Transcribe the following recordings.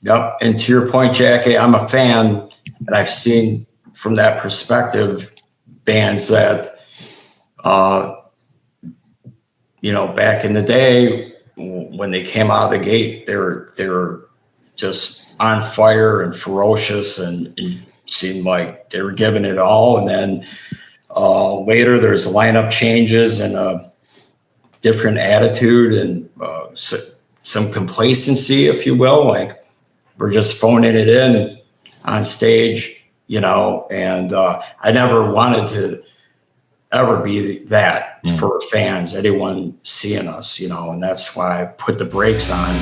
Yep. And to your point, Jackie, I'm a fan, and I've seen from that perspective bands that, back in the day when they came out of the gate, they were just on fire and ferocious and seemed like they were giving it all. And then later there's lineup changes and a different attitude and some complacency, if you will, like we're just phoning it in on stage, and I never wanted to ever be that for fans, anyone seeing us, and that's why I put the brakes on.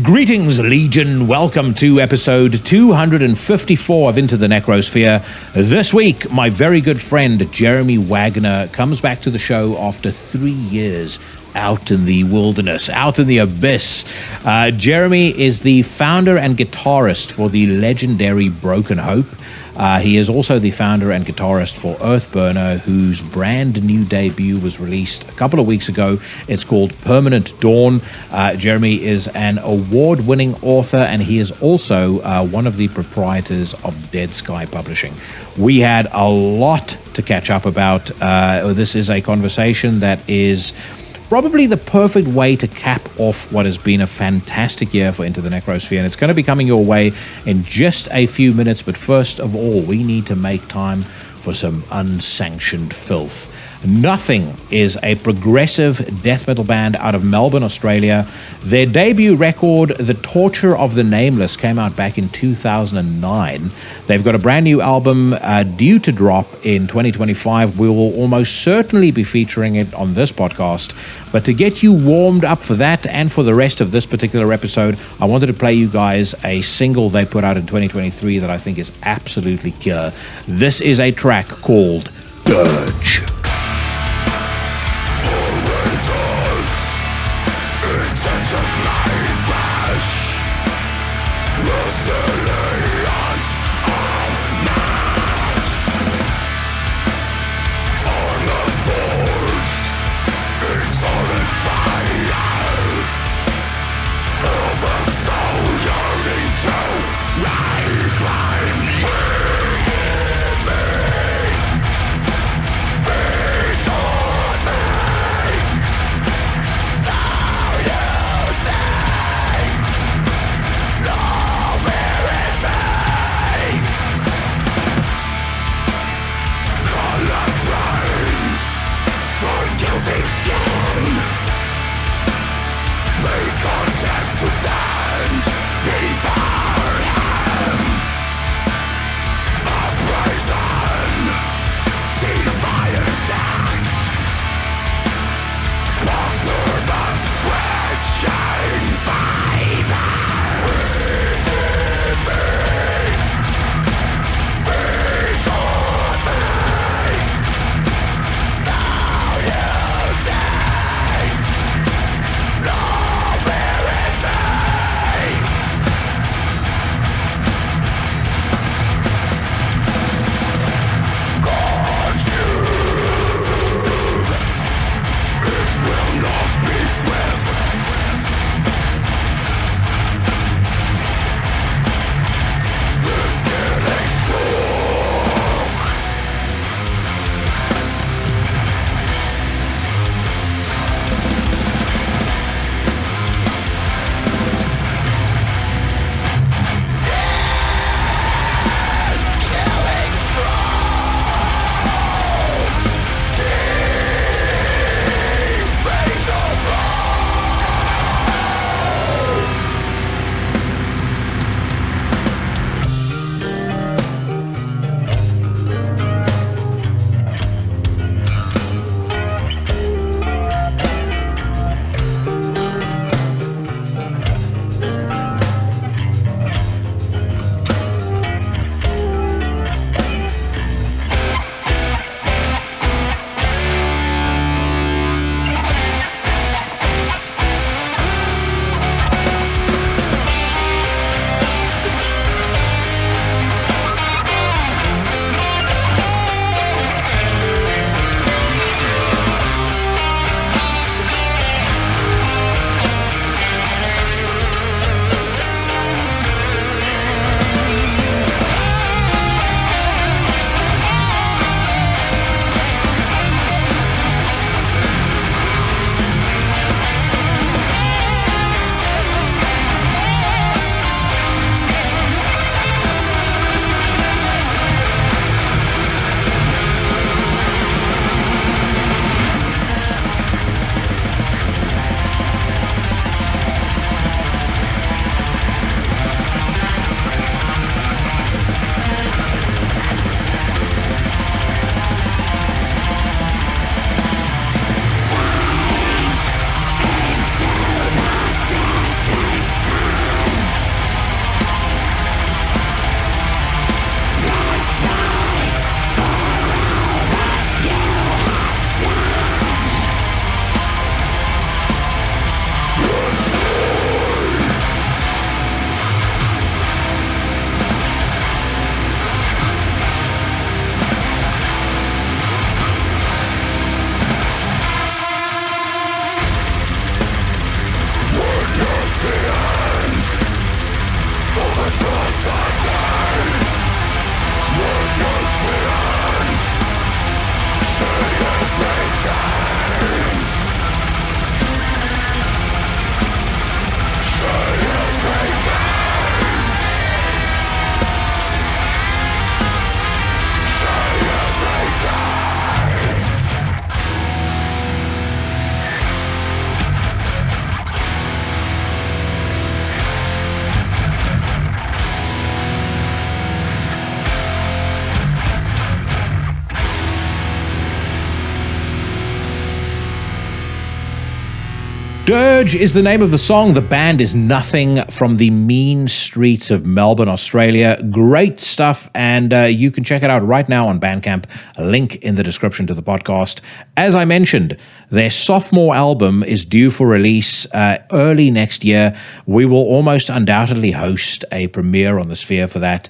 Greetings, Legion. Welcome to episode 254 of Into the Necrosphere. This week, my very good friend Jeremy Wagner comes back to the show after 3 years out in the wilderness, out in the abyss. Jeremy is the founder and guitarist for the legendary Broken Hope. He is also the founder and guitarist for Earthburner, whose brand new debut was released a couple of weeks ago. It's called Permanent Dawn. Jeremy is an award-winning author, and he is also one of the proprietors of Dead Sky Publishing. We had a lot to catch up about. This is a conversation that is probably the perfect way to cap off what has been a fantastic year for Into the Necrosphere, and it's going to be coming your way in just a few minutes. But first of all, we need to make time for some unsanctioned filth. Nothing is a progressive death metal band out of Melbourne, Australia. Their debut record, The Torture of the Nameless, came out back in 2009. They've got a brand new album due to drop in 2025. We will almost certainly be featuring it on this podcast. But to get you warmed up for that and for the rest of this particular episode, I wanted to play you guys a single they put out in 2023 that I think is absolutely killer. This is a track called Dirge. Reclaim me. Dirge is the name of the song. The band is Nothing, from the mean streets of Melbourne, Australia. Great stuff, and you can check it out right now on Bandcamp. A link in the description to the podcast. As I mentioned, their sophomore album is due for release early next year. We will almost undoubtedly host a premiere on the Sphere for that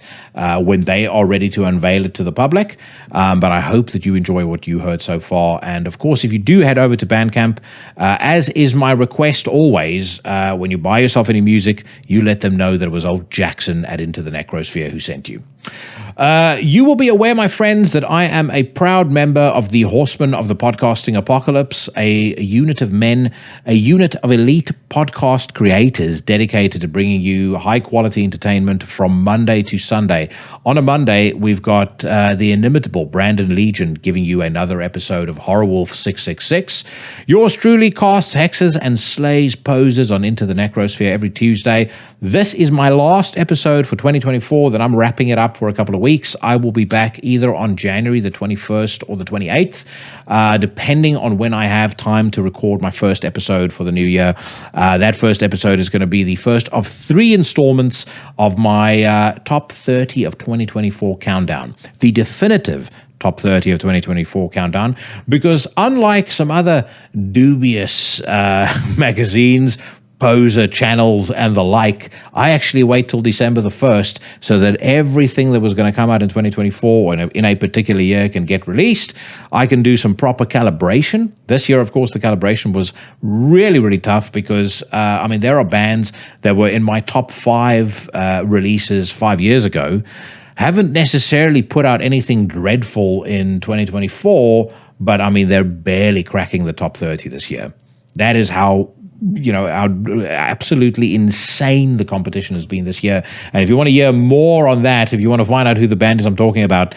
when they are ready to unveil it to the public. But I hope that you enjoy what you heard so far. And of course, if you do head over to Bandcamp, as is my request always, when you buy yourself any music, you let them know that it was old Jackson at Into the Necrosphere who sent you. You will be aware, my friends, that I am a proud member of the Horsemen of the Podcasting Apocalypse, a unit of men, a unit of elite podcast creators dedicated to bringing you high-quality entertainment from Monday to Sunday. On a Monday, we've got the inimitable Brandon Legion giving you another episode of Horror Wolf 666. Yours truly casts hexes and slays poses on Into the Necrosphere every Tuesday. This is my last episode for 2024, then I'm wrapping it up for a couple of weeks. I will be back either on January the 21st or the 28th, depending on when I have time to record my first episode for the new year. That first episode is going to be the first of 3 installments of my top 30 of 2024 countdown, the definitive top 30 of 2024 countdown, because unlike some other dubious magazines, poser channels and the like, I actually wait till December the 1st so that everything that was going to come out in 2024 or in a particular year can get released. I can do some proper calibration. This year, of course, the calibration was really, really tough because, there are bands that were in my top 5 releases 5 years ago, haven't necessarily put out anything dreadful in 2024, but they're barely cracking the top 30 this year. That is how how absolutely insane the competition has been this year. And if you want to hear more on that, if you want to find out who the band is I'm talking about,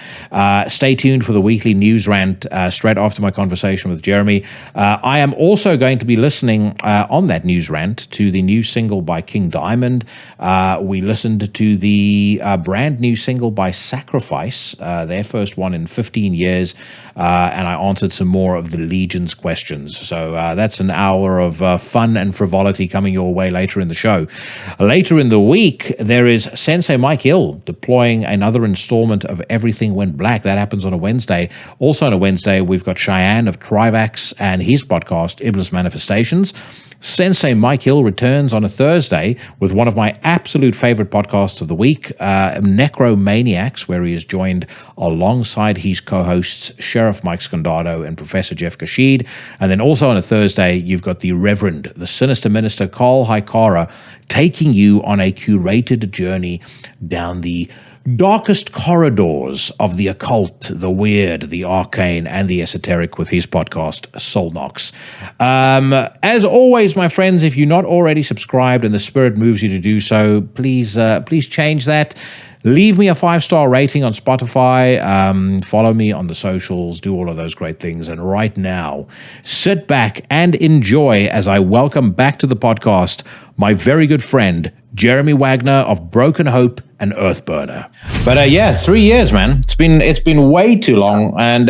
stay tuned for the weekly news rant straight after my conversation with Jeremy. I am also going to be listening on that news rant to the new single by King Diamond. We listened to the brand new single by Sacrifice, their first one in 15 years, and I answered some more of the Legion's questions. So that's an hour of fun and frivolity coming your way later in the show. Later in the week, there is Sensei Mike Hill deploying another installment of Everything Went Black. That happens on a Wednesday. Also on a Wednesday, we've got Cheyenne of Trivax and his podcast, Iblis Manifestations. Sensei Mike Hill returns on a Thursday with one of my absolute favorite podcasts of the week, Necromaniacs, where he is joined alongside his co-hosts, Sheriff Mike Scondado and Professor Jeff Kashid. And then also on a Thursday, you've got the Reverend, the Sinister Minister, Carl Haikara, taking you on a curated journey down the darkest corridors of the occult, the weird, the arcane, and the esoteric with his podcast, Soul Knocks. As always, my friends, if you're not already subscribed and the spirit moves you to do so, please change that. Leave me a 5-star rating on Spotify. Follow me on the socials. Do all of those great things. And right now, sit back and enjoy as I welcome back to the podcast my very good friend, Jeremy Wagner of Broken Hope and Earthburner. But 3 years, man. It's been way too long. And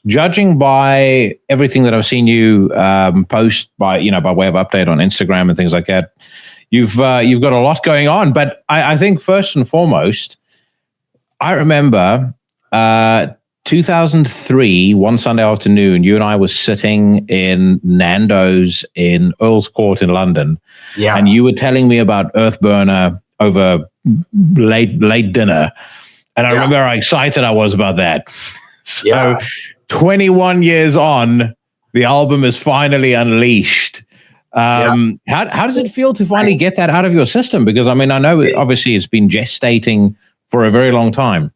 judging by everything that I've seen you post by way of update on Instagram and things like that, you've got a lot going on. But I think first and foremost, I remember 2003, one Sunday afternoon, you and I were sitting in Nando's in Earl's Court in London. Yeah. And you were telling me about Earthburner over late dinner. And I remember how excited I was about that. So 21 years on, the album is finally unleashed. How does it feel to finally get that out of your system? Because I know obviously it's been gestating for a very long time.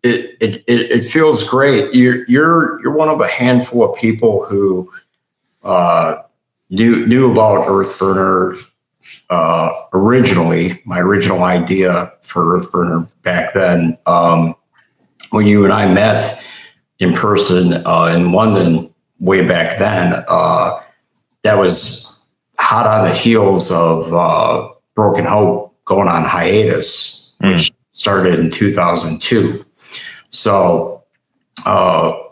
It feels great. You're one of a handful of people who knew about Earthburner originally. My original idea for Earthburner back then, when you and I met in person in London way back then, that was hot on the heels of Broken Hope going on hiatus, which started in 2002. So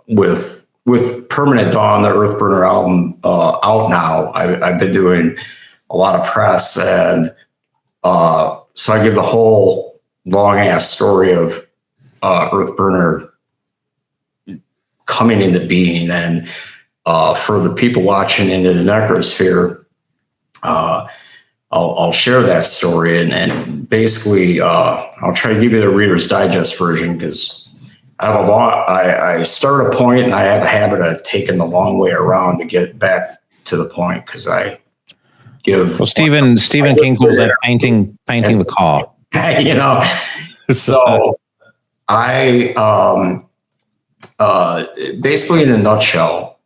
with with Permanent Dawn, the Earthburner album out now, I've been doing a lot of press, and so I give the whole long ass story of Earthburner coming into being. And for the people watching Into the Necrosphere, I'll share that story, and basically I'll try to give you the Reader's Digest version, because I have I start a point and I have a habit of taking the long way around to get back to the point, because I give. Well, Stephen King calls that painting the car. You know, so I basically, in a nutshell,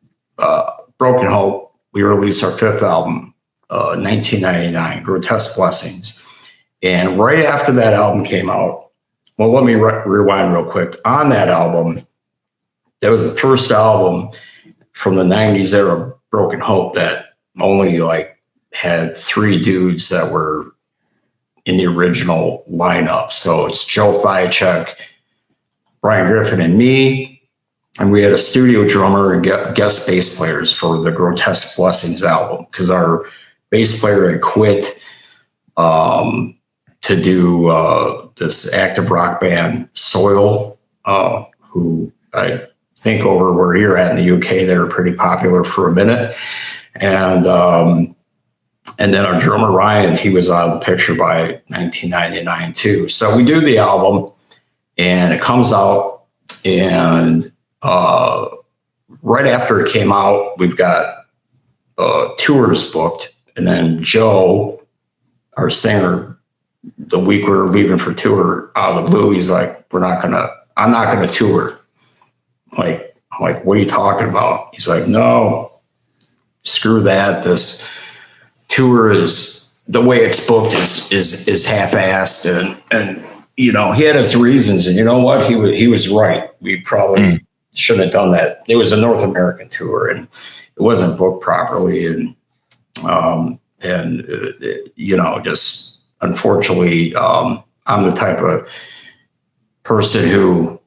Broken Hope, we released our 5th album, 1999, Grotesque Blessings, and right after that album came out. Well, let me rewind real quick. On that album, that was the first album from the 90s era, Broken Hope, that only like had 3 dudes that were in the original lineup. So it's Joe Thychek, Brian Griffin, and me. And we had a studio drummer and guest bass players for the Grotesque Blessings album, because our bass player had quit to do this active rock band, Soil, who I think over where you're at in the UK, they were pretty popular for a minute. And then our drummer, Ryan, he was out of the picture by 1999 too. So we do the album, and it comes out, and right after it came out, we've got tours booked. And then Joe, our singer, the week we were leaving for tour, out of the blue, he's like, I'm not gonna tour. I'm like, what are you talking about? He's like, no, screw that. This tour is, the way it's booked is half-assed, and you know, he had his reasons, and you know what? He was right. We probably shouldn't have done that. It was a North American tour, and it wasn't booked properly, and you know, just unfortunately, I'm the type of person who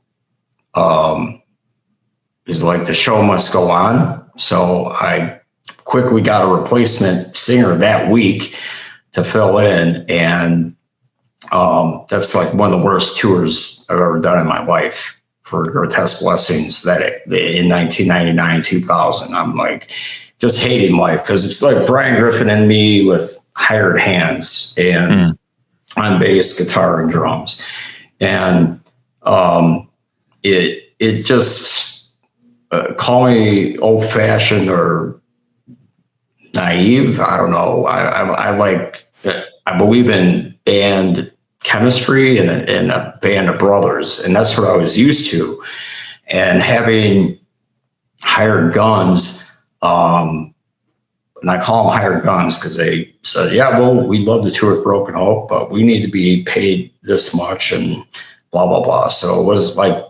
is like, the show must go on. So I quickly got a replacement singer that week to fill in, and that's like one of the worst tours I've ever done in my life for Grotesque Blessings. That in 1999, 2000, I'm like just hating life, because it's like Brian Griffin and me with hired hands, and on bass, guitar, and drums, and it just call me old fashioned or naive. I don't know. I believe in band chemistry and a band of brothers, and that's what I was used to. And having hired guns, and I call them hired guns because they said, yeah, well, we love to tour with Broken Hope, but we need to be paid this much and blah, blah, blah. So it was like,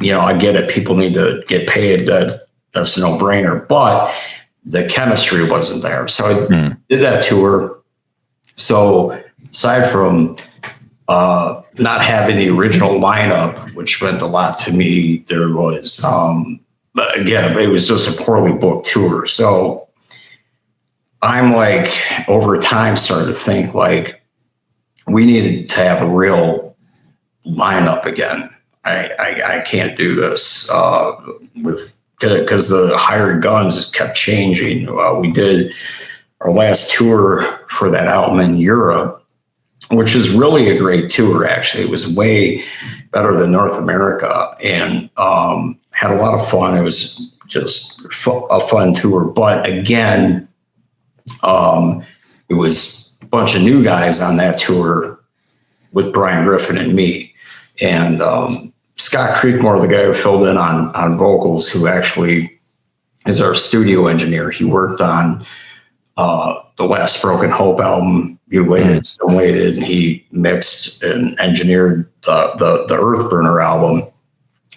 you know, I get it. People need to get paid. That's a no-brainer. But the chemistry wasn't there. So I did that tour. So aside from not having the original lineup, which meant a lot to me, there was, but again, it was just a poorly booked tour. So I'm like, over time, started to think like we needed to have a real lineup again. I can't do this because the hired guns kept changing. We did our last tour for that album in Europe, which is really a great tour. Actually, it was way better than North America, and had a lot of fun. It was just a fun tour, but again, it was a bunch of new guys on that tour with Brian Griffin and me, and Scott Creekmore, the guy who filled in on vocals, who actually is our studio engineer. He worked on the last Broken Hope album, Mutilated, Assimilated, and he mixed and engineered the Earthburner album.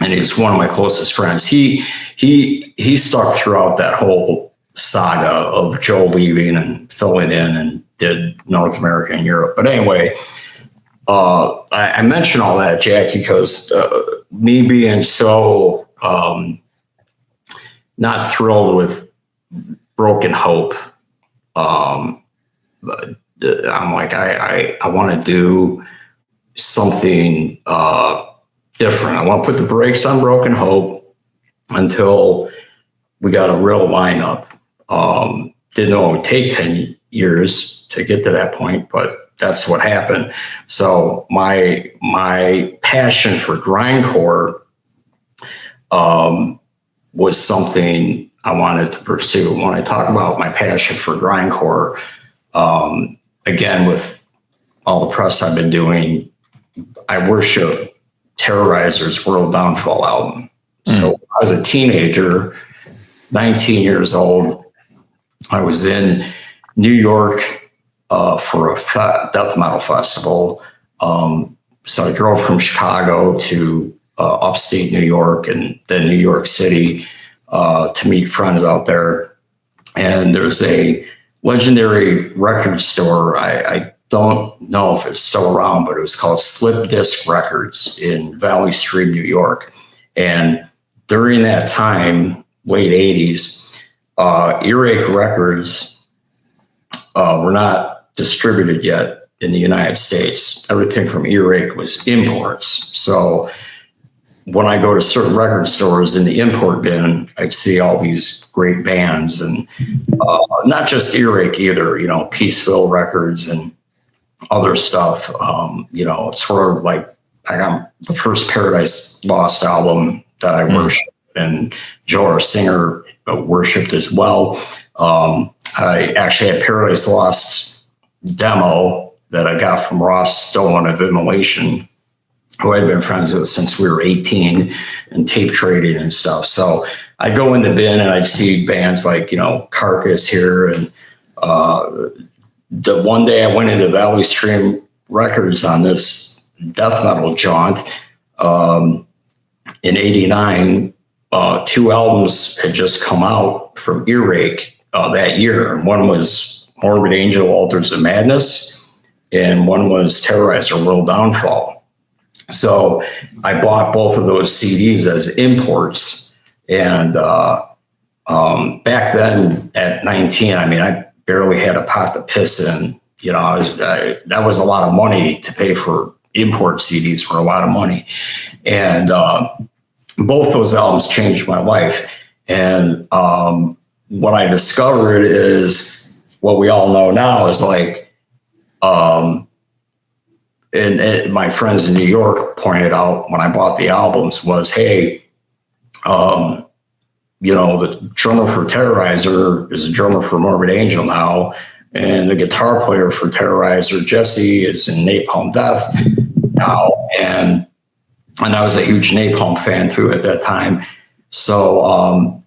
And he's one of my closest friends. He stuck throughout that whole saga of Joe leaving and filling in, and did North America and Europe. But anyway, I mention all that, Jackie, because me being so not thrilled with Broken Hope. But I'm like, I want to do something different. I want to put the brakes on Broken Hope until we got a real lineup. Didn't know it would take 10 years to get to that point, but that's what happened. So my passion for grindcore was something I wanted to pursue. When I talk about my passion for grindcore, again, with all the press I've been doing, I worship Terrorizer's World Downfall album. So I was a teenager, 19 years old. I was in New York for a death metal festival. So I drove from Chicago to upstate New York and then New York City to meet friends out there. And there's a legendary record store. I don't know if it's still around, but it was called Slip Disc Records in Valley Stream, New York. And during that time, late 80s, Earache Records were not distributed yet in the United States. Everything from Earache was imports. So when I go to certain record stores in the import bin, I'd see all these great bands, and not just Earache either, Peaceville Records and other stuff. It's sort of like I got the first Paradise Lost album that I worship, and Joe, our singer, worshipped as well. I actually had Paradise Lost demo that I got from Ross Stolen of Immolation, who I'd been friends with since we were 18, and tape trading and stuff. So I'd go in the bin and I'd see bands like, Carcass here. And the one day I went into Valley Stream Records on this death metal jaunt in 89. 2 albums had just come out from Earache that year. One was Morbid Angel, Altars of Madness, and one was Terrorizer, World Downfall. So I bought both of those CDs as imports. And back then at 19, I barely had a pot to piss in. That was a lot of money to pay for import CDs, for a lot of money. And both those albums changed my life. And what I discovered is what we all know now is like, and my friends in New York pointed out when I bought the albums was, hey, the drummer for Terrorizer is a drummer for Morbid Angel now, and the guitar player for Terrorizer, Jesse, is in Napalm Death now, and I was a huge Napalm fan too at that time. So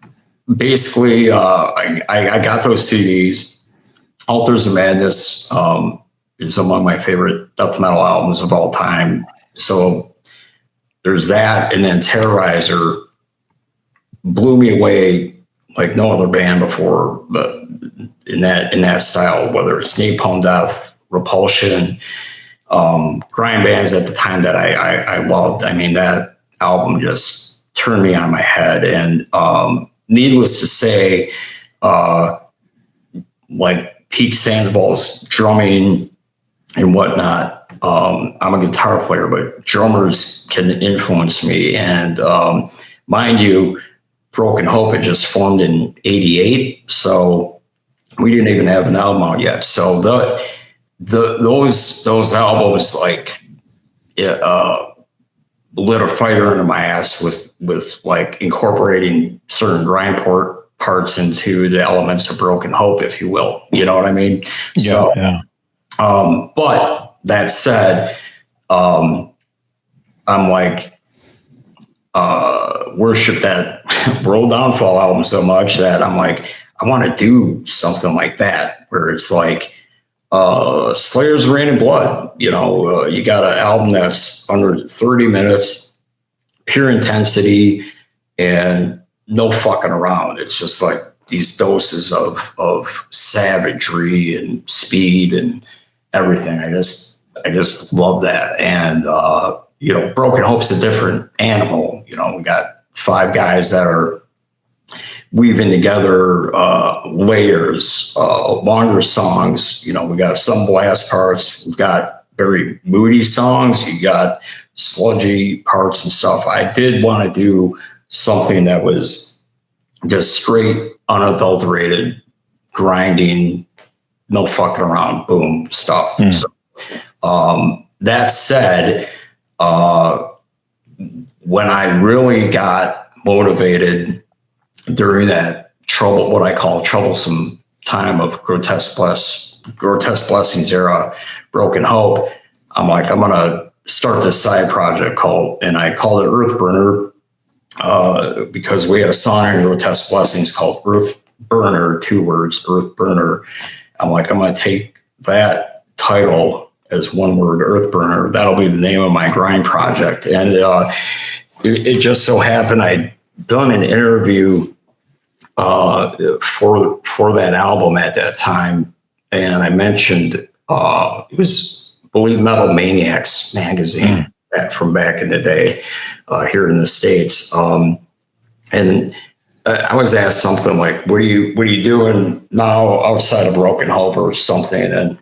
basically, I got those CDs. Altars of Madness is among my favorite death metal albums of all time. So there's that, and then Terrorizer blew me away like no other band before, but in that style, whether it's Napalm Death, Repulsion, grind bands at the time that I loved. That album just turned me on my head, and needless to say, like Pete Sandoval's drumming and whatnot. I'm a guitar player, but drummers can influence me. And mind you, Broken Hope had just formed in '88, so we didn't even have an album out yet. So those albums like lit a fire under my ass with like incorporating certain grindcore parts into the elements of Broken Hope, if you will. You know what I mean? Yeah. Yeah. But that said, I'm like worship that World Downfall album so much that I'm like, I want to do something like that, where it's like Slayer's Rain and Blood. You got an album that's under 30 minutes, pure intensity, and no fucking around. It's just like these doses of savagery and speed and everything. I just love that. And Broken Hope's a different animal. We got 5 guys that are weaving together layers, longer songs. You know, we got some blast parts, we've got very moody songs, you got sludgy parts and stuff. I did want to do something that was just straight, unadulterated, grinding, no fucking around, boom stuff. So, that said, when I really got motivated during that what I call troublesome time of Grotesque Blessings era, Broken Hope, I'm like, I'm going to start this side project and I called it Earthburner, because we had a song in Grotesque Blessings called Earthburner, 2 words, Earthburner. I'm like, I'm going to take that title as 1 word, Earthburner. That'll be the name of my grind project. And it just so happened I'd done an interview for that album at that time, and I mentioned it was, I believe, Metal Maniacs magazine from back in the day here in the States, and I was asked something like, "What are you doing now outside of Broken Hope or something?" And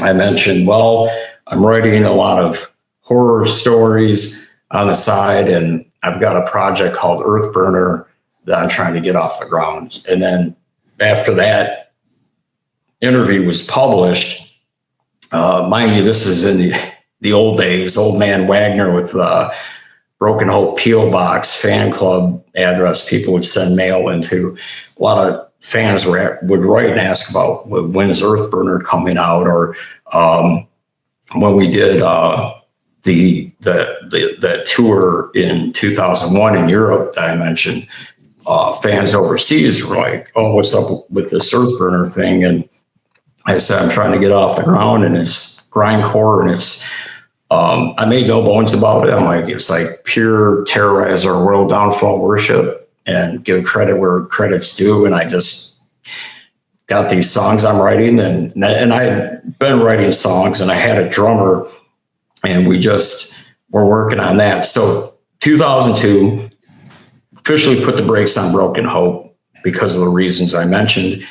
I mentioned, "Well, I'm writing a lot of horror stories on the side, and I've got a project called Earthburner that I'm trying to get off the ground." And then after that interview was published, mind you, this is in the old days, Old Man Wagner with Broken Hope P.O. Box fan club address people would send mail into. A lot of fans would write and ask about when is Earthburner coming out, or when we did the tour in 2001 in Europe that I mentioned, fans overseas were like, "Oh, what's up with this Earthburner thing?" And I said, "I'm trying to get off the ground, and it's grindcore, and it's I made no bones about it. I'm like, it's like pure terrorizer, world downfall worship, and give credit where credit's due." And I just got these songs I'm writing, and I had been writing songs, and I had a drummer, and we just were working on that. So 2002, officially put the brakes on Broken Hope because of the reasons I mentioned.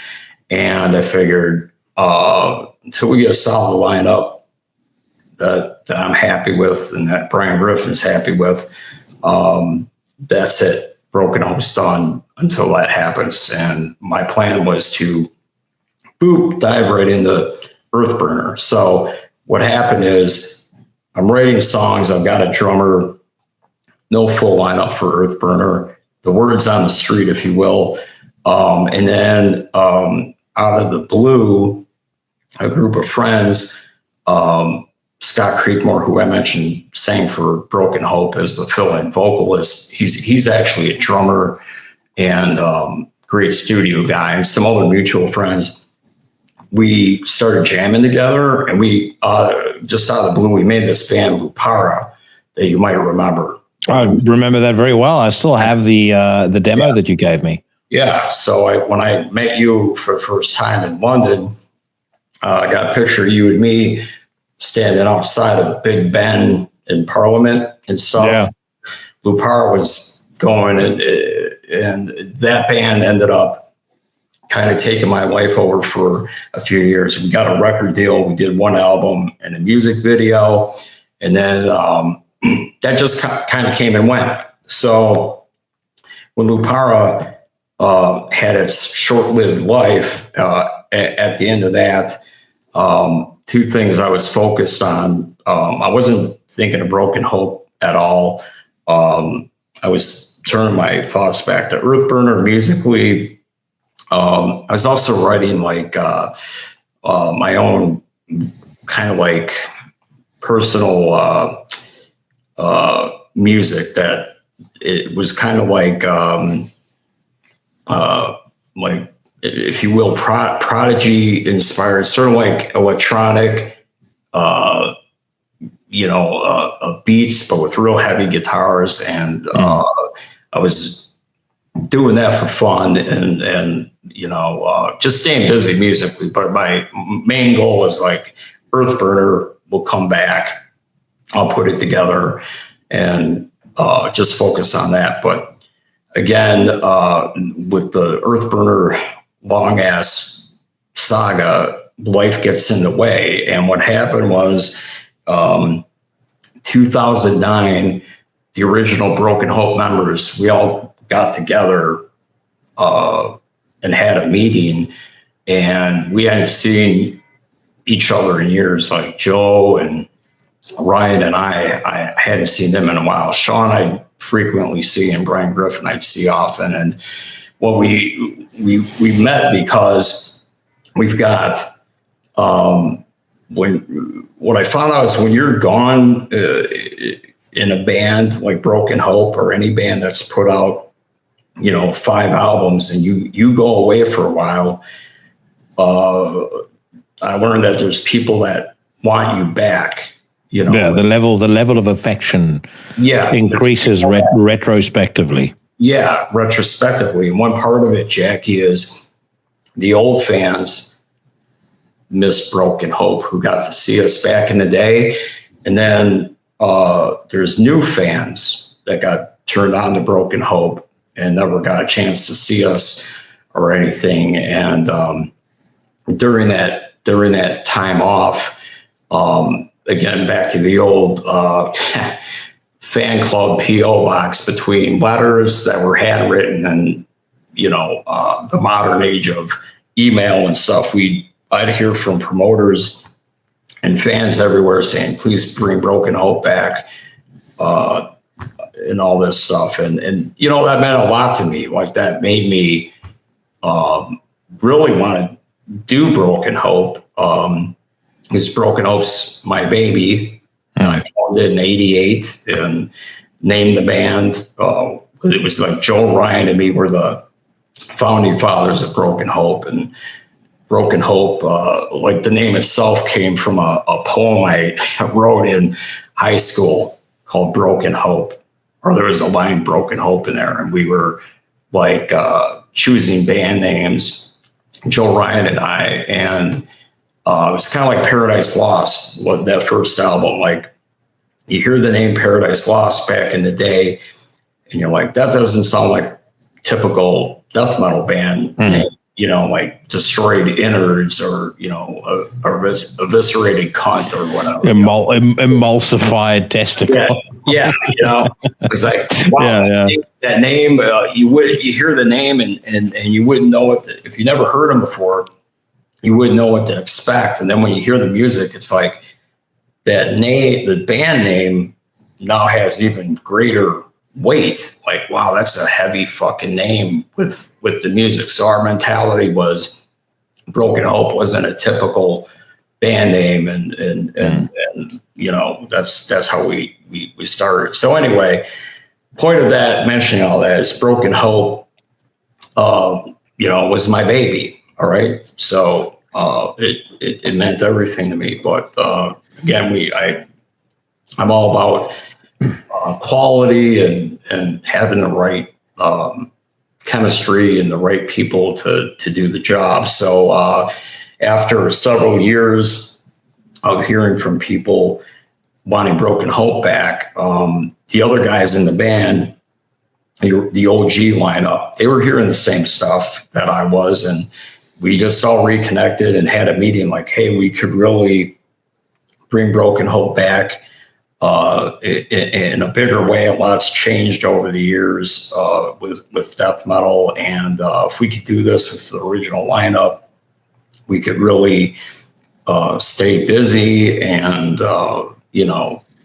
And I figured until we get a solid lineup that I'm happy with and that Brian Griffin's happy with, that's it. Broken Hope's done until that happens. And my plan was to dive right into Earthburner. So what happened is I'm writing songs. I've got a drummer, no full lineup for Earthburner, the words on the street, if you will. And then out of the blue, a group of friends, Scott Creekmore, who I mentioned sang for Broken Hope as the fill-in vocalist. He's actually a drummer and great studio guy, and some other mutual friends. We started jamming together, and we just out of the blue, we made this band Lupara that you might remember. I remember that very well. I still have the demo that you gave me. Yeah. So when I met you for the first time in London, I got a picture of you and me standing outside of Big Ben in Parliament and stuff. Yeah. Lupara was going, and that band ended up kind of taking my life over for a few years. We got a record deal. We did 1 album and a music video, and then that just kind of came and went. So when Lupara had its short-lived life, at the end of that, 2 things I was focused on. I wasn't thinking of Broken Hope at all. I was turning my thoughts back to Earthburner musically. I was also writing like my own kind of like personal music that it was kind of like if you will, Prodigy inspired, sort of like electronic, beats, but with real heavy guitars. And I was doing that for fun and just staying busy musically. But my main goal is like Earthburner will come back. I'll put it together and just focus on that. But again, with the Earthburner long ass saga, life gets in the way. And what happened was, 2009, the original Broken Hope members, we all got together and had a meeting, and we hadn't seen each other in years. Like Joe and Ryan and I hadn't seen them in a while. Sean I frequently see, and Brian Griffin I'd see often. And well, we met because we've got what I found out is when you're gone in a band like Broken Hope or any band that's put out, 5 albums, and you go away for a while, I learned that there's people that want you back. Yeah, the level of affection increases retrospectively. Yeah, retrospectively. And one part of it, Jackie, is the old fans miss Broken Hope who got to see us back in the day. And then there's new fans that got turned on to Broken Hope and never got a chance to see us or anything. And during that time off, again, back to the old fan club PO box, between letters that were handwritten and, the modern age of email and stuff, I'd hear from promoters and fans everywhere saying, please bring Broken Hope back, and all this stuff. And that meant a lot to me. Like, that made me really want to do Broken Hope. Because Broken Hope's my baby. And I formed it in '88 and named the band. It was like Joe, Ryan, and me were the founding fathers of Broken Hope. And Broken Hope, like the name itself, came from a poem I wrote in high school called Broken Hope, or there was a line Broken Hope in there. And we were like choosing band names, Joe, Ryan, and I. And it was kind of like Paradise Lost, that first album. Like, you hear the name Paradise Lost back in the day, and you're like, that doesn't sound like typical death metal band name. Like Destroyed Innards, or, Eviscerated Cunt, or whatever. Emulsified Testicle. Yeah. It's like, wow, that name, you hear the name and you wouldn't know if you never heard them before, you wouldn't know what to expect. And then when you hear the music, it's like that name, the band name, now has even greater weight. Like, wow, that's a heavy fucking name with the music. So our mentality was Broken Hope wasn't a typical band name, and that's how we started. So anyway, point of that, mentioning all that, is Broken Hope was my baby. All right. So it meant everything to me. But again, I'm all about quality and having the right chemistry and the right people to do the job. So after several years of hearing from people wanting Broken Hope back, the other guys in the band, the OG lineup, they were hearing the same stuff that I was, and we just all reconnected and had a meeting like, hey, we could really bring Broken Hope back in a bigger way. A lot's changed over the years with death metal, and if we could do this with the original lineup, we could really stay busy and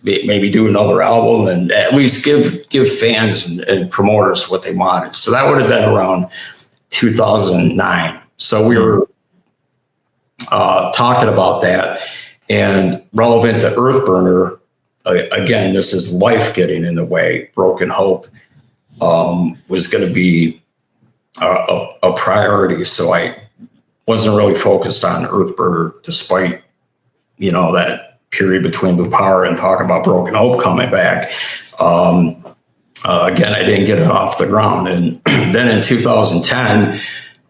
maybe do another album and at least give fans and promoters what they wanted. So that would have been around 2009. So we were talking about that, and relevant to Earthburner. Again, this is life getting in the way. Broken Hope was going to be a priority. So I wasn't really focused on Earthburner, despite, that period between Blue Power and talking about Broken Hope coming back. Again, I didn't get it off the ground. And then in 2010,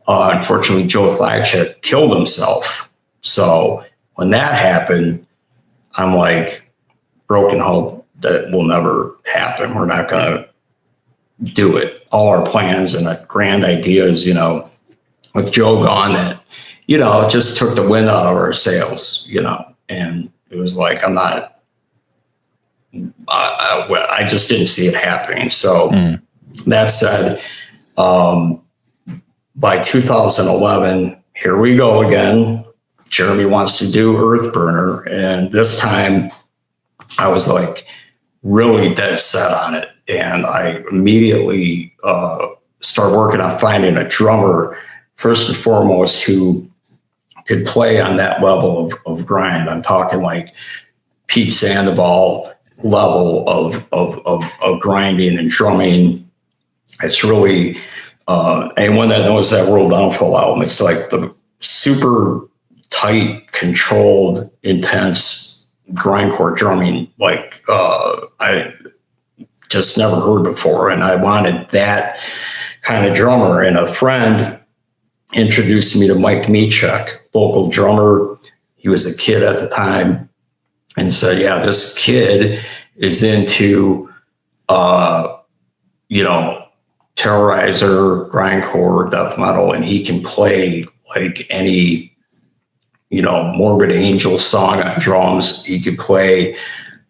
unfortunately, Joe Thychett killed himself. So when that happened, I'm like, Broken Hope, that will never happen. We're not going to do it. All our plans and grand ideas, you know, with Joe gone, that, you know, just took the wind out of our sails, you know, and it was like, I just didn't see it happening. So that said, by 2011, here we go again. Jeremy wants to do Earthburner. And this time I was like really dead set on it. And I immediately started working on finding a drummer, first and foremost, who could play on that level of grind. I'm talking like Pete Sandoval level of grinding and drumming. It's really, anyone that knows that World Downfall album, it's like the super tight, controlled, intense grindcore drumming like I just never heard before. And I wanted that kind of drummer. And a friend introduced me to Mike Michek, local drummer. He was a kid at the time, and said, yeah, this kid is into, you know, Terrorizer, grindcore, death metal, and he can play like any, you know, Morbid Angel song on drums. He could play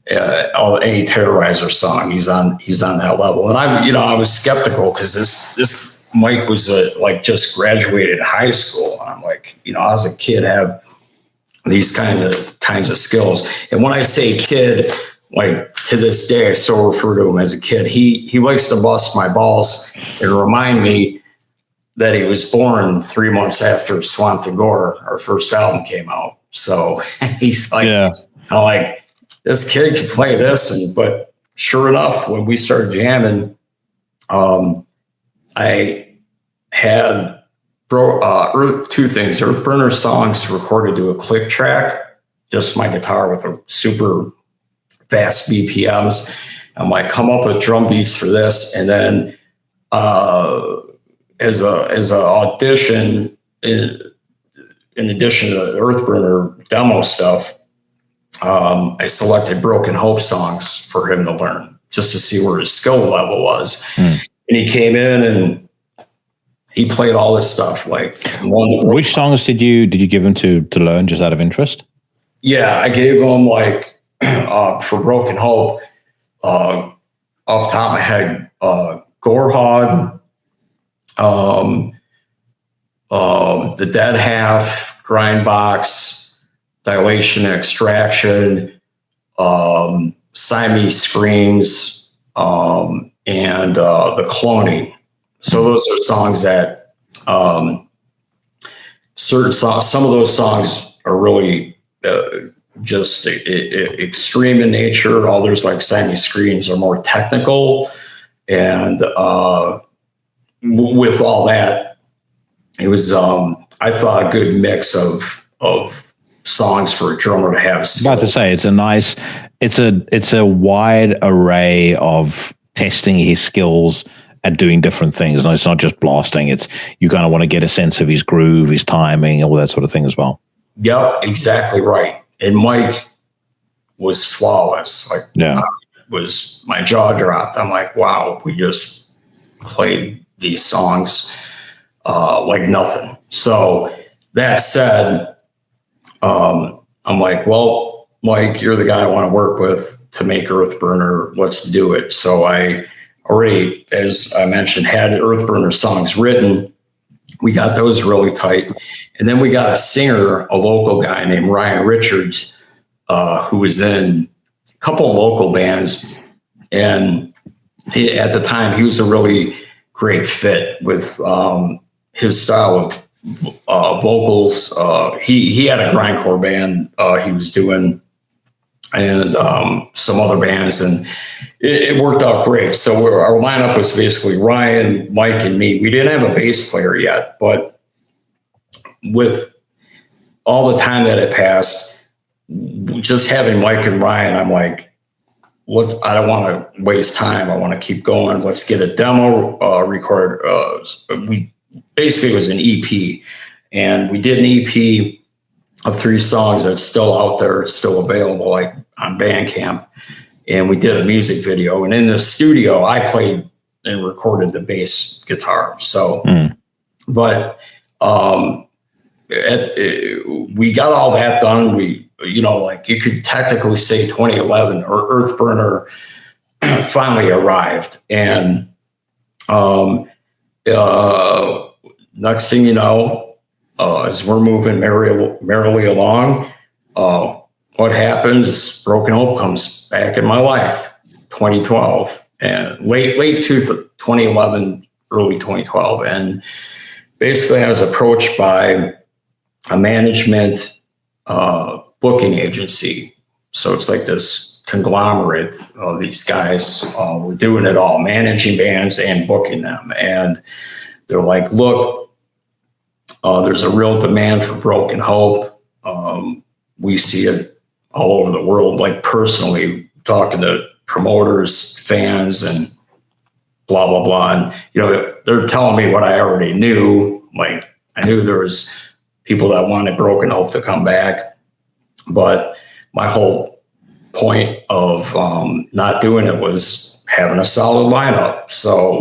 any Terrorizer song. He's on that level. And I was skeptical because this Mike was like just graduated high school. And I'm like, you know, I was a kid, have these kinds of skills. And when I say kid, like to this day, I still refer to him as a kid. He likes to bust my balls and remind me that he was born 3 months after Swamp to Gore, our first album, came out. So he's like, I'm like, this kid can play this. But sure enough, when we started jamming, I had two things: Earthburner songs recorded to a click track, just my guitar with a super fast BPMs. I'm like, come up with drum beats for this, and then as a audition, in addition to the Earthburner demo stuff, I selected Broken Hope songs for him to learn, just to see where his skill level was. And he came in and he played all this stuff. Like, which songs did you give him to learn, just out of interest? Yeah, I gave him like for Broken Hope, off the top of my head, Gorehog, The Dead Half, Grindbox, Dilation, Extraction, Siamese Screams, and The Cloning. So those are songs that certain songs. Some of those songs are really just extreme in nature. Others, like Siamese Screams, are more technical. And with all that, it was I thought a good mix of songs for a drummer to have. I was about to say, it's a wide array of testing his skills at doing different things. And it's not just blasting. It's, you kind of want to get a sense of his groove, his timing, all that sort of thing as well. Yep, exactly right. And Mike was flawless. Like, my jaw dropped. I'm like, wow, we just played these songs like nothing. So that said, I'm like, well, Mike, you're the guy I want to work with to make Earthburner. Let's do it. So I already, as I mentioned, had Earthburner songs written. We got those really tight. And then we got a singer, a local guy named Ryan Richards, who was in a couple of local bands. And at the time, he was a really great fit with his style of vocals. He had a grindcore band he was doing, and some other bands, and it worked out great. So our lineup was basically Ryan, Mike, and me. We didn't have a bass player yet, but with all the time that had passed, just having Mike and Ryan, I'm like, I don't want to waste time. I want to keep going. Let's get a demo recorded. It was an EP, and we did an EP of 3 songs that's still out there. It's still available, like on Bandcamp. And we did a music video. And in the studio, I played and recorded the bass guitar. So, but we got all that done. We, like you could technically say 2011 or Earthburner finally arrived. And next thing you know, as we're moving merrily along, what happens? Broken Hope comes back in my life, 2012, and late 2011, early 2012. And basically I was approached by a management booking agency. So it's like this conglomerate of these guys were doing it all, managing bands and booking them. And they're like, look, there's a real demand for Broken Hope. We see it all over the world, like personally talking to promoters, fans, and blah, blah, blah. And, they're telling me what I already knew. Like I knew there was people that wanted Broken Hope to come back, but my whole point of not doing it was having a solid lineup. So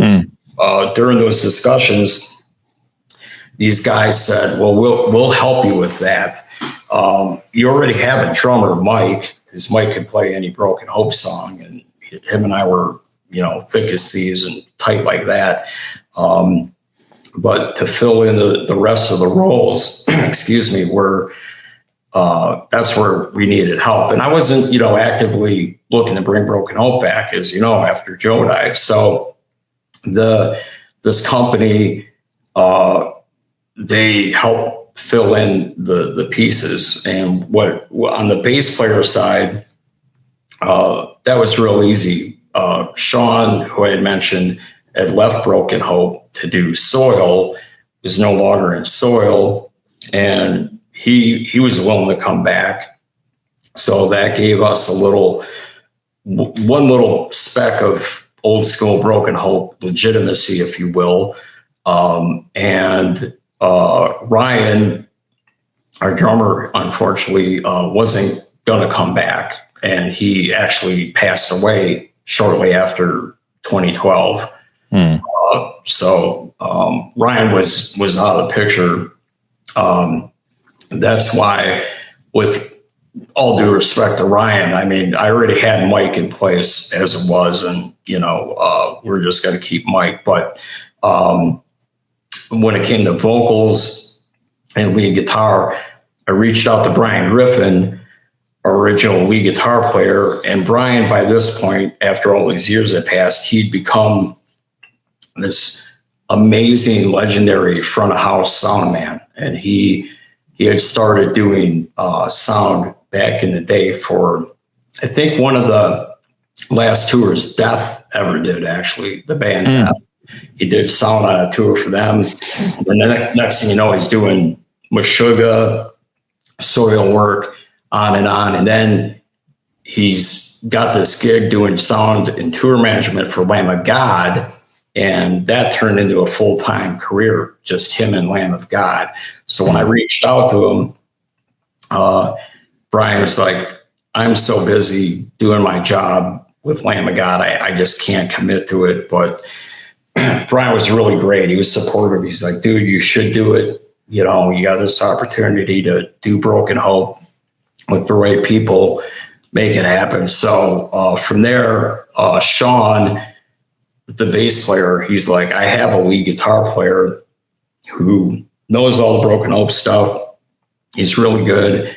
during those discussions, these guys said, well, we'll help you with that. You already have a drummer, Mike, because Mike could play any Broken Hope song, and him and I were, thick as thieves and tight like that. But to fill in the rest of the roles, excuse me, that's where we needed help. And I wasn't, actively looking to bring Broken Hope back, as you know, after Joe died. So this company, they helped fill in the pieces. And what on the bass player side, that was real easy. Sean, who I had mentioned, had left Broken Hope to do Soil, is no longer in Soil, and he was willing to come back. So that gave us one little speck of old school Broken Hope legitimacy, if you will. And Ryan, our drummer, unfortunately, wasn't going to come back, and he actually passed away shortly after 2012. So Ryan was out of the picture. That's why, with all due respect to Ryan, I mean, I already had Mike in place as it was, and we're just going to keep Mike. But when it came to vocals and lead guitar, I reached out to Brian Griffin, our original lead guitar player. And Brian, by this point, after all these years had passed, he'd become this amazing, legendary front of house sound man. And he had started doing sound back in the day for, I think, one of the last tours Death ever did, actually, the band Death. He did sound on a tour for them. And the next thing you know, he's doing Meshuggah, Soil work, on. And then he's got this gig doing sound and tour management for Lamb of God. And that turned into a full-time career, just him and Lamb of God. So when I reached out to him, Brian was like, I'm so busy doing my job with Lamb of God, I just can't commit to it. But Brian was really great. He was supportive. He's like, dude, you should do it. You got this opportunity to do Broken Hope with the right people, make it happen. So from there, Sean, the bass player, he's like, I have a lead guitar player who knows all the Broken Hope stuff. He's really good.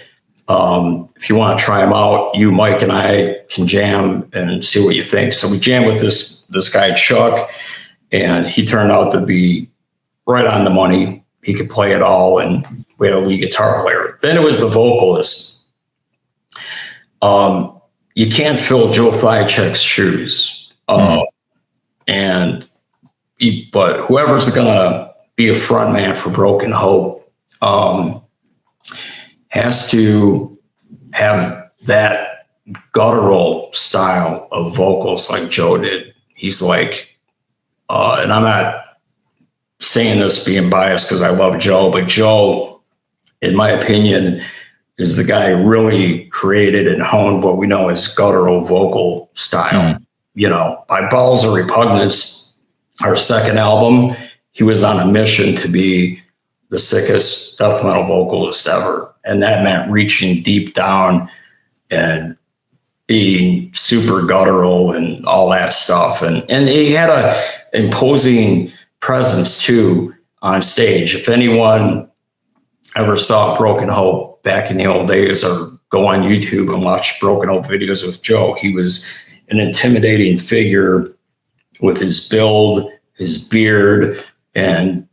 If you want to try him out, you, Mike, and I can jam and see what you think. So we jammed with this guy, Chuck, and he turned out to be right on the money. He could play it all, and we had a lead guitar player. Then it was the vocalist. You can't fill Joe Thychek's shoes. But whoever's going to be a front man for Broken Hope has to have that guttural style of vocals like Joe did. He's like, and I'm not saying this being biased because I love Joe, but Joe, in my opinion, is the guy who really created and honed what we know as guttural vocal style. By Balls of Repugnance, our second album, he was on a mission to be the sickest death metal vocalist ever. And that meant reaching deep down and being super guttural and all that stuff. And he had a imposing presence too on stage. If anyone ever saw Broken Hope back in the old days, or go on YouTube and watch Broken Hope videos with Joe, he was an intimidating figure with his build, his beard, and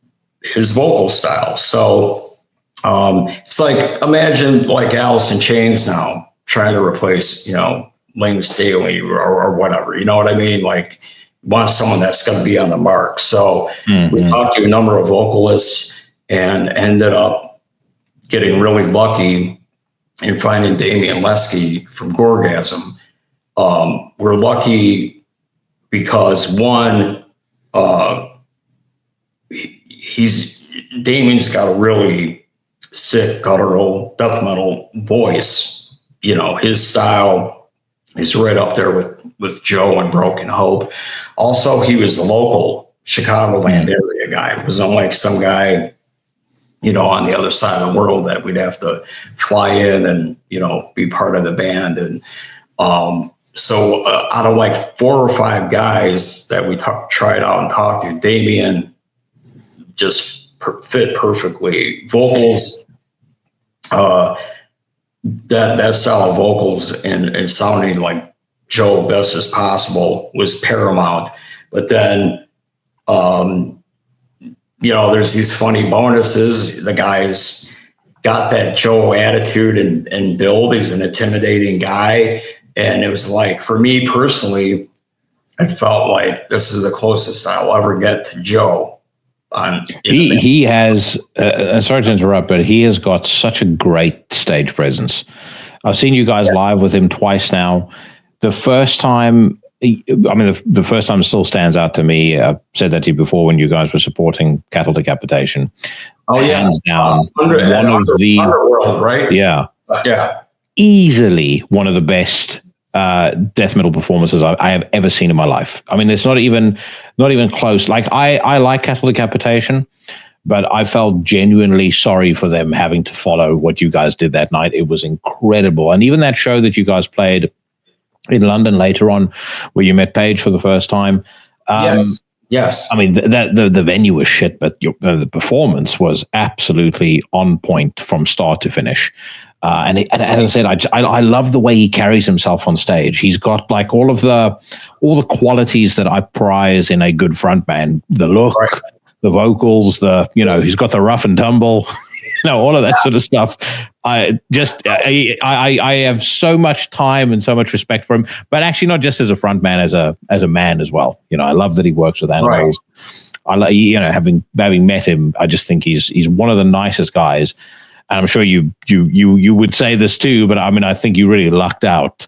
his vocal style. So it's like, imagine like Alice in Chains now trying to replace, Lane Staley or whatever, you know what I mean? Like, want someone that's going to be on the mark. So we talked to a number of vocalists and ended up getting really lucky in finding Damian Lesky from Gorgasm. We're lucky because one, Damian's got a really sick guttural death metal voice. His style is right up there with Joe and Broken Hope. Also, he was the local Chicagoland area guy. It wasn't like some guy, on the other side of the world that we'd have to fly in and, be part of the band. And so out of like 4 or 5 guys that we tried out and talked to, Damian just fit perfectly. Vocals, that style of vocals and sounding like Joe best as possible was paramount. But then, there's these funny bonuses. The guy's got that Joe attitude and build. He's an intimidating guy. And it was like, for me personally, it felt like this is the closest I'll ever get to Joe. He has, sorry to interrupt, but he has got such a great stage presence. I've seen you guys live with him twice now. The first time, the first time still stands out to me. I've said that to you before when you guys were supporting Cattle Decapitation. Oh, yeah. Hands down, one of the Underworld, right? Yeah. Yeah. Easily one of the best death metal performances I have ever seen in my life. I mean, it's not even close. Like I like Cattle Decapitation, but I felt genuinely sorry for them having to follow what you guys did that night. It was incredible. And even that show that you guys played in London later on, where you met Paige for the first time. Yes. I mean, the venue was shit, but the performance was absolutely on point from start to finish. And as I said, I love the way he carries himself on stage. He's got like all the qualities that I prize in a good frontman: the look, the vocals, he's got the rough and tumble, all of that sort of stuff. I have so much time and so much respect for him, but actually not just as a frontman, as a man as well. I love that he works with animals. Right. Having met him, I just think he's one of the nicest guys. And I'm sure you would say this too, but I mean, I think you really lucked out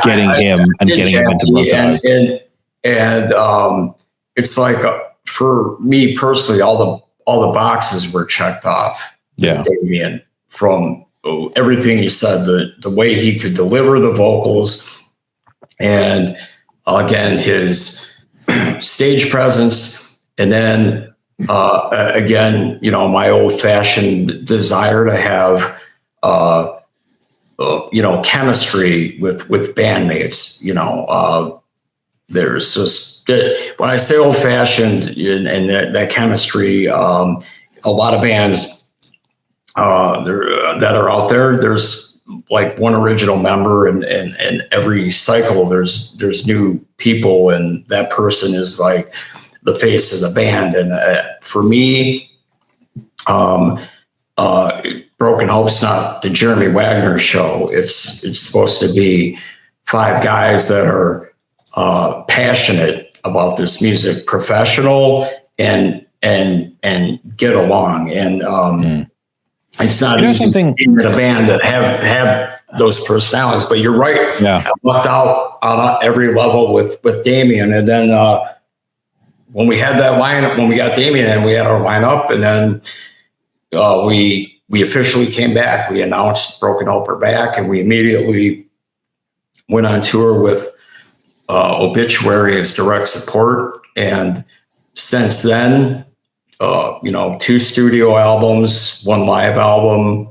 getting him into Brooklyn. And it's like for me personally, all the boxes were checked off. Yeah, Damian, from everything he said, the way he could deliver the vocals, and again his stage presence, and then. Again, my old-fashioned desire to have, chemistry with bandmates. There's just, when I say old-fashioned and that chemistry, a lot of bands that are out there, there's like one original member, and every cycle there's new people, and that person is like the face of the band. And for me, Broken Hope's not the Jeremy Wagner show. It's supposed to be 5 guys that are passionate about this music, professional, and get along. And it's not easy to be in a band that have those personalities. But you're right. Yeah. I lucked out on every level with Damian, and then. When we had that lineup, when we got Damian and we had our lineup, and then we officially came back. We announced Broken Hope are back, and we immediately went on tour with Obituary as direct support. And since then, 2 studio albums, 1 live album,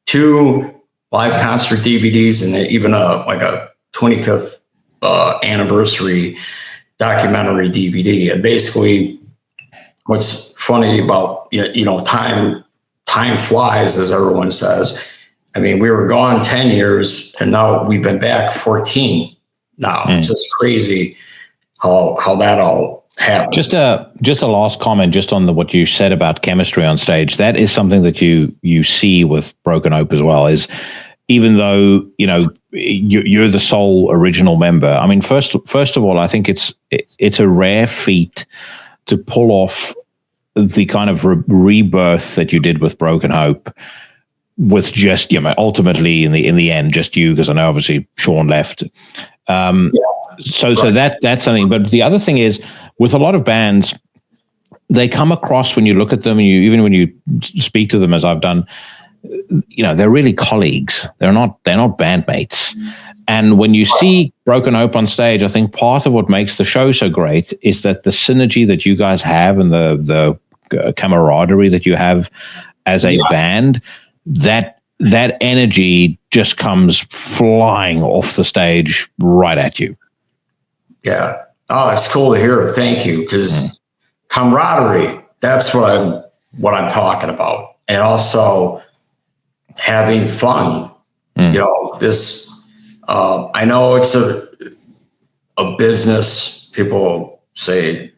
two live concert DVDs, and even a 25th anniversary documentary DVD. And basically, what's funny about time flies, as everyone says. I mean, we were gone 10 years, and now we've been back 14. Now it's just crazy how that all happened. Just a last comment, just on what you said about chemistry on stage. That is something that you see with Broken Hope as well. Is even though you're the sole original member. I mean, first of all, I think it's a rare feat to pull off the kind of rebirth that you did with Broken Hope, with just ultimately in the end just you, because I know obviously Sean left. So that's something. But the other thing is, with a lot of bands, they come across, when you look at them, and even when you speak to them, as I've done, they're really colleagues. They're not bandmates. And when you see Broken Hope on stage, I think part of what makes the show so great is that the synergy that you guys have, and the camaraderie that you have as a band, that energy just comes flying off the stage right at you. Yeah. Oh, it's cool to hear. Thank you. Because camaraderie, that's what I'm talking about. And also having fun. This, I know it's a business. People say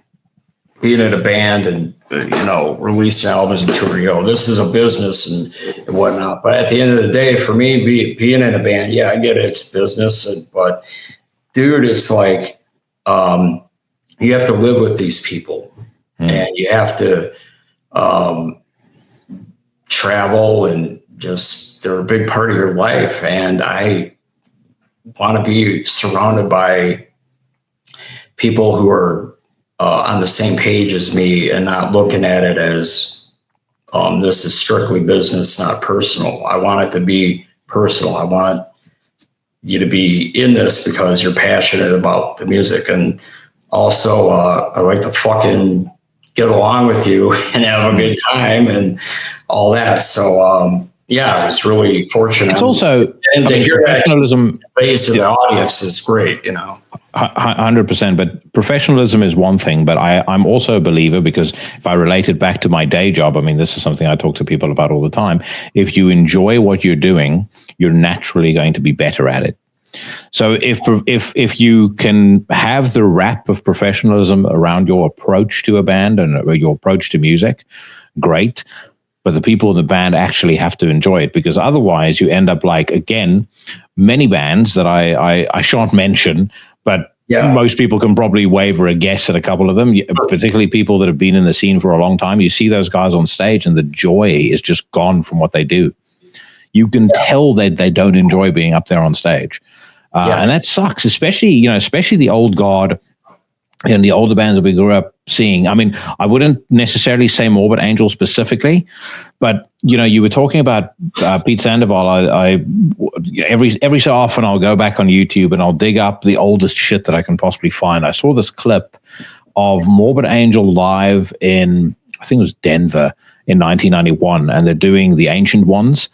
being in a band and, releasing albums and touring, this is a business and whatnot. But at the end of the day, for me, being in a band, I get it, it's business. But dude, it's like, you have to live with these people, and you have to travel, and just, they're a big part of your life. And I want to be surrounded by people who are on the same page as me, and not looking at it as this is strictly business, not personal. I want it to be personal. I want you to be in this because you're passionate about the music. And also, I like to fucking get along with you and have a good time and all that. So, I was really fortunate. It's also, and to hear professionalism face of the audience is great, 100%. But professionalism is one thing, but I'm also a believer, because if I relate it back to my day job, I mean, this is something I talk to people about all the time. If you enjoy what you're doing, you're naturally going to be better at it. So if you can have the wrap of professionalism around your approach to a band and your approach to music, great. But the people in the band actually have to enjoy it, because otherwise you end up like, again, many bands that I shan't mention, but most people can probably waver a guess at a couple of them, particularly people that have been in the scene for a long time. You see those guys on stage and the joy is just gone from what they do. You can tell that they don't enjoy being up there on stage. And that sucks, especially the old guard and the older bands that we grew up seeing. I mean, I wouldn't necessarily say Morbid Angel specifically, but you were talking about Pete Sandoval. I every so often I'll go back on YouTube and I'll dig up the oldest shit that I can possibly find. I saw this clip of Morbid Angel live in, I think it was Denver in 1991, and they're doing the Ancient Ones.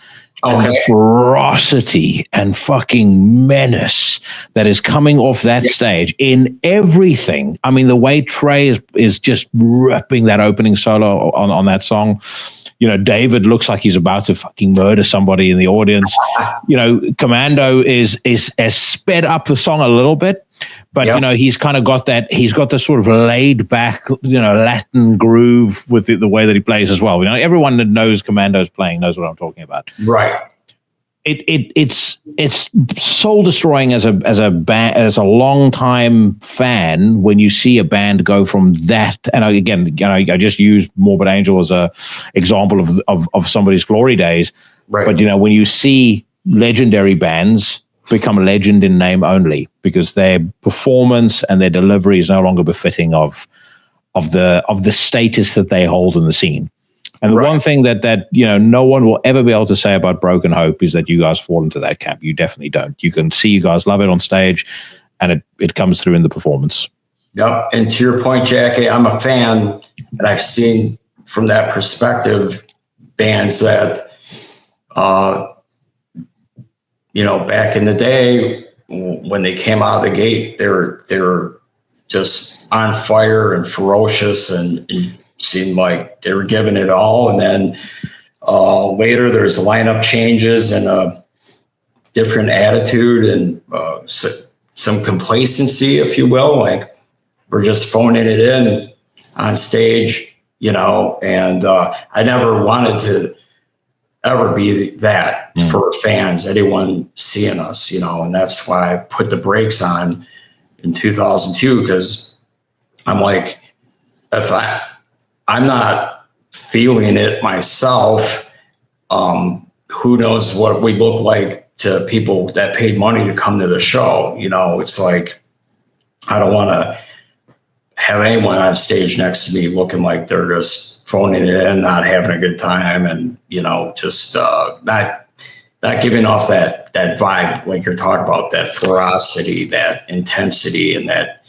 And the ferocity and fucking menace that is coming off that stage in everything. I mean, the way Trey is just ripping that opening solo on that song. David looks like he's about to fucking murder somebody in the audience. Commando has sped up the song a little bit, but he's kind of got that. He's got this sort of laid back, Latin groove with the way that he plays as well. Everyone that knows Commando's playing knows what I'm talking about. Right. It's soul destroying as a long time fan when you see a band go from that. And I just use Morbid Angel as a example of somebody's glory days. Right. But when you see legendary bands become a legend in name only, because their performance and their delivery is no longer befitting of the status that they hold in the scene. And the one thing that no one will ever be able to say about Broken Hope is that you guys fall into that camp. You definitely don't. You can see you guys love it on stage. and it comes through in the performance. Yep. And to your point, Jackie, I'm a fan, and I've seen from that perspective bands that, back in the day when they came out of the gate, they were just on fire and ferocious and seemed like they were giving it all. And then later there's lineup changes and a different attitude and some complacency, if you will, like we're just phoning it in on stage, and I never wanted to ever be that for fans, anyone seeing us, and that's why I put the brakes on in 2002, because I'm like, if I'm not feeling it myself, who knows what we look like to people that paid money to come to the show. It's like, I don't want to have anyone on stage next to me looking like they're just phoning it in, not having a good time, and just not giving off that vibe like you're talking about, that ferocity, that intensity, and that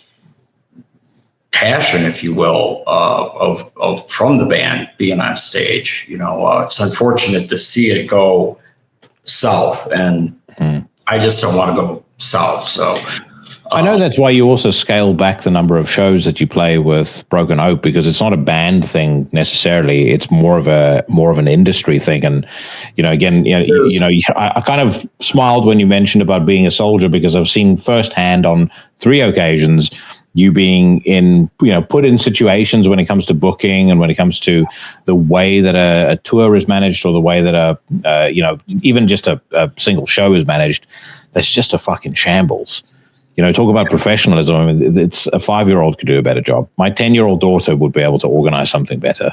passion, if you will, of from the band being on stage. It's unfortunate to see it go south, and I just don't want to go south. So I know that's why you also scale back the number of shows that you play with Broken Hope, because it's not a band thing necessarily. It's more of an industry thing. And, I kind of smiled when you mentioned about being a soldier, because I've seen firsthand on 3 occasions you being put in situations when it comes to booking and when it comes to the way that a tour is managed, or the way that even just a single show is managed. That's just a fucking shambles. Talk about professionalism. I mean, it's a 5-year-old could do a better job. My 10-year-old daughter would be able to organize something better.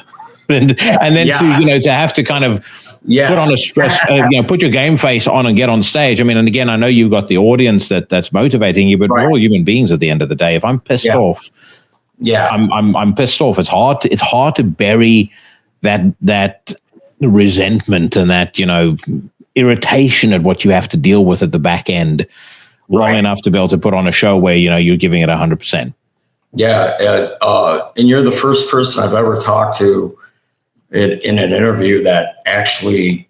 and then to have to kind of put on a stress, put your game face on and get on stage. I mean, and again, I know you've got the audience that's motivating you, but we're all human beings at the end of the day. If I'm pissed off, I'm pissed off. It's hard to bury that resentment and that, irritation at what you have to deal with at the back end. Long enough to be able to put on a show where, you're giving it 100%. Yeah. And you're the first person I've ever talked to in an interview that actually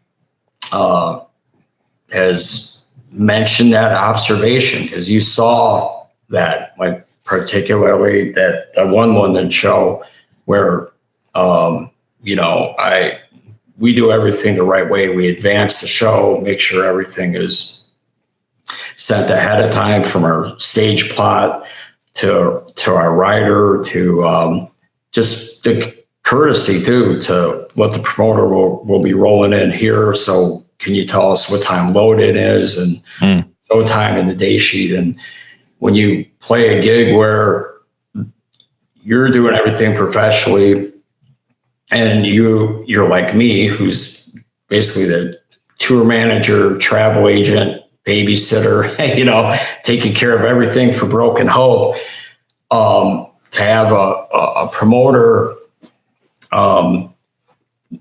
has mentioned that observation, because you saw that, like particularly that one London show where, we do everything the right way. We advance the show, make sure everything is sent ahead of time, from our stage plot to our writer, to just the courtesy too, to what the promoter will be rolling in here. So can you tell us what time load it is, and show time in the day sheet? And when you play a gig where you're doing everything professionally, and you're like me, who's basically the tour manager, travel agent, babysitter, taking care of everything for Broken Hope, to have a promoter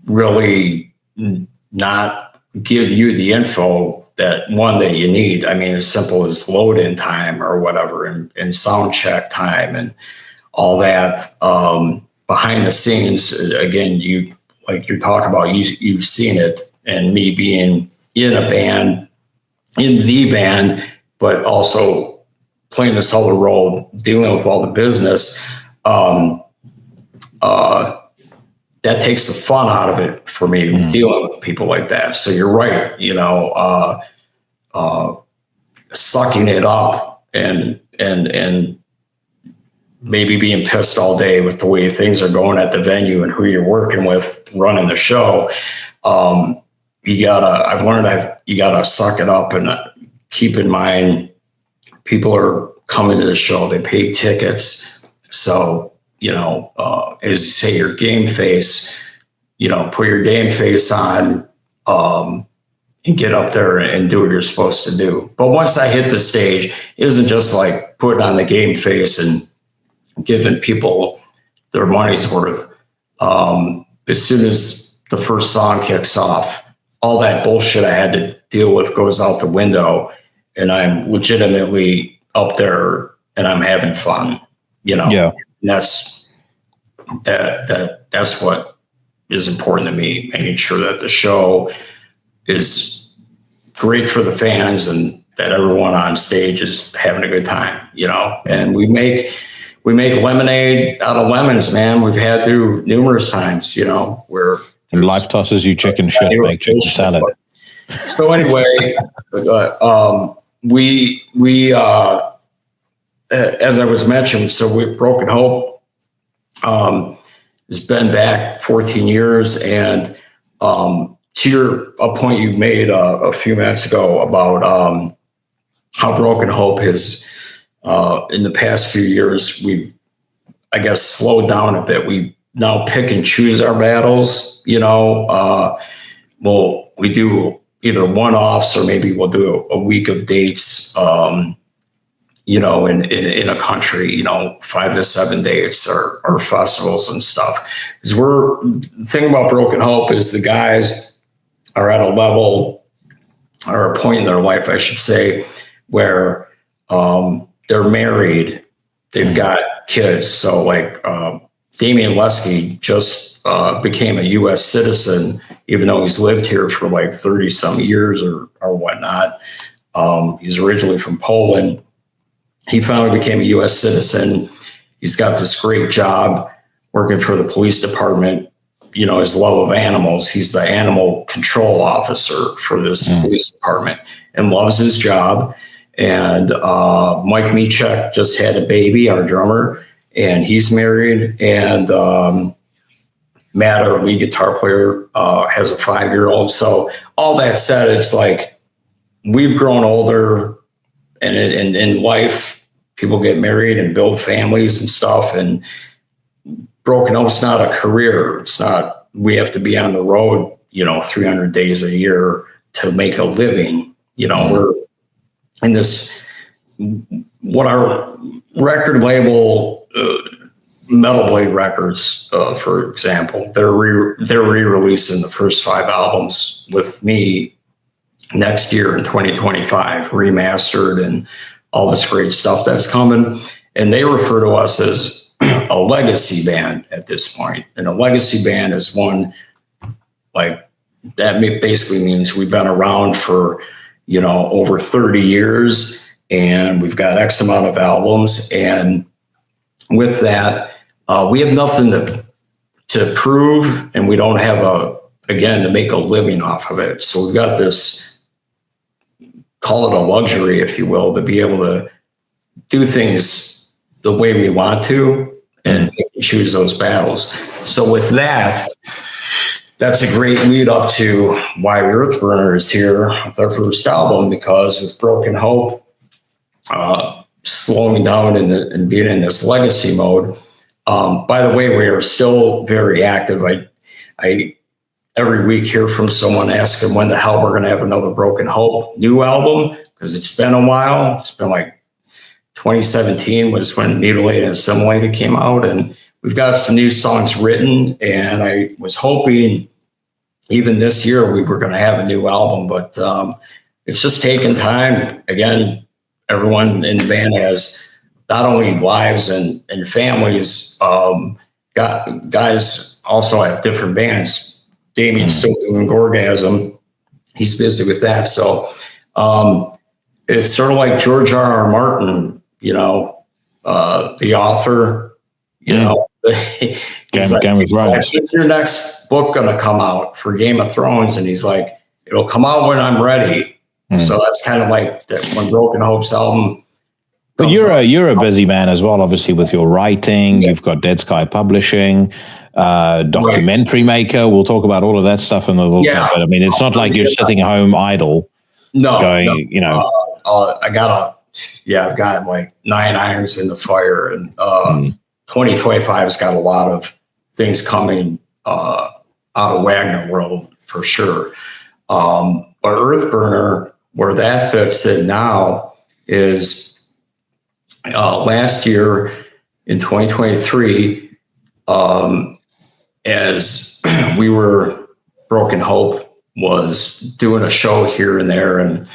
really not give you the info that you need. I mean, as simple as load in time or whatever, and sound check time and all that. Behind the scenes, again, you're talking about, you've seen it, and me being in the band, but also playing this other role, dealing with all the business, that takes the fun out of it for me, dealing with people like that. So you're right, sucking it up and maybe being pissed all day with the way things are going at the venue and who you're working with running the show. I've learned you gotta suck it up and keep in mind, people are coming to the show, they pay tickets. So, as you say, your game face, put your game face on, and get up there and do what you're supposed to do. But once I hit the stage, it isn't just like putting on the game face and giving people their money's worth. As soon as the first song kicks off, all that bullshit I had to deal with goes out the window, and I'm legitimately up there and I'm having fun, Yeah. And that's what is important to me, making sure that the show is great for the fans and that everyone on stage is having a good time, and we make lemonade out of lemons, man. We've had through numerous times, where and life tosses you chicken shit, make chicken salad. So anyway, we as I was mentioning, so we've Broken Hope has been back 14 years, and to a point you made a few minutes ago about how Broken Hope has in the past few years, we've, I guess, slowed down a bit. We now pick and choose our battles, we do either one-offs or maybe we'll do a week of dates, in a country, 5 to 7 dates or festivals and stuff. Because the thing about Broken Hope is the guys are at a level or a point in their life, I should say, where they're married, they've got kids. So like Damian Lesky just became a U.S. citizen, even though he's lived here for like 30 some years or whatnot. He's originally from Poland. He finally became a U.S. citizen. He's got this great job working for the police department. His love of animals. He's the animal control officer for this police department and loves his job. And Mike Michek just had a baby, our drummer, and he's married. And Matt, our lead guitar player, has a 5-year-old. So all that said, it's like we've grown older, and in life, people get married and build families and stuff. And Broken Hope's not a career. It's not, we have to be on the road, 300 days a year to make a living. We're in this, what our record label, Metal Blade Records, for example, they're re-releasing the first 5 albums with me next year in 2025, remastered and all this great stuff that's coming. And they refer to us as a legacy band at this point. And a legacy band is one, like, that basically means we've been around for, over 30 years, and we've got X amount of albums. And with that, we have nothing to prove, and we don't have to make a living off of it. So we've got this, call it a luxury, if you will, to be able to do things the way we want to and choose those battles. So with that, that's a great lead up to why Earthburner is here with our first album, because with Broken Hope slowing down and being in this legacy mode. By the way, we are still very active. I every week hear from someone asking when the hell we're going to have another Broken Hope new album, because it's been a while. It's been like 2017 was when Mutilated and Assimilated came out, and we've got some new songs written, and I was hoping even this year we were going to have a new album, but it's just taking time. Again, everyone in the band has not only lives and families, guys also have different bands. Damien's still doing Gorgasm. He's busy with that. So it's sort of like George R.R. Martin, the author, Game of Thrones. When's your next book going to come out for Game of Thrones? And he's like, it'll come out when I'm ready. So that's kind of like that when Broken Hope's album. But you're a busy man as well, obviously, with your writing. Yeah. You've got Dead Sky Publishing, documentary maker. We'll talk about all of that stuff in a little bit. But I mean, it's not like you're sitting home idle. No, going, I've got like 9 irons in the fire, and 2025's got a lot of things coming out of Wagner world for sure. But Earthburner, where that fits in now is last year in 2023, as we were, Broken Hope was doing a show here and there and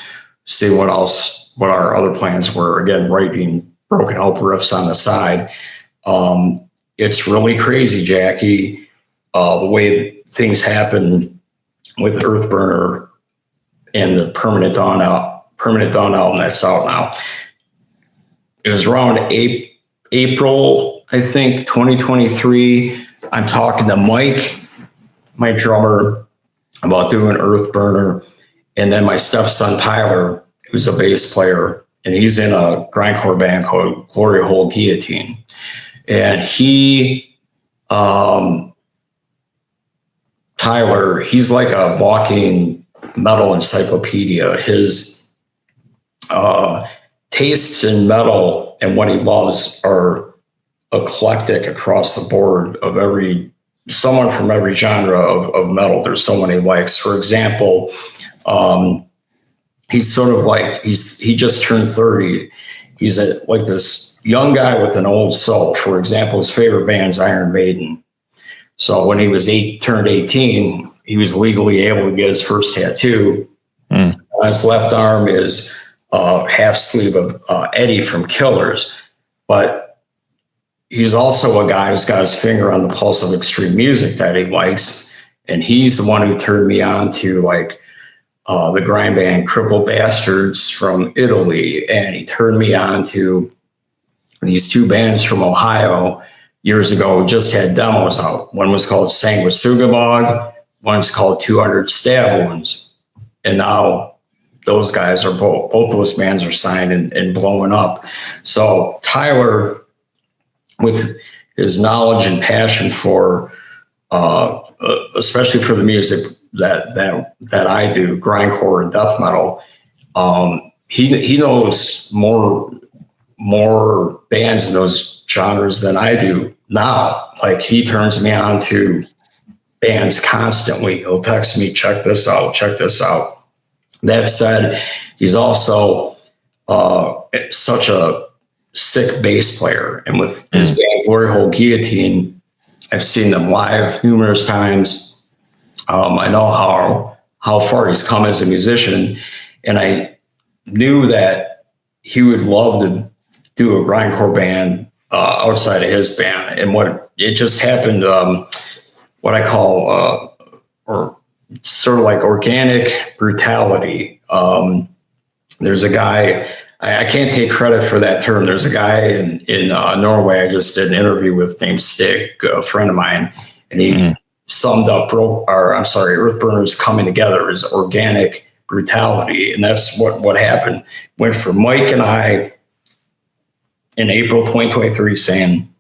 seeing what else what our other plans were. Again, writing broken help riffs on the side. It's really crazy, Jackie, the way things happen with Earthburner and the Permanent Dawn album that's out now. It was around April, I think, 2023. I'm talking to Mike, my drummer, about doing Earthburner. And then my stepson, Tyler, who's a bass player, and he's in a grindcore band called Glory Hole Guillotine. And Tyler, he's like a walking metal encyclopedia. His tastes in metal and what he loves are eclectic across the board. Someone from every genre of metal, there's someone he likes. For example, he's sort of like, he just turned 30. He's like this young guy with an old soul. For example, his favorite band's Iron Maiden. So when he was turned 18, he was legally able to get his first tattoo. On his left arm is a half sleeve of Eddie from Killers. But he's also a guy who's got his finger on the pulse of extreme music that he likes. And he's the one who turned me on to like the grind band Crippled Bastards from Italy. And he turned me on to these two bands from Ohio years ago who just had demos out. One was called Sanguisugabog, one's called 200 Stab Wounds. And now those guys are both those bands are signed and blowing up. So Tyler, with his knowledge and passion for, especially for the music that I do, grindcore and death metal, he knows more bands in those genres than I do now. Like, he turns me on to bands constantly. He'll text me, check this out. That said, he's also such a sick bass player. And with his band Glory Hole Guillotine, I've seen them live numerous times. I know how far he's come as a musician, and I knew that he would love to do a grindcore band outside of his band. And what it just happened, what I call or sort of like organic brutality. There's a guy, I can't take credit for that term. There's a guy in Norway I just did an interview with named Stig, a friend of mine, and he summed up Earthburner's coming together as organic brutality. And that's what happened. Went from Mike and I in April 2023 saying,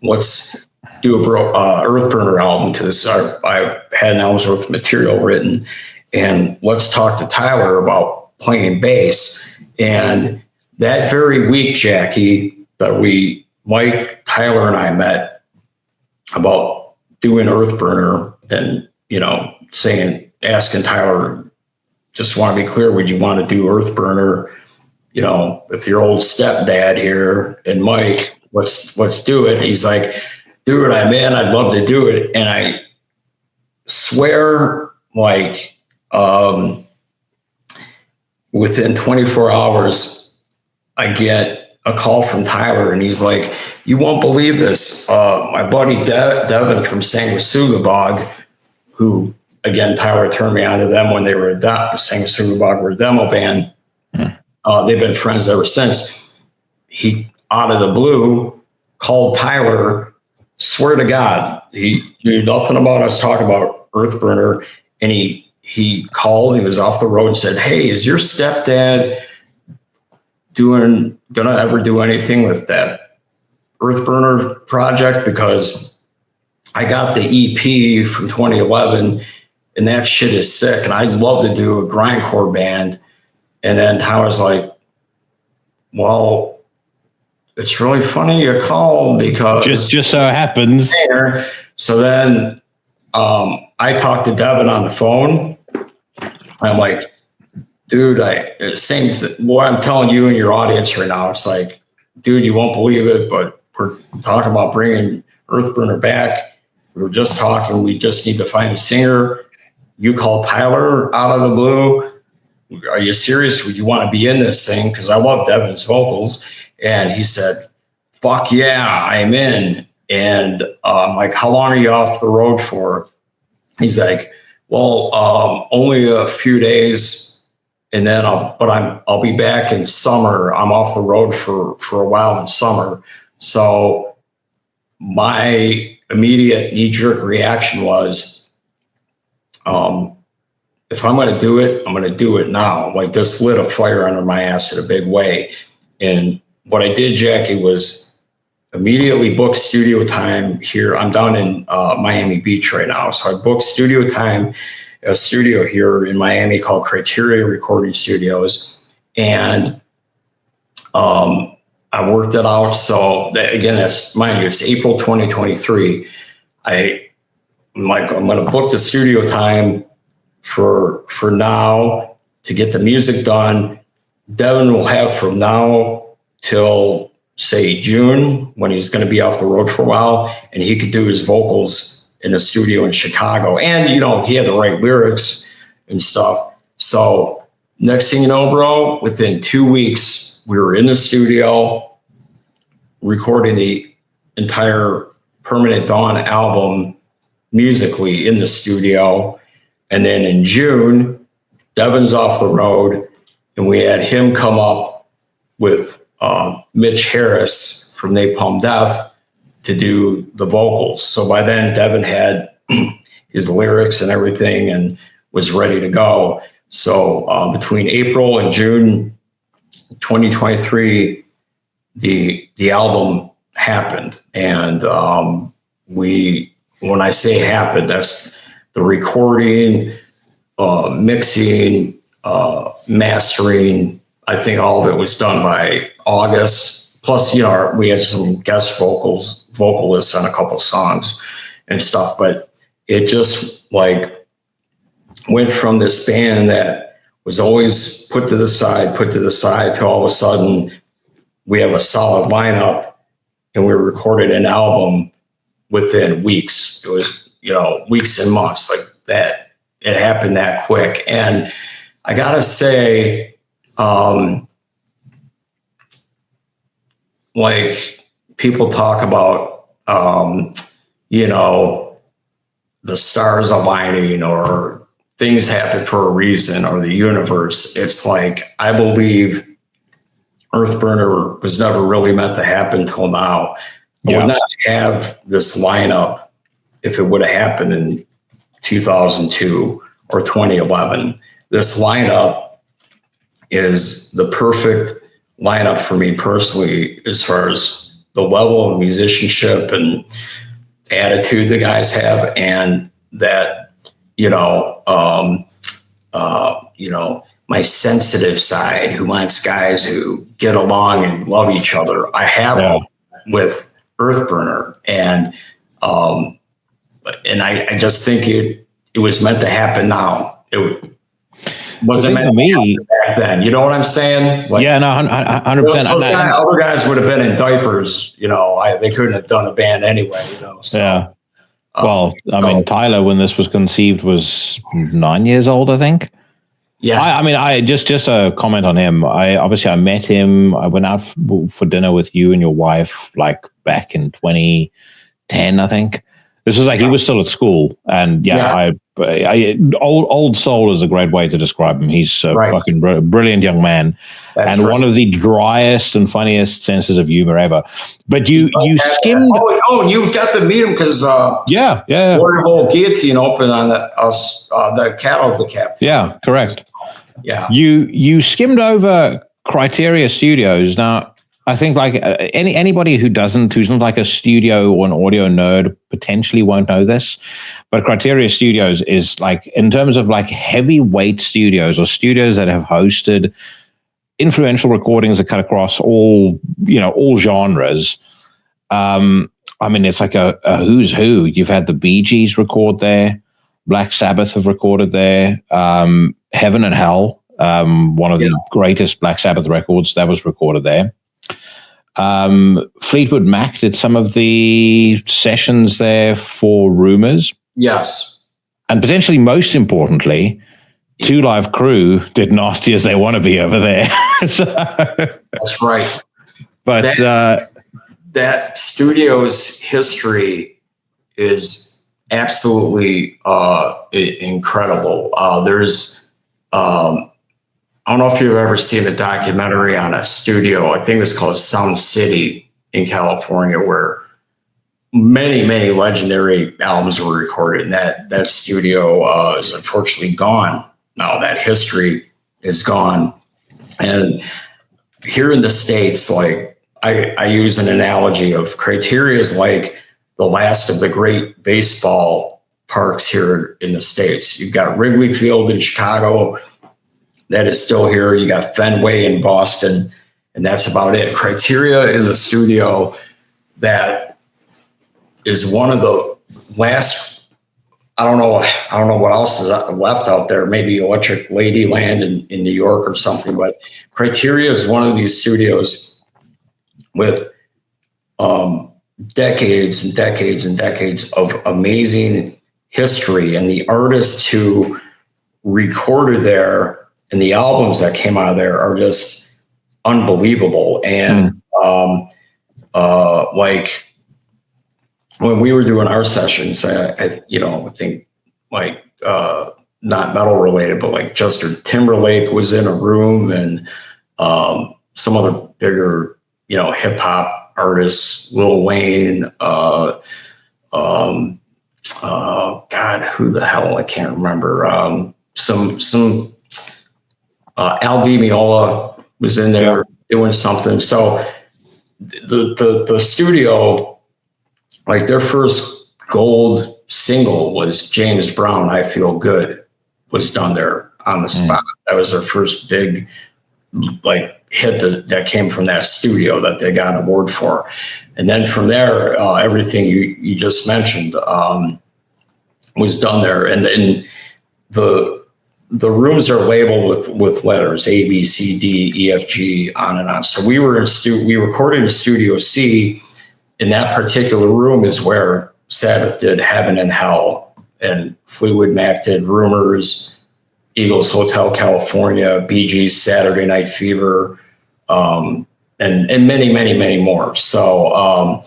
let's do a Earthburner album, because I had an Ellsworth material written, and let's talk to Tyler about playing bass. And that very week, Jackie, that Mike, Tyler, and I met about doing Earthburner, and, asking Tyler, just want to be clear, would you want to do Earthburner? If your old stepdad here and Mike, let's do it. And he's like, dude, I'm in, I'd love to do it. And I swear, like, within 24 hours, I get a call from Tyler, and he's like, you won't believe this. My buddy Devin from Sanguisugabog, who, again, Tyler turned me on to them when they were Sanguisugabog were a demo band. They've been friends ever since. He, out of the blue, called Tyler, swear to God, he knew nothing about us talking about Earthburner, and he called, he was off the road, and said, hey, is your stepdad gonna ever do anything with that Earthburner project? Because I got the EP from 2011, and that shit is sick, and I'd love to do a grindcore band. And then Tyler's like, well, it's really funny you called, because just so what happens. So then I talked to Devin on the phone. I'm like, dude, what I'm telling you and your audience right now, it's like, dude, you won't believe it, but we're talking about bringing Earthburner back. We were just talking, we just need to find a singer. You call Tyler out of the blue. are you serious? Would you want to be in this thing? Because I love Devin's vocals. And he said, fuck yeah, I'm in. And I'm like, how long are you off the road for? He's like, well, only a few days, and then I'll be back in summer. I'm off the road for a while in summer. So my immediate knee-jerk reaction was, if I'm going to do it, I'm going to do it now. Like, this lit a fire under my ass in a big way. And what I did, Jackie, was immediately booked studio time here. I'm down in Miami Beach right now. So I booked studio time, a studio here in Miami called Criteria Recording Studios. And I worked it out. So that, again, that's, mind you, it's April 2023. I'm going to book the studio time for now to get the music done. Devin will have from now till, say, June, when he's going to be off the road for a while, and he could do his vocals in a studio in Chicago. And, you know, he had the right lyrics and stuff. So next thing you know, bro, within 2 weeks, we were in the studio recording the entire Permanent Dawn album musically in the studio. And then in June, Devin's off the road, and we had him come up with Mitch Harris from Napalm Death to do the vocals. So by then, Devin had his lyrics and everything and was ready to go. So between April and June 2023, the album happened. And when I say happened, that's the recording, mixing, mastering. I think all of it was done by August. Plus, you know, we had some guest vocalists on a couple songs and stuff. But it just like went from this band that was always put to the side to all of a sudden we have a solid lineup, and we recorded an album within weeks. It was, you know, weeks and months like that. It happened that quick. And I gotta say, like people talk about, you know, the stars aligning or things happen for a reason or the universe. It's like, I believe Earthburner was never really meant to happen till now. I would not have this lineup if it would have happened in 2002 or 2011. This lineup is the perfect lineup for me personally, as far as the level of musicianship and attitude the guys have, and that, you know, my sensitive side who wants guys who get along and love each other. I have with Earthburner, and I just think it was meant to happen now. It wasn't meant to happen back then. You know what I'm saying? Like, 100%. Other guys would have been in diapers. You know, they couldn't have done a band anyway. You know. So, yeah. Well, I mean, Tyler, when this was conceived, was 9 years old, I think. Yeah. I just a comment on him. I met him. I went out for dinner with you and your wife, like back in 2010, I think. This was like he was still at school, and old soul is a great way to describe him. He's a fucking brilliant young man, and one of the driest and funniest senses of humor ever. But you skimmed. You got to meet him because Warrior Hole Guillotine opened on the cattle decapitation. Yeah, correct. Yeah, you skimmed over Criteria Studios. Now, I think like anybody who's not like a studio or an audio nerd potentially won't know this, but Criteria Studios is like, in terms of like heavyweight studios or studios that have hosted influential recordings that cut across all genres. It's like a who's who. You've had the Bee Gees record there, Black Sabbath have recorded there, Heaven and Hell, one of the greatest Black Sabbath records that was recorded there. Fleetwood Mac did some of the sessions there for Rumors. Yes. And potentially most importantly, Two Live Crew did Nasty As They Want to Be over there. So, that's right. But that studio's history is absolutely incredible. There's, I don't know if you've ever seen the documentary on a studio. I think it's called Sound City in California, where many legendary albums were recorded. And that studio is unfortunately gone now. That history is gone. And here in the States, like I use an analogy of Criteria is like the last of the great baseball parks here in the States. You've got Wrigley Field in Chicago that is still here. You got Fenway in Boston, and that's about it. Criteria is a studio that is one of the last, I don't know what else is left out there, maybe Electric Ladyland in New York or something, but Criteria is one of these studios with decades and decades and decades of amazing history, and the artists who recorded there and the albums that came out of there are just unbelievable. And like when we were doing our sessions, I think like not metal related, but like Justin Timberlake was in a room, and some other bigger, hip hop artists, Lil Wayne, God, who the hell, I can't remember. Some Al Di Meola was in there doing something. So the studio, like their first gold single was James Brown, I Feel Good, was done there on the spot. That was their first big like hit that came from that studio that they got an award for. And then from there, everything you just mentioned was done there. And the rooms are labeled with letters A, B, C, D, E, F, G, on and on. So we recorded in Studio C. In that particular room is where Sabbath did Heaven and Hell, and Fleetwood Mac did Rumors, Eagles Hotel California, Bee Gees Saturday Night Fever, and many more. So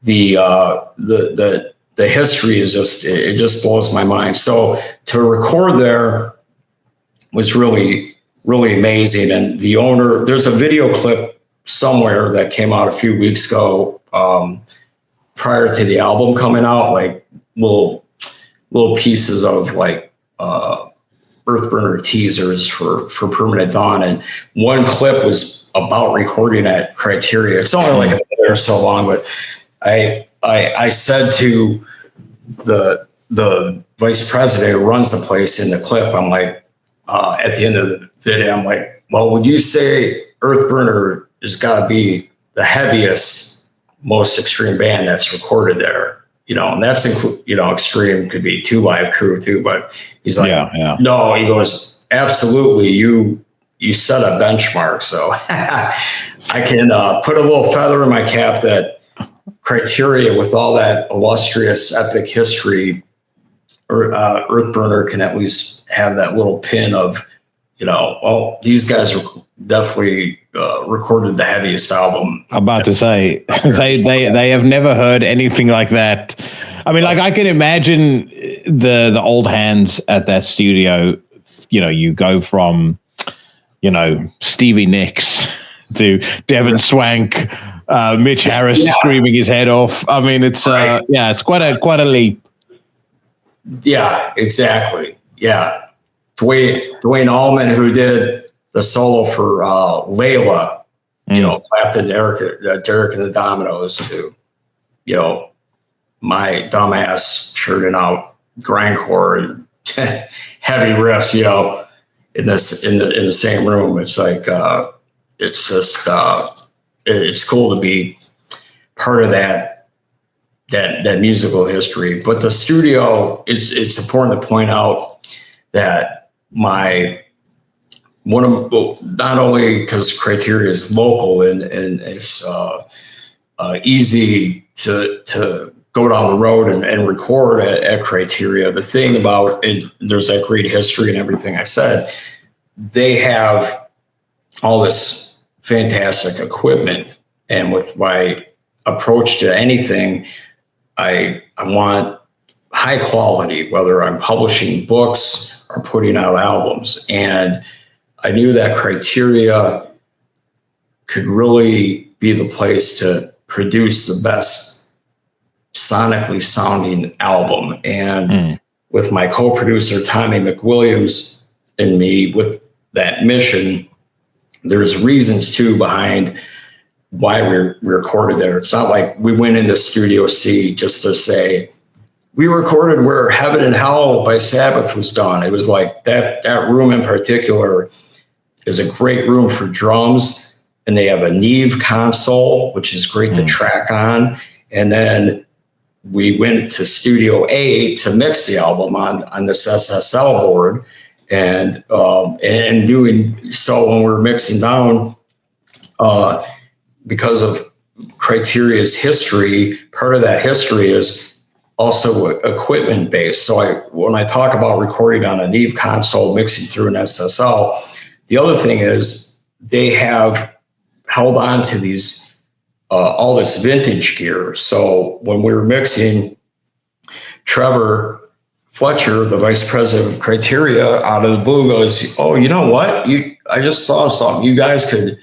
the history is just blows my mind. So to record there was really amazing. And the owner, there's a video clip somewhere that came out a few weeks ago, prior to the album coming out, like little pieces of like Earthburner teasers for Permanent Dawn. And one clip was about recording at Criteria. It's only like a minute or so long, but I said to the vice president who runs the place in the clip, I'm like, at the end of the video, I'm like, well, would you say Earthburner has got to be the heaviest, most extreme band that's recorded there? And that's extreme could be Two Live Crew too, but he's like, no, he goes, absolutely. You set a benchmark. So I can put a little feather in my cap that Criteria, with all that illustrious epic history, or Earthburner can at least have that little pin of, these guys are definitely recorded the heaviest album. I'm about to say they have never heard anything like that. I mean, like I can imagine the old hands at that studio. You go from Stevie Nicks to Devin Swank, Mitch Harris screaming his head off. I mean, it's it's quite a leap. Yeah, exactly. Yeah. Dwayne Allman, who did the solo for Layla, Clapton, Derek and the Dominoes, to, my dumbass churning out grindcore and heavy riffs, in the same room. It's like it's just it's cool to be part of that musical history. But the studio, it's important to point out that not only because Criteria is local and it's easy to go down the road and record at Criteria. The thing about it, there's that great history and everything I said. They have all this fantastic equipment, and with my approach to anything, I want high quality, whether I'm publishing books or putting out albums. And I knew that Criteria could really be the place to produce the best sonically sounding album. And with my co-producer, Tommy McWilliams, and me with that mission, there's reasons too behind why we recorded there. It's not like we went into Studio C just to say, we recorded where Heaven and Hell by Sabbath was done. It was like that room in particular is a great room for drums, and they have a Neve console, which is great to track on. And then we went to Studio A to mix the album on this SSL board, and doing so when we're mixing down, because of Criteria's history, part of that history is also equipment based. So when I talk about recording on a Neve console, mixing through an SSL, the other thing is they have held on to these, all this vintage gear. So when we were mixing, Trevor Fletcher, the vice president of Criteria, out of the blue goes, "Oh, you know what? I just thought of something. You guys could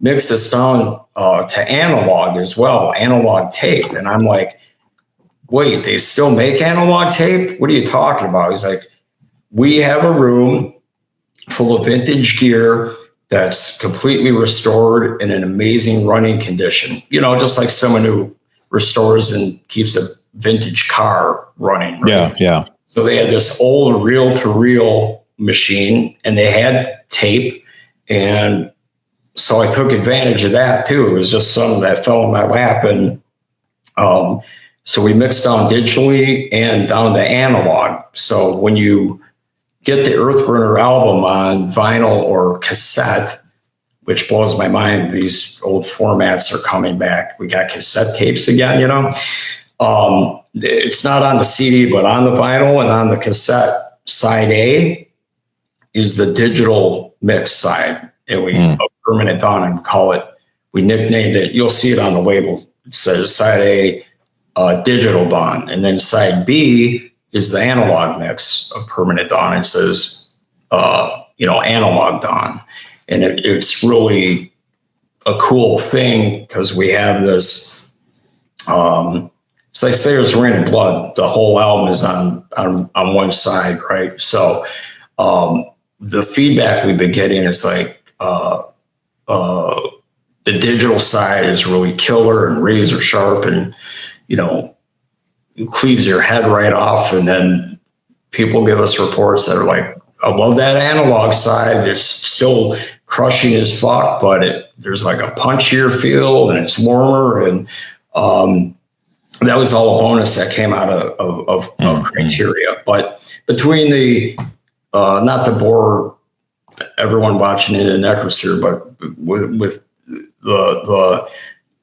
mix this down to analog as well, analog tape." And I'm like, "Wait, they still make analog tape? What are you talking about?" He's like, "We have a room full of vintage gear that's completely restored in an amazing running condition. You know, just like someone who restores and keeps a vintage car running." Right? Yeah. So they had this old reel-to-reel machine, and they had tape. And so I took advantage of that too. It was just something that fell in my lap. And so we mixed down digitally and down to analog. So when you get the Earthburner album on vinyl or cassette, which blows my mind, these old formats are coming back. We got cassette tapes again, you know. It's not on the CD, but on the vinyl and on the cassette, side A is the digital mix side. And we permanent on and call it, we nicknamed it, you'll see it on the label. It says side A, digital Dawn. And then side B is the analog mix of Permanent Dawn. It says, analog Dawn. And it's really a cool thing because we have this, it's like Slayer's Rain and Blood. The whole album is on one side, right? So the feedback we've been getting is like, the digital side is really killer and razor sharp, and it cleaves your head right off. And then people give us reports that are like, "I love that analog side. It's still crushing as fuck, but there's like a punchier feel and it's warmer." And that was all a bonus that came out of Criteria. But between the not to bore everyone watching Into The Necrosphere, but with the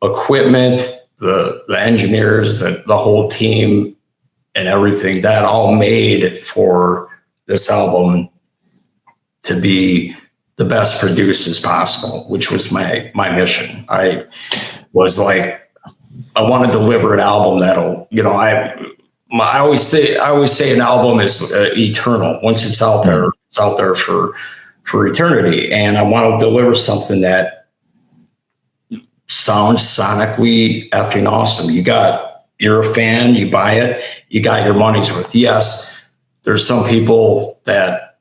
equipment, the engineers, the whole team and everything, that all made for this album to be the best produced as possible, which was my mission. I was like, I want to deliver an album that'll, I always say an album is eternal. Once it's out there for eternity. And I want to deliver something that sounds sonically effing awesome. You're a fan, you buy it, you got your money's worth. Yes, there's some people that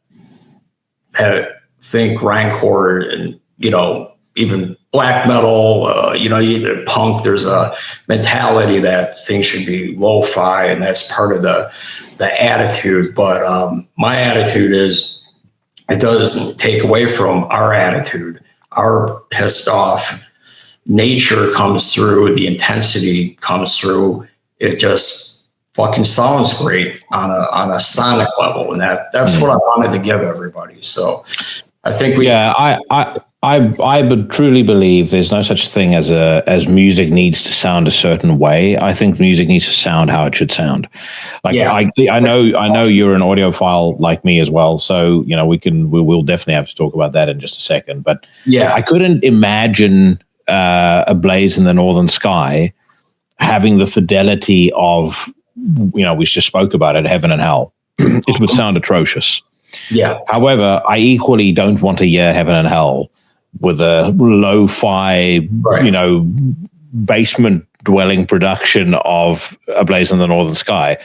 think grindcore and, even black metal, punk, there's a mentality that things should be lo-fi, and that's part of the attitude. But my attitude is, it doesn't take away from our attitude. Our pissed off nature comes through, the intensity comes through. It just fucking sounds great on a sonic level. And that's what I wanted to give everybody. So I think we. Yeah, I would truly believe there's no such thing as music needs to sound a certain way. I think music needs to sound how it should sound. Like I know you're an audiophile like me as well, so we will definitely have to talk about that in just a second. But Yeah, I couldn't imagine A Blaze in the Northern Sky having the fidelity of we just spoke about it, Heaven and Hell. It would sound atrocious. yeah. However, I equally don't want to hear Heaven and Hell with a lo-fi, Right. Basement dwelling production of A Blaze in the Northern Sky.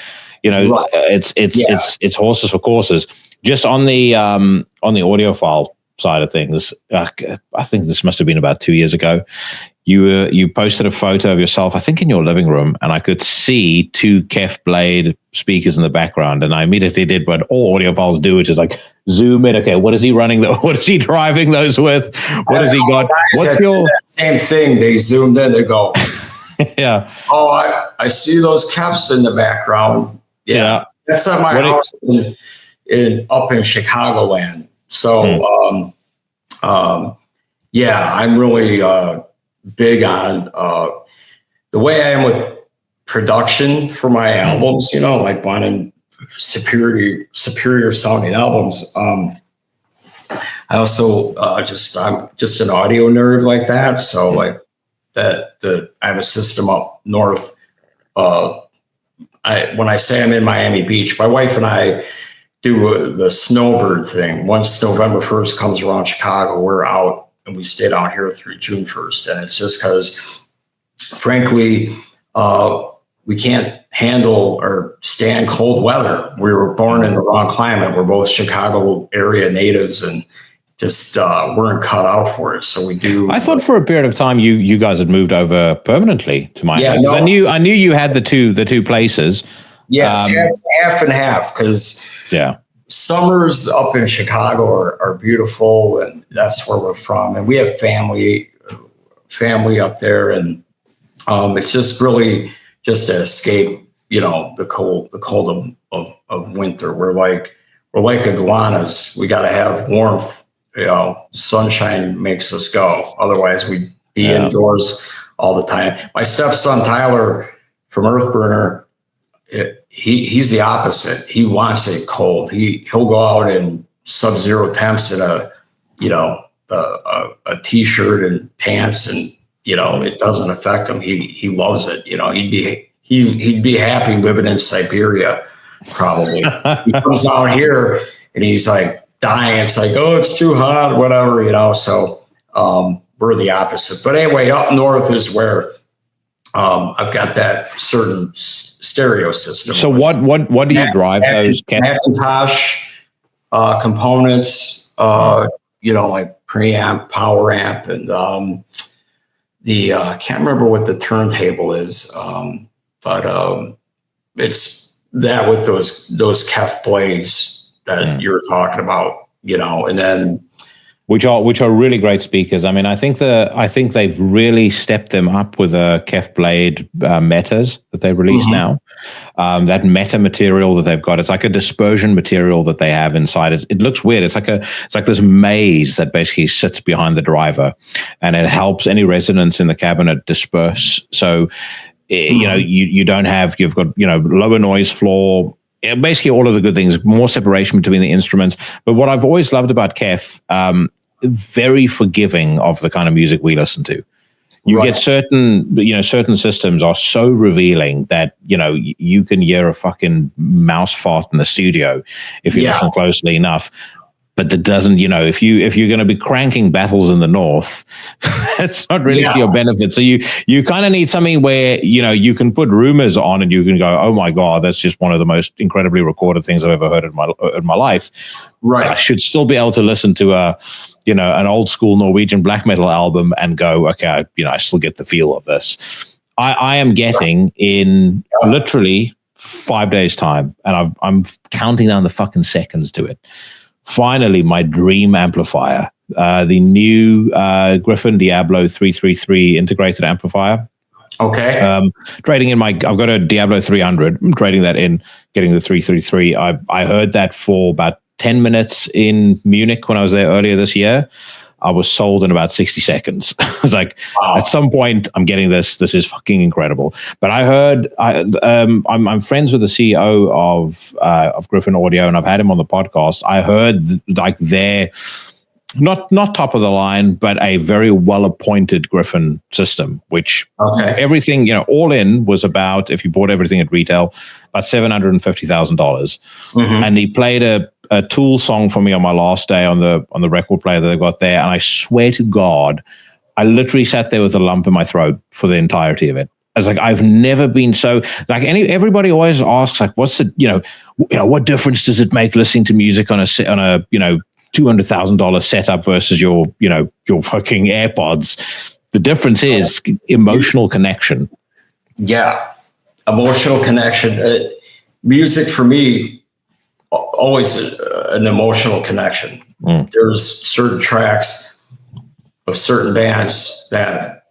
Right. It's horses for courses. Just on the audiophile side of things, I think this must have been about 2 years ago. You posted a photo of yourself, I think in your living room, and I could see two Kef Blade speakers in the background, and I immediately did what all audiophiles do, which is like zoom in. Okay, what is he running? What is he driving those with? What has he got? What's your same thing? They zoomed in. They go, yeah. Oh, I see those Kefs in the background. Yeah. That's at my house up in Chicagoland. So, yeah, I'm really big on the way I am with production for my albums, like wanting superior sounding albums. I also I'm just an audio nerd like that. So like I have a system up north. When I say I'm in Miami Beach, my wife and I do the snowbird thing. Once November 1st comes around Chicago, we're out and we stay down here through June 1st. And it's just because, frankly, we can't handle or stand cold weather. We were born in the wrong climate. We're both Chicago area natives and just weren't cut out for it. So we do. I thought for a period of time you guys had moved over permanently to Miami. Yeah, no. I knew you had the two places. Yeah, it's half and half because summers up in Chicago are beautiful, and that's where we're from. And we have family up there, and it's just really just to escape, the cold of winter. We're like iguanas. We got to have warmth. Sunshine makes us go. Otherwise, we'd be indoors all the time. My stepson Tyler from Earthburner, he's the opposite. He wants it cold. He'll go out in sub-zero temps in a t-shirt and pants, and it doesn't affect him. He loves it. He'd be happy living in Siberia, probably. He comes down here and he's like dying. It's like, oh, it's too hot, whatever, So we're the opposite. But anyway, up north is where I've got that certain stereo system. So what do you drive those Macintosh components? Like preamp, power amp, and I can't remember what the turntable is, but it's that with those Kef blades that you're talking about, and then which are really great speakers. I mean, I think they've really stepped them up with the Kef Blade metas that they release now. That meta material that they've got, it's like a dispersion material that they have inside it. It looks weird. It's like this maze that basically sits behind the driver, and it helps any resonance in the cabinet disperse. So, you don't have, you've got lower noise floor. Basically all of the good things, more separation between the instruments. But what I've always loved about Kef, very forgiving of the kind of music we listen to. You get certain systems are so revealing that, you can hear a fucking mouse fart in the studio if you listen closely enough. But that doesn't, if you're going to be cranking Battles in the North, it's not really to your benefit. So you kind of need something where, you can put Rumors on and you can go, oh my God, that's just one of the most incredibly recorded things I've ever heard in my life. Right. I should still be able to listen to an old school Norwegian black metal album and go, okay, I still get the feel of this. I am getting in literally 5 days time, and I'm counting down the fucking seconds to it. Finally, my dream amplifier, the new Griffin Diablo 333 integrated amplifier. Okay. Trading in I've got a Diablo 300. I'm trading that in, getting the 333. I heard that for about 10 minutes in Munich when I was there earlier this year. I was sold in about 60 seconds. I was like, wow. At some point, I'm getting this. This is fucking incredible. But I heard, I'm friends with the CEO of Griffin Audio, and I've had him on the podcast. I heard like their not top of the line, but a very well appointed Griffin system, which everything, all in was about, if you bought everything at retail, about $750,000. And he played a Tool song for me on my last day on the record player that I got there, and I swear to God, I literally sat there with a lump in my throat for the entirety of it. I was like, I've never been so like everybody always asks like, what's the what difference does it make listening to music on a $200,000 setup versus your fucking AirPods? The difference is emotional connection. Yeah, emotional connection. Music for me. Always an emotional connection. There's certain tracks of certain bands that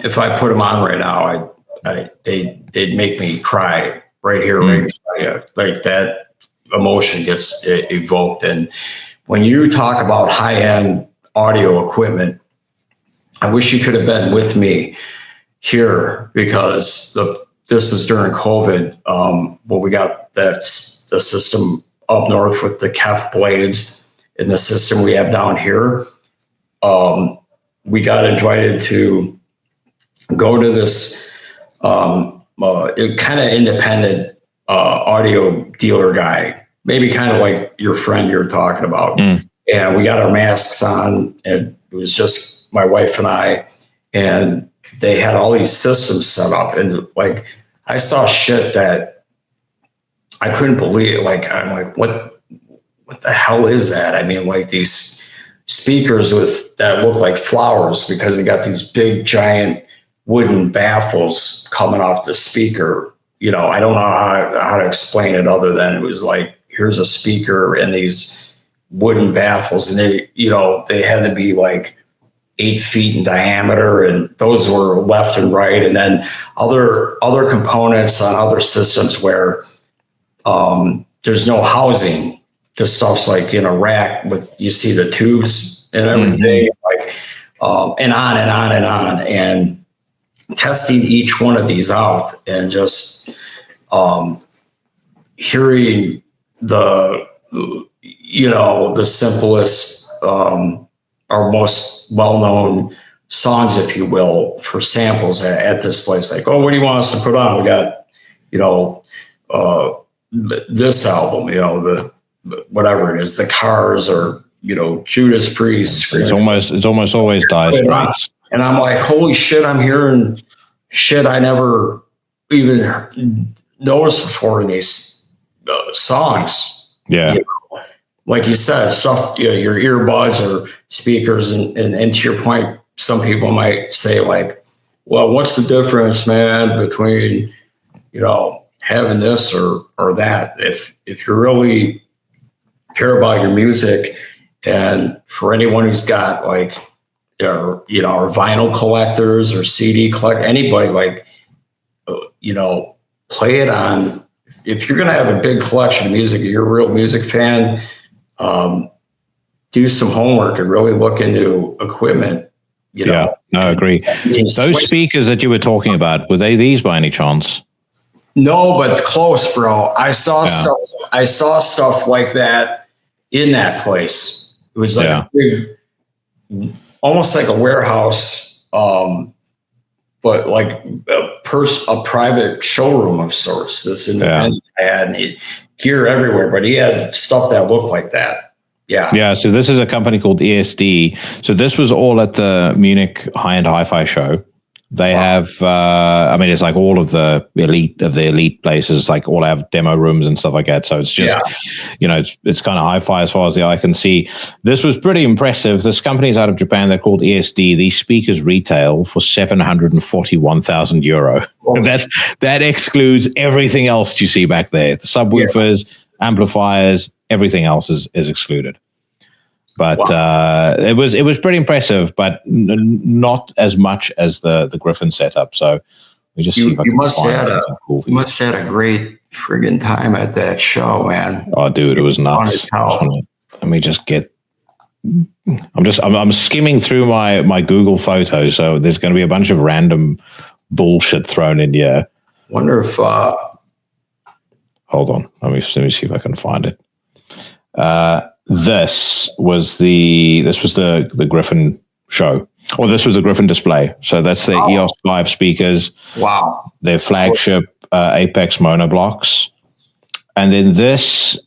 if I put them on right now, they'd make me cry right here, right now. Like that emotion gets evoked. And when you talk about high-end audio equipment, I wish you could have been with me here because this is during COVID. When we got the system up north with the Kef blades and the system we have down here, we got invited to go to this kind of independent audio dealer guy, maybe kind of like your friend you're talking about. And we got our masks on, and it was just my wife and I, and they had all these systems set up, and like I saw shit that I couldn't believe. Like I'm like, what the hell is that? I mean, like these speakers that look like flowers because they got these big giant wooden baffles coming off the speaker. I don't know how to explain it other than it was like, here's a speaker and these wooden baffles, and they had to be like 8 feet in diameter, and those were left and right, and then other components on other systems where there's no housing. The stuff's like in a rack with, you see the tubes and everything, like and on and on and on, and testing each one of these out and just hearing the simplest our most well-known songs, if you will, for samples at this place. Like, oh, what do you want us to put on? We got, this album, the whatever it is, the Cars, or Judas Priest. It's almost always Dire Straits. And I'm like, holy shit, I'm hearing shit I never even noticed before in these songs. Yeah. Like you said, stuff, your earbuds or speakers, and to your point, some people might say like, well, what's the difference, man, between, having this or that? If you really care about your music, and for anyone who's got like, or vinyl collectors or CD collect, anybody, like, play it on. If you're going to have a big collection of music, you're a real music fan, do some homework and really look into equipment. No, I agree. Those speakers that you were talking about, were they these by any chance? No, but close, bro. I saw stuff like that in that place. It was like a big, almost like a warehouse, but like a private showroom of sorts. This independent had gear everywhere, but he had stuff that looked like that. Yeah. So this is a company called ESD. So this was all at the Munich High-End Hi-Fi show. They have, it's like all of the elite places, like all have demo rooms and stuff like that. So it's just, it's kind of hi-fi as far as the eye can see. This was pretty impressive. This company's out of Japan. They're called ESD. These speakers retail for €741,000. And that excludes everything else you see back there. The subwoofers, amplifiers, everything else is excluded. But it was pretty impressive, but not as much as the Griffin setup. So we just you must have had a great friggin' time at that show, man. Oh, dude, it was nuts. Let me just get. I'm skimming through my Google Photos, so there's going to be a bunch of random bullshit thrown in here. Wonder if. Hold on, let me see if I can find it. This was the Griffin show, or this was the Griffin display. So that's the EOS 5 speakers. Wow. Their flagship Apex monoblocks, and then this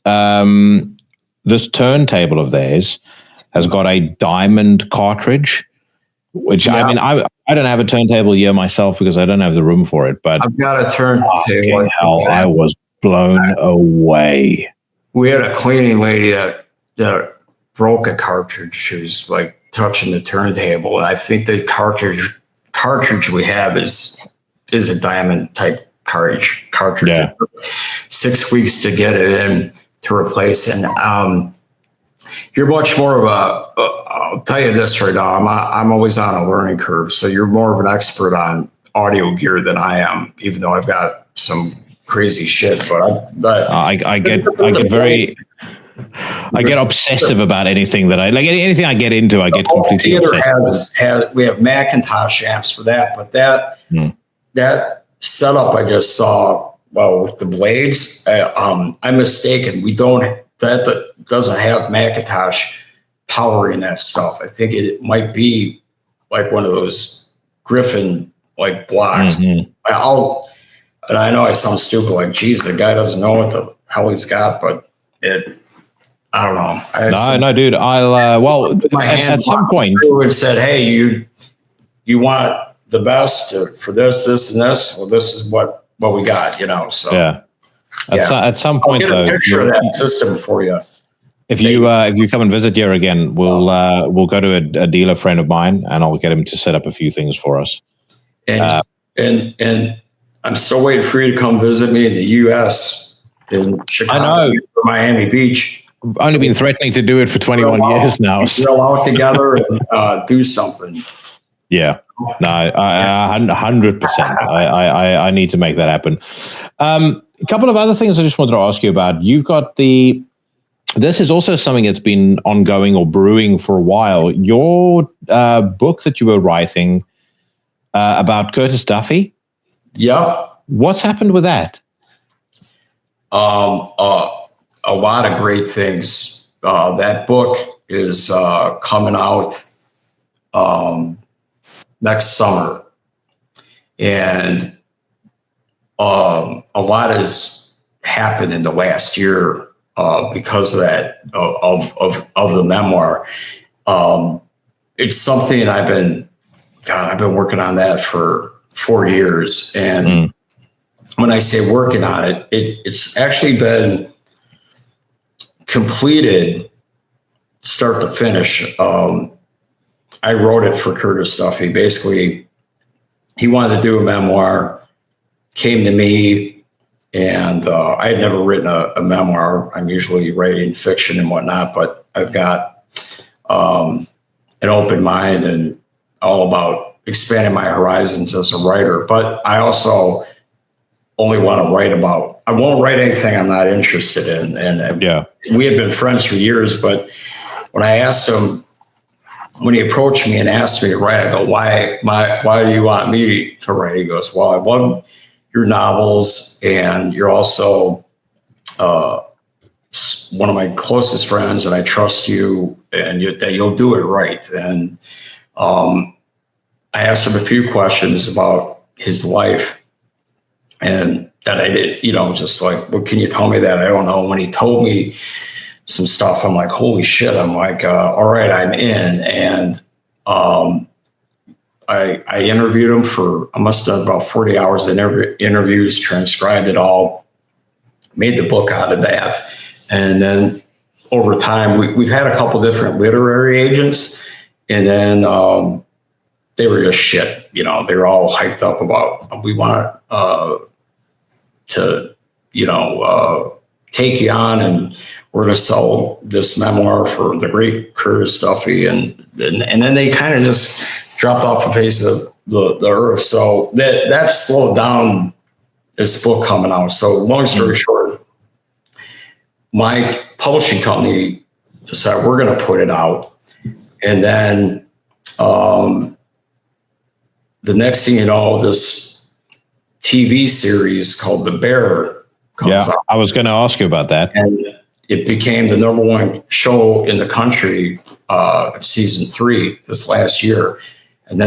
turntable of theirs has got a diamond cartridge, which I mean, I don't have a turntable here myself because I don't have the room for it. But I've got a turntable. Hell, I was blown away. We had a cleaning lady that broke a cartridge. She was like touching the turntable, and I think the cartridge we have is a diamond type cartridge. Yeah. 6 weeks to get it in to replace, and you're much more of I'll tell you this right now. I'm always on a learning curve, so you're more of an expert on audio gear than I am, even though I've got some crazy shit. But I get obsessive about anything that anything I get into. I get completely obsessed. We have Macintosh amps for that, but that setup I just saw, with the blades, I'm mistaken. That doesn't have Macintosh powering that stuff. I think it might be like one of those Griffin like blocks. And I know I sound stupid, like, geez, the guy doesn't know what the hell he's got, but I don't know. No, dude. At some point, and said, hey, you want the best for this, and this? Well, this is what we got, so. Yeah. At some point, I'll get a picture of that system for you. If you come and visit here again, we'll go to a dealer friend of mine, and I'll get him to set up a few things for us. And I'm still waiting for you to come visit me in the U.S. in Chicago, Miami Beach. I've only been threatening to do it for 21 years now. Grill out together and do something. Yeah, no, 100%. I need to make that happen. A couple of other things I just wanted to ask you about. You've got this is also something that's been ongoing or brewing for a while. Your book that you were writing about Curtis Duffy. Yep. What's happened with that? A lot of great things. That book is coming out next summer, and a lot has happened in the last year because of that of the memoir. It's something I've been working on that for 4 years, and when I say working on it, it's actually been completed start to finish. I wrote it for Curtis Duffy. Basically, he wanted to do a memoir, came to me, and I had never written a memoir. I'm usually writing fiction and whatnot, but I've got an open mind and all about expanding my horizons as a writer. But I also only want to write about, I won't write anything I'm not interested in. And we had been friends for years, but when I asked him, when he approached me and asked me to write, I go, why do you want me to write? He goes, well, I love your novels, and you're also one of my closest friends, and I trust you, and that you'll do it right. And I asked him a few questions about his life, and that I did, just like, what can you tell me that I don't know? When he told me some stuff, I'm like, holy shit. I'm like, all right, I'm in. And I interviewed him for, I must have done about 40 hours of interviews, transcribed it all, made the book out of that. And then over time, we've had a couple different literary agents, and then they were just shit. They were all hyped up about, we want to, take you on, and we're going to sell this memoir for the great Curtis Duffy. And then they kind of just dropped off the face of the earth. So that slowed down this book coming out. So long story short, my publishing company decided we're going to put it out. And then the next thing you know, this TV series called The Bear comes out. I was going to ask you about that. And it became the number one show in the country, season 3 this last year. And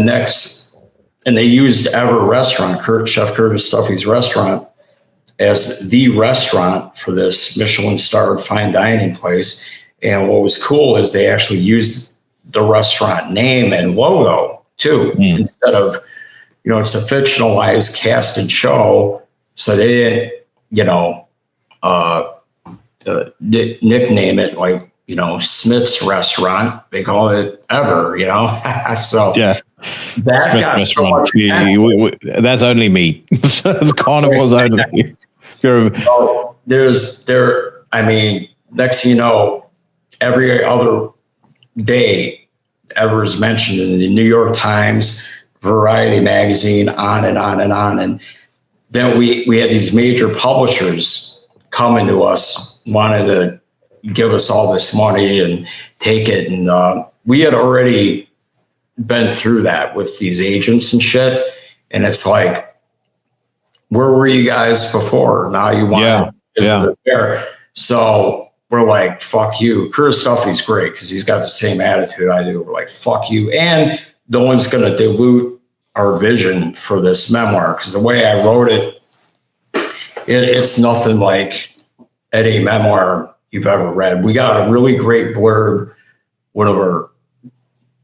they used Ever Restaurant, Chef Curtis Stuffy's restaurant, as the restaurant for this Michelin-starred fine dining place. And what was cool is they actually used the restaurant name and logo too, instead of, it's a fictionalized casted show. So they didn't, nickname it like, Smith's Restaurant. They call it Ever, so yeah. That Smith got restaurant. so much That's only meat. The carnival's only. Next thing you know, every other day, Ever is mentioned in the New York Times, Variety magazine, on and on and on. And then we had these major publishers coming to us, wanted to give us all this money and take it. And we had already been through that with these agents and shit. And it's like, where were you guys before? Now you want to there. So we're like, fuck you. Curtis Stuffy's great because he's got the same attitude I do. We're like, fuck you. And no one's going to dilute our vision for this memoir, because the way I wrote it, it's nothing like any memoir you've ever read. We got a really great blurb. One of our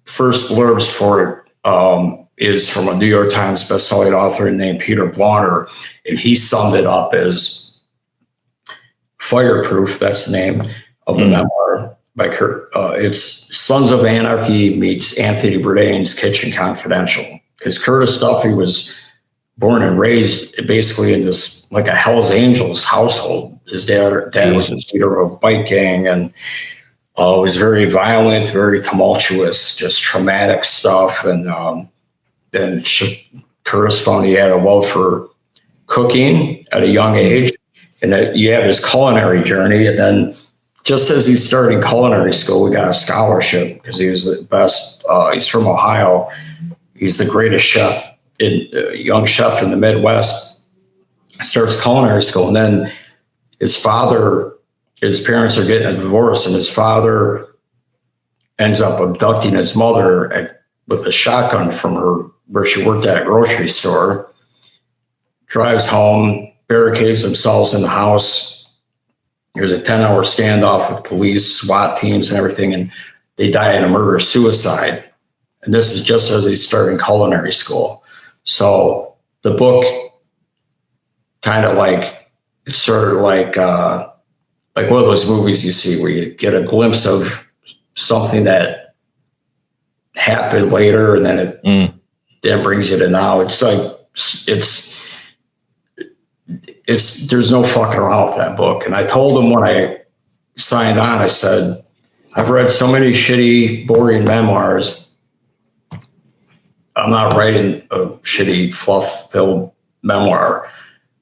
first blurbs for it is from a New York Times bestselling author named Peter Blauner, and he summed it up as Fireproof. That's the name of the memoir by Kurt. It's Sons of Anarchy meets Anthony Bourdain's Kitchen Confidential, because Curtis Stuffy was born and raised basically in this like a Hell's Angels household. His dad was a leader of a bike gang and was very violent, very tumultuous, just traumatic stuff. And then Curtis found he had a love for cooking at a young age, and that you have his culinary journey. And then just as he's starting culinary school, we got a scholarship because he was the best. He's from Ohio. He's the greatest chef, young chef in the Midwest. Starts culinary school, and then his parents are getting a divorce, and his father ends up abducting his mother with a shotgun from her where she worked at a grocery store. Drives home, barricades themselves in the house. There's a 10-hour standoff with police, SWAT teams, and everything, and they die in a murder-suicide. And this is just as he's starting culinary school. So the book kind of like, it's sort of like one of those movies you see where you get a glimpse of something that happened later, and then it then brings you to now. It's like, it's there's no fucking around with that book. And I told him when I signed on, I said, I've read so many shitty, boring memoirs. I'm not writing a shitty, fluff-filled memoir.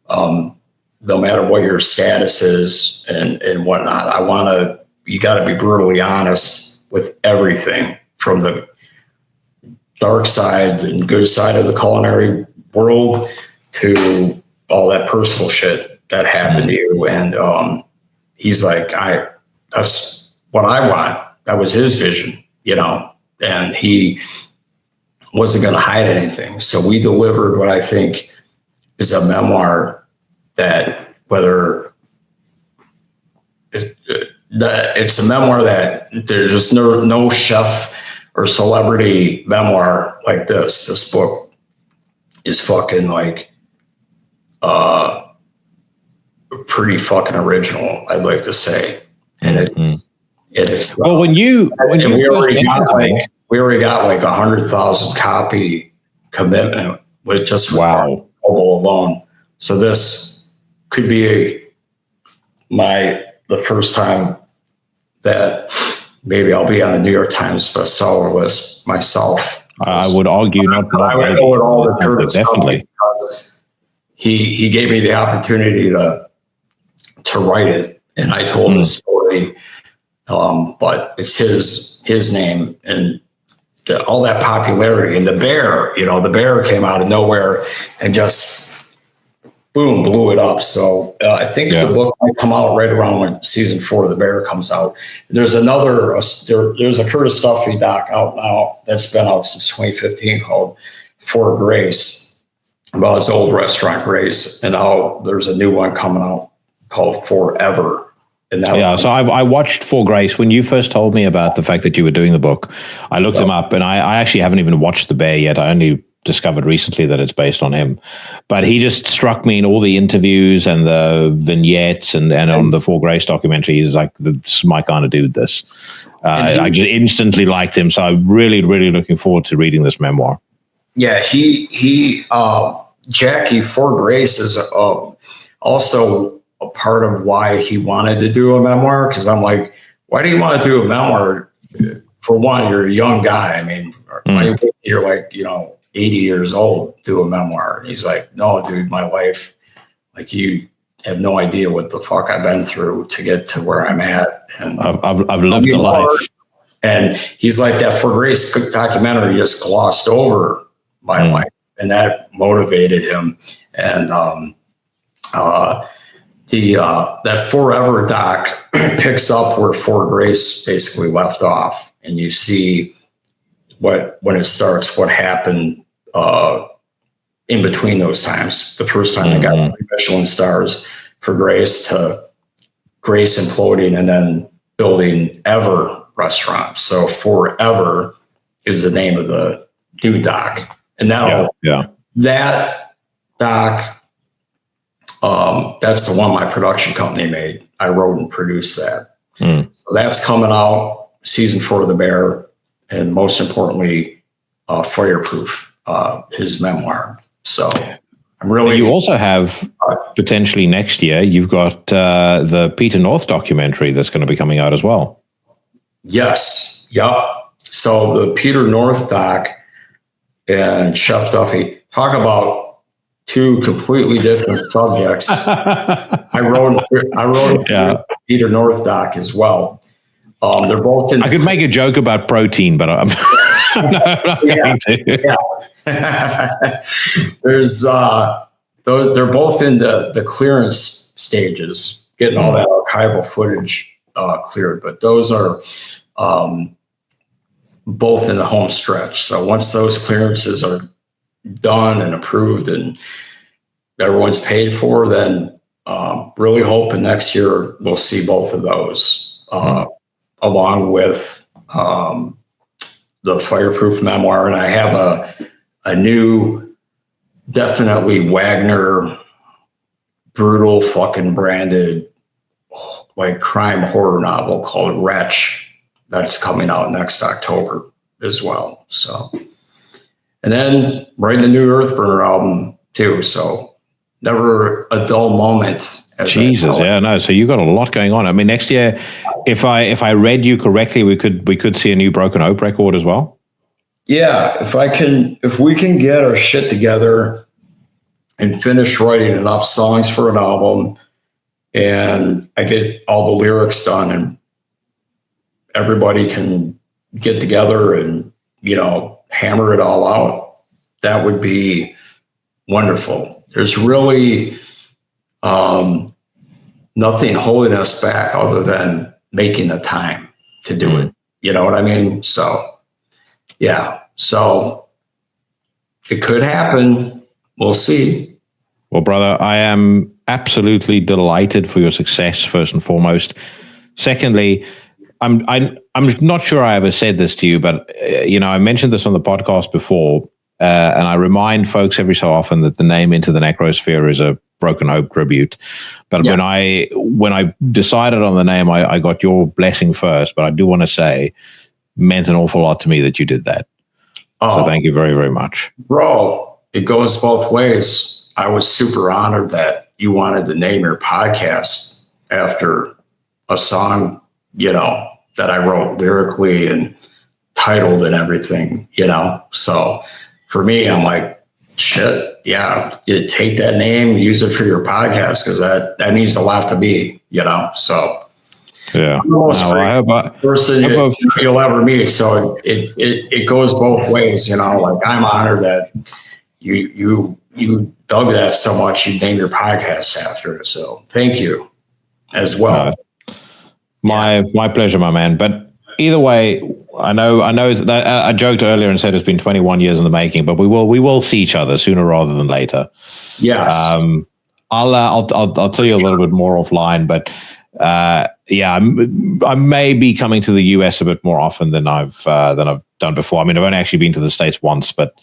No matter what your status is and whatnot, you got to be brutally honest with everything, from the dark side and good side of the culinary world to all that personal shit that happened to you. And he's like, that's what I want. That was his vision, and he wasn't going to hide anything. So we delivered what I think is a memoir that, whether it's a memoir that there's no chef or celebrity memoir like this. This book is fucking like pretty fucking original, I'd like to say. And it is. Well, when you we already got like 100,000 copy commitment with just mobile alone. So this could be the first time that maybe I'll be on the New York Times bestseller list myself. I would argue not. I would owe it all to Curtis, definitely, because he gave me the opportunity to write it, and I told the story. But it's his name, and all that popularity, and the bear came out of nowhere and just boom, blew it up. So I think the book might come out right around when season 4 of The Bear comes out. There's there's a Curtis Duffy doc out now that's been out since 2015 called For Grace, about his old restaurant Grace, and now there's a new one coming out called Forever. And so I watched For Grace. When you first told me about the fact that you were doing the book, I looked him up, and I actually haven't even watched The Bear yet. I only discovered recently that it's based on him. But he just struck me in all the interviews and the vignettes and on the For Grace documentary. He's like, this is my kind of dude, this. I just instantly liked him. So I'm really, really looking forward to reading this memoir. Yeah, Jackie For Grace is also a part of why he wanted to do a memoir, because I'm like, why do you want to do a memoir? For one, you're a young guy. I mean, you're like, 80 years old, do a memoir. And he's like, no, dude, my life, like, you have no idea what the fuck I've been through to get to where I'm at. And I've lived a life. And he's like, that For Grace documentary just glossed over my life, and that motivated him. And that Forever doc picks up where For Grace basically left off, and you see when it starts, what happened in between those times. The first time they got Michelin stars for Grace, to Grace imploding and then building Ever restaurant. So Forever is the name of the new doc, and that doc. That's the one my production company made. I wrote and produced that. So that's coming out, season 4 of The Bear, and most importantly, Fireproof, his memoir. So I'm really. You also have potentially next year, you've got the Peter North documentary that's going to be coming out as well. Yes. Yep. So the Peter North doc and Chef Duffy, talk about 2 completely different subjects. I wrote Peter North doc as well. They're both in. I could make a joke about protein, but I'm not going to. Yeah. There's they're both in the clearance stages, getting all that archival footage cleared. But those are both in the home stretch. So once those clearances are done and approved and everyone's paid for, then really hoping next year we'll see both of those along with the Fireproof memoir. And I have a new, definitely Wagner, brutal fucking branded, like, crime horror novel called Wretch that's coming out next October as well. So, and then writing a new Earthburner album too. So never a dull moment. Jesus, yeah, no. So you got a lot going on. I mean, next year, if I read you correctly, we could see a new Broken Hope record as well. Yeah, if we can get our shit together and finish writing enough songs for an album, and I get all the lyrics done, and everybody can get together and hammer it all out, that would be wonderful. There's really nothing holding us back other than making the time to do it. You know what I mean? So, yeah. So it could happen. We'll see. Well, brother, I am absolutely delighted for your success, first and foremost. Secondly, I'm not sure I ever said this to you, but I mentioned this on the podcast before, and I remind folks every so often that the name Into the Necrosphere is a Broken Hope tribute. But when I decided on the name, I got your blessing first. But I do want to say, meant an awful lot to me that you did that. So thank you very, very much, bro. It goes both ways. I was super honored that you wanted to name your podcast after a song, that I wrote lyrically and titled and everything, So for me, I'm like, shit, you take that name, use it for your podcast, because that means a lot to me, So yeah, I'm the most person you'll ever meet. So it goes both ways, Like I'm honored that you dug that so much you named your podcast after it. So thank you as well. My pleasure, my man. But either way, I know that I joked earlier and said it's been 21 years in the making, but we will see each other sooner rather than later. Yes. I'll tell you a little bit more offline, but I may be coming to the US a bit more often than I've done before. I mean, I've only actually been to the States once, but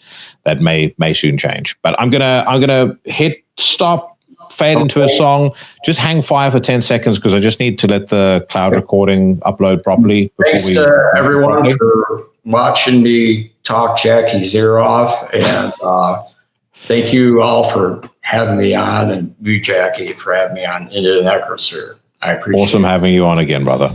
that may soon change. But I'm gonna hit stop, fade into a song, just hang fire for 10 seconds because I just need to let the cloud recording upload properly. Thanks to everyone for watching me talk Jackie's ear off, and thank you all for having me on, and you, Jackie, for having me on Into the Necrosphere. I appreciate it. Awesome having you on again, brother.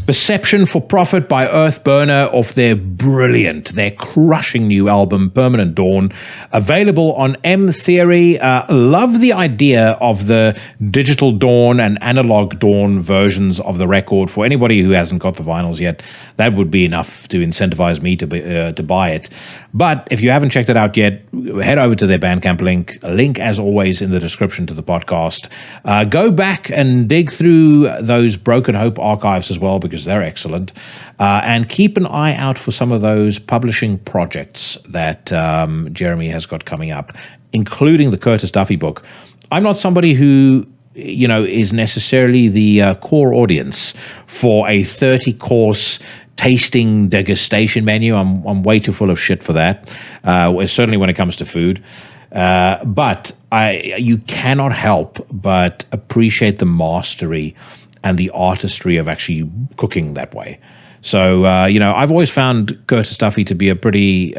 Perception for Profit by Earthburner off their crushing new album, Permanent Dawn, available on M Theory. Love the idea of the digital Dawn and analog Dawn versions of the record. For anybody who hasn't got the vinyls yet, that would be enough to incentivize me to buy it. But if you haven't checked it out yet, head over to their Bandcamp link. A link, as always, in the description to the podcast. Go back and dig through those Broken Hope archives as well, because they're excellent. And keep an eye out for some of those publishing projects that Jeremy has got coming up, including the Curtis Duffy book. I'm not somebody who is necessarily the core audience for a 30-course tasting degustation menu. I'm way too full of shit for that, certainly when it comes to food. But you cannot help but appreciate the mastery and the artistry of actually cooking that way. So, I've always found Curtis Duffy to be a pretty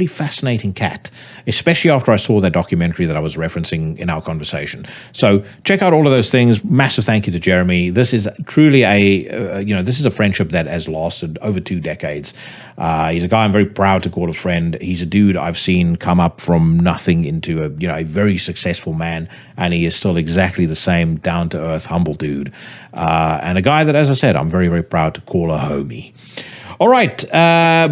fascinating cat, especially after I saw that documentary that I was referencing in our conversation. So check out all of those things. Massive thank you to Jeremy. This is truly this is a friendship that has lasted over 2 decades. He's a guy I'm very proud to call a friend. He's a dude I've seen come up from nothing into a very successful man, and he is still exactly the same down-to-earth, humble dude. And a guy that, as I said, I'm very, very proud to call a homie. All right,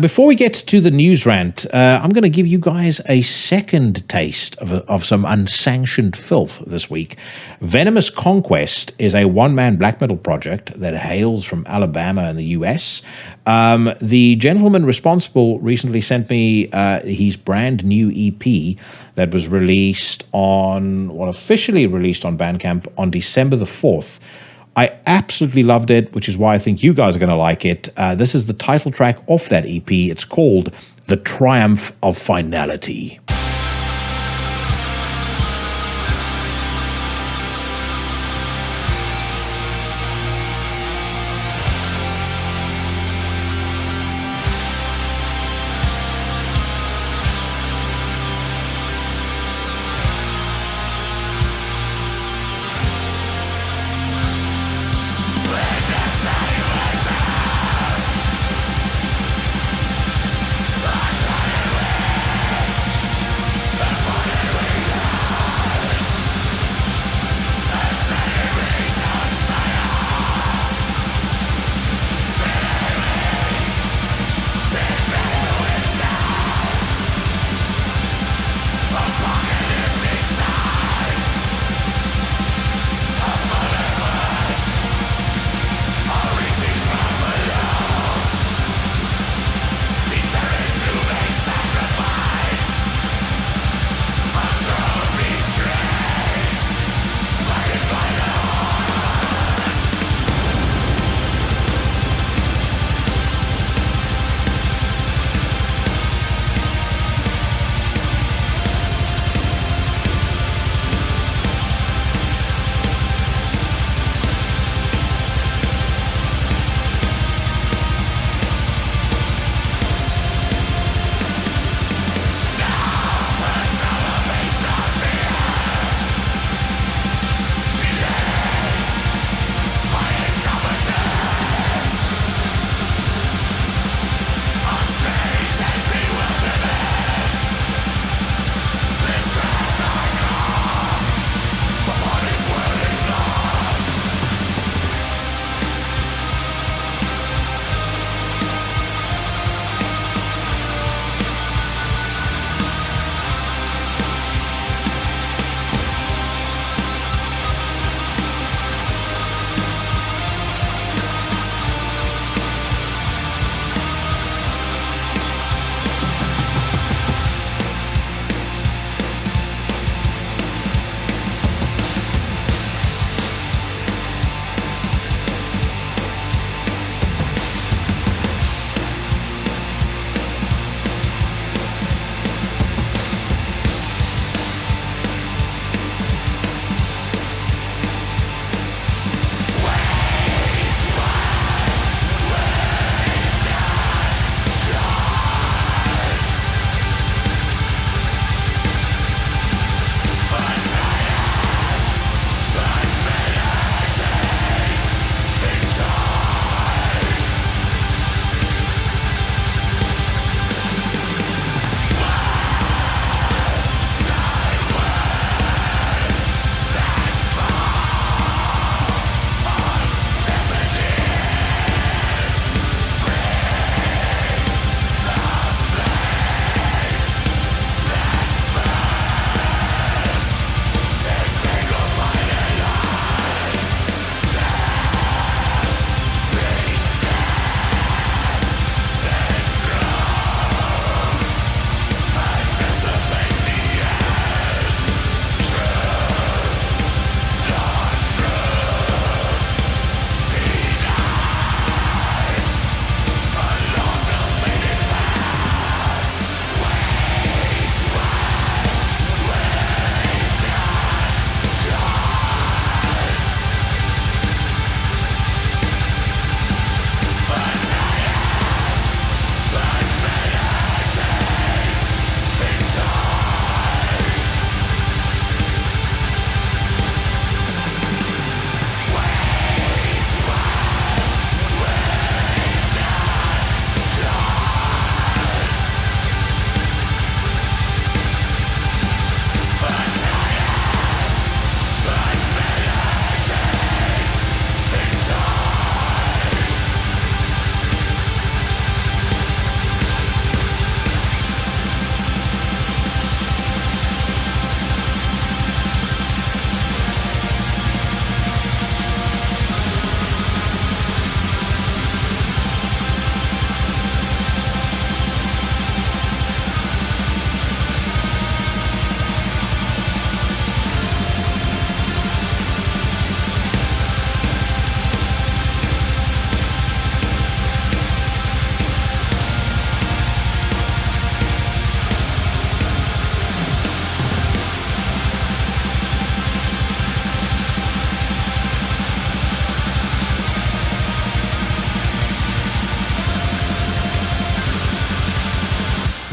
before we get to the news rant, I'm going to give you guys a second taste of some unsanctioned filth this week. Venomous Conquest is a one-man black metal project that hails from Alabama in the US. The gentleman responsible recently sent me his brand new EP that was officially released on Bandcamp on December the 4th. I absolutely loved it, which is why I think you guys are going to like it. This is the title track off that EP. It's called The Triumph of Finality.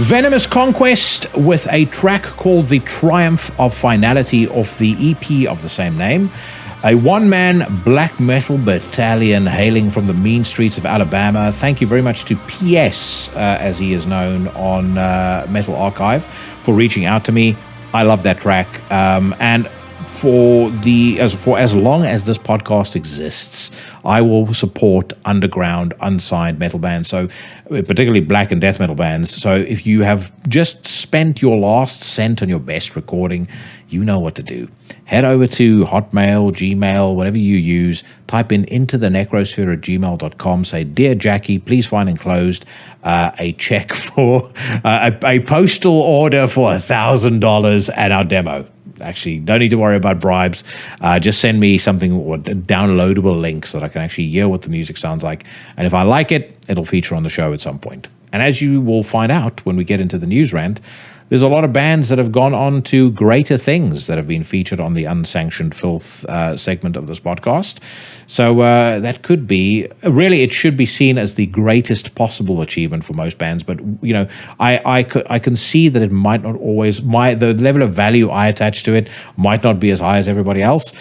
Venomous Conquest with a track called The Triumph of Finality off the EP of the same name. A one-man black metal battalion hailing from the mean streets of Alabama. Thank you very much to PS, as he is known on Metal Archive, for reaching out to me. I love that track. And for as long as this podcast exists, I will support underground, unsigned metal bands, so particularly black and death metal bands. So if you have just spent your last cent on your best recording, you know what to do. Head over to Hotmail, Gmail, whatever you use, type in Into The Necrosphere at gmail.com, say, "Dear Jackie, please find enclosed a check for a postal order for $1,000 and our demo." Actually, don't need to worry about bribes. Just send me something or a downloadable link so that I can actually hear what the music sounds like. And if I like it, it'll feature on the show at some point. And as you will find out when we get into the news rant, there's a lot of bands that have gone on to greater things that have been featured on the unsanctioned filth segment of this podcast. So that could be, really, it should be seen as the greatest possible achievement for most bands. But, you know, I can see that it might not always, the level of value I attach to it might not be as high as everybody else.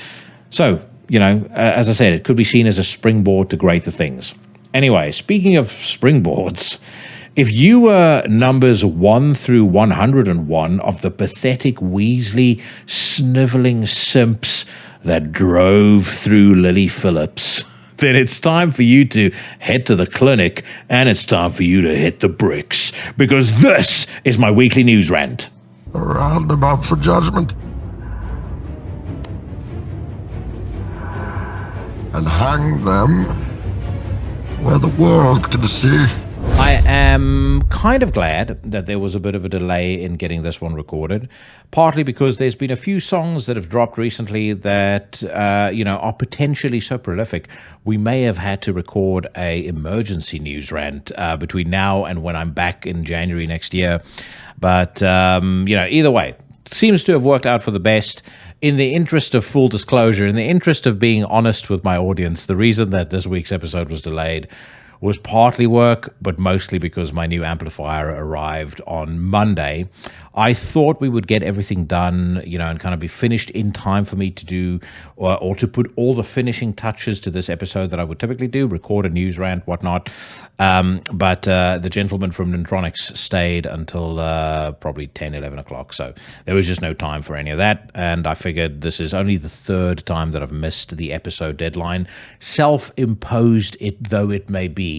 So, you know, as I said, it could be seen as a springboard to greater things. Anyway, speaking of springboards, if you were numbers 1 through 101 of the pathetic Weasley sniveling simps that drove through Lily Phillips, then it's time for you to head to the clinic and it's time for you to hit the bricks, because this is my weekly news rant. Round them up for judgment. And hang them where the world can see. I am kind of glad that there was a bit of a delay in getting this one recorded, partly because there's been a few songs that have dropped recently that, are potentially so prolific. We may have had to record a emergency news rant between now and when I'm back in January next year. But, either way, seems to have worked out for the best. In the interest of full disclosure, in the interest of being honest with my audience, the reason that this week's episode was delayed was partly work, but mostly because my new amplifier arrived on Monday. I thought we would get everything done, and kind of be finished in time for me to do, or to put all the finishing touches to this episode that I would typically do, record a news rant, whatnot. But the gentleman from Nintronics stayed until probably 10, 11 o'clock. So there was just no time for any of that. And I figured this is only the third time that I've missed the episode deadline, self-imposed it though it may be.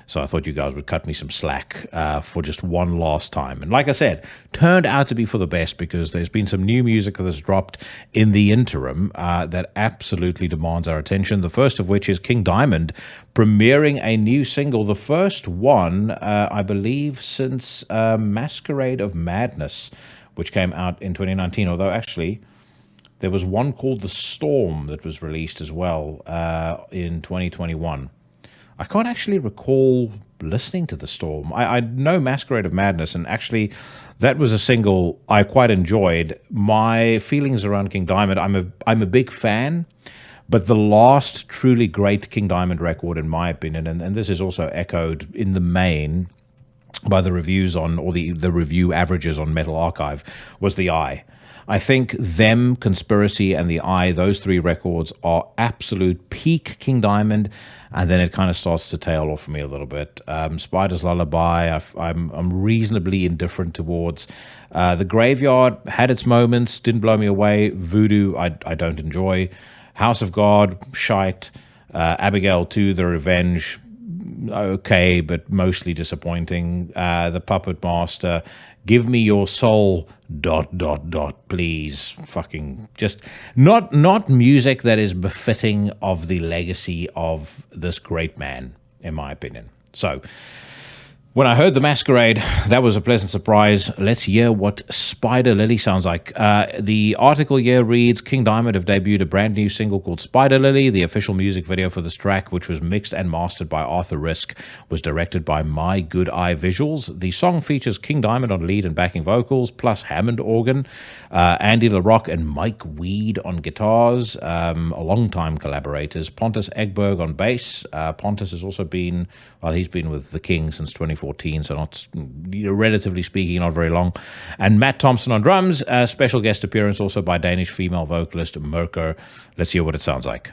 So I thought you guys would cut me some slack for just one last time. And like I said, turned out to be for the best, because there's been some new music that has dropped in the interim that absolutely demands our attention. The first of which is King Diamond premiering a new single, the first one, I believe, since Masquerade of Madness, which came out in 2019, although actually there was one called The Storm that was released as well in 2021. I can't actually recall listening to The Storm. I know Masquerade of Madness, and actually that was a single I quite enjoyed. My feelings around King Diamond, I'm a big fan, but the last truly great King Diamond record, in my opinion, and this is also echoed in the main by the reviews on, or the review averages on Metal Archive, was The Eye. I think Them, Conspiracy, and The Eye, those three records are absolute peak King Diamond, and then it kind of starts to tail off for me a little bit. Spider's Lullaby, I'm reasonably indifferent towards. The Graveyard had its moments, didn't blow me away. Voodoo, I don't enjoy. House of God, shite. Abigail 2, The Revenge, okay, but mostly disappointing. The Puppet Master, Give Me Your Soul, ... please. Fucking just not music that is befitting of the legacy of this great man, in my opinion. So when I heard The Masquerade, that was a pleasant surprise. Let's hear what Spider Lily sounds like. The article here reads, King Diamond have debuted a brand new single called Spider Lily. The official music video for this track, which was mixed and mastered by Arthur Risk, was directed by My Good Eye Visuals. The song features King Diamond on lead and backing vocals, plus Hammond organ, Andy LaRock and Mike Weed on guitars, longtime collaborators, Pontus Egberg on bass. Pontus has also been, he's been with The King since 2014. 2014, so not, relatively speaking, not very long. And Matt Thompson on drums, a special guest appearance also by Danish female vocalist Merker. Let's hear what it sounds like.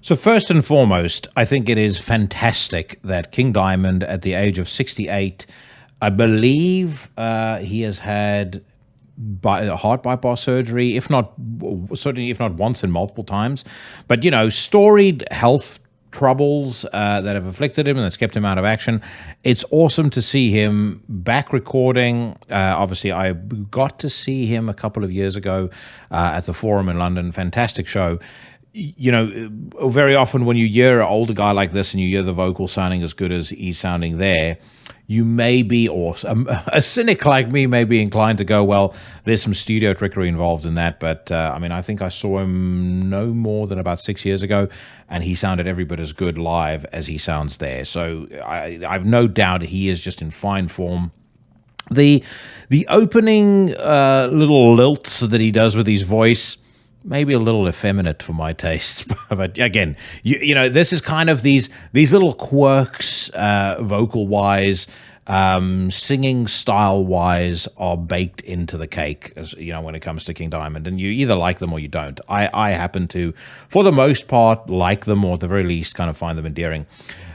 So first and foremost, I think it is fantastic that King Diamond, at the age of 68, I believe he has had heart bypass surgery, if not once and multiple times, but storied health troubles that have afflicted him and that's kept him out of action. It's awesome to see him back recording. Obviously, I got to see him a couple of years ago at the Forum in London. Fantastic show. Very often when you hear an older guy like this and you hear the vocal sounding as good as he's sounding there, you may be, or a cynic like me may be inclined to go, well, there's some studio trickery involved in that. But I think I saw him no more than about 6 years ago, and he sounded every bit as good live as he sounds there. So I've no doubt he is just in fine form. The opening little lilts that he does with his voice, maybe a little effeminate for my taste, but again, this is kind of these little quirks, vocal-wise, singing style-wise, are baked into the cake, as when it comes to King Diamond, and you either like them or you don't. I happen to, for the most part, like them, or at the very least, kind of find them endearing.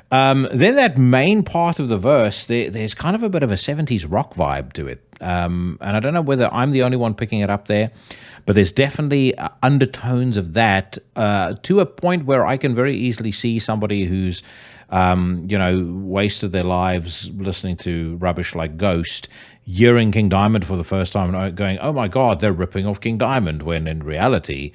Then that main part of the verse, there's kind of a bit of a 70s rock vibe to it. And I don't know whether I'm the only one picking it up there, but there's definitely undertones of that to a point where I can very easily see somebody who's, wasted their lives listening to rubbish like Ghost, hearing King Diamond for the first time and going, oh my God, they're ripping off King Diamond, when in reality,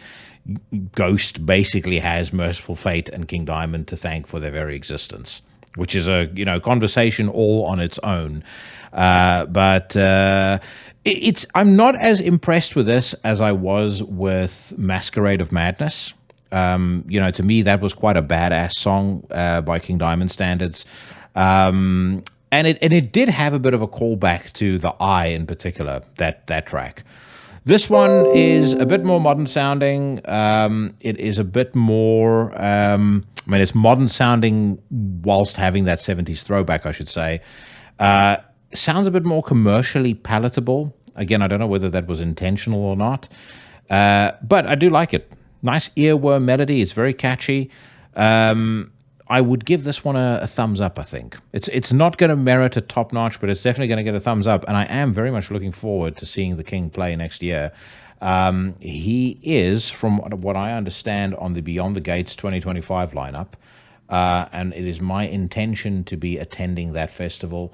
Ghost basically has Merciful Fate and King Diamond to thank for their very existence, which is a conversation all on its own. But I'm not as impressed with this as I was with Masquerade of Madness. To me, that was quite a badass song by King Diamond standards. And it did have a bit of a callback to The Eye in particular, that track. This one is a bit more modern sounding. It is a bit more, it's modern sounding whilst having that 70s throwback, I should say. Sounds a bit more commercially palatable. Again, I don't know whether that was intentional or not. But I do like it. Nice earworm melody. It's very catchy. I would give this one a thumbs up, I think. It's not going to merit a top notch, but it's definitely going to get a thumbs up. And I am very much looking forward to seeing the King play next year. He is, from what I understand, on the Beyond the Gates 2025 lineup. And it is my intention to be attending that festival.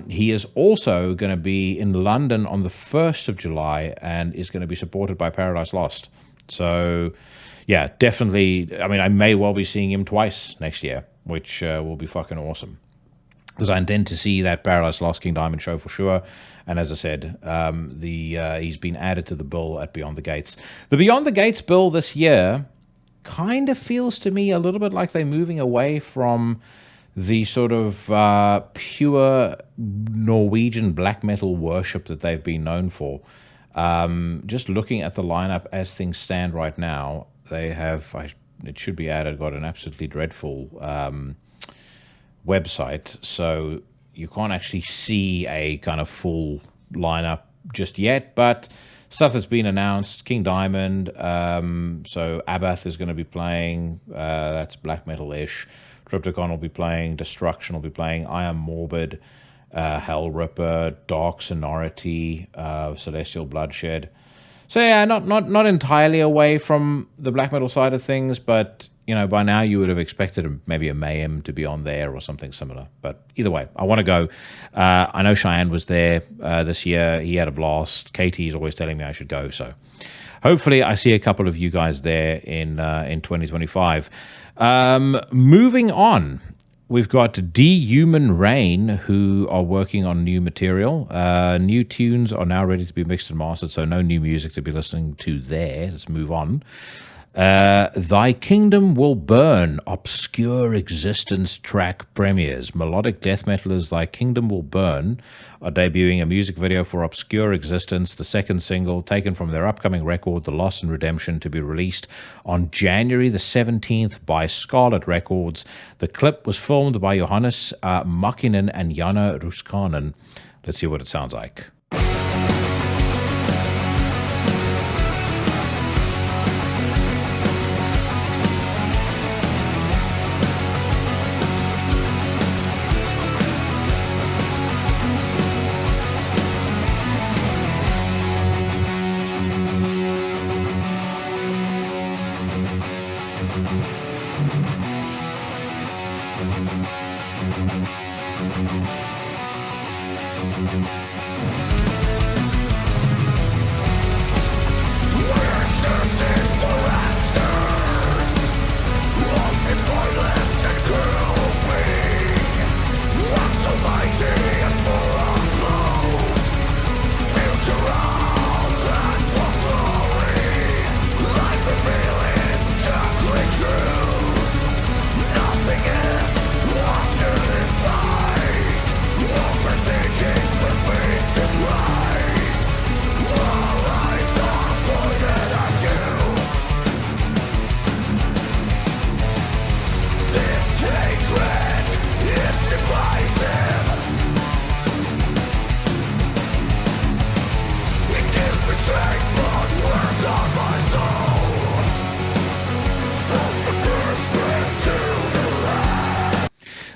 He is also going to be in London on the 1st of July and is going to be supported by Paradise Lost. So, yeah, definitely. I may well be seeing him twice next year, which will be fucking awesome. Because I intend to see that Paradise Lost King Diamond show for sure. And as I said, he's been added to the bill at Beyond the Gates. The Beyond the Gates bill this year kind of feels to me a little bit like they're moving away from the sort of pure Norwegian black metal worship that they've been known for. Just looking at the lineup as things stand right now, They have, it should be added, got an absolutely dreadful website, so you can't actually see a kind of full lineup just yet, but stuff that's been announced: King Diamond, so Abath is going to be playing, that's black metal-ish. Triptychon will be playing, Destruction will be playing, I Am Morbid, Hell Ripper, Dark Sonority, Celestial Bloodshed. So yeah, not entirely away from the black metal side of things, but by now you would have expected maybe a Mayhem to be on there or something similar. But either way, I want to go. I know Cheyenne was there this year. He had a blast. Katie's always telling me I should go, so hopefully I see a couple of you guys there in 2025. Moving on. We've got Dehuman Rain, who are working on new material. New tunes are now ready to be mixed and mastered, so no new music to be listening to there. Let's move on. Thy Kingdom Will Burn, Obscure Existence track premieres. Melodic death metalers Thy Kingdom Will Burn are debuting a music video for Obscure Existence, the second single taken from their upcoming record, The Loss and Redemption, to be released on January the 17th by Scarlet Records. The clip was filmed by Johannes Makinen and Jana Ruskanen. Let's see what it sounds like.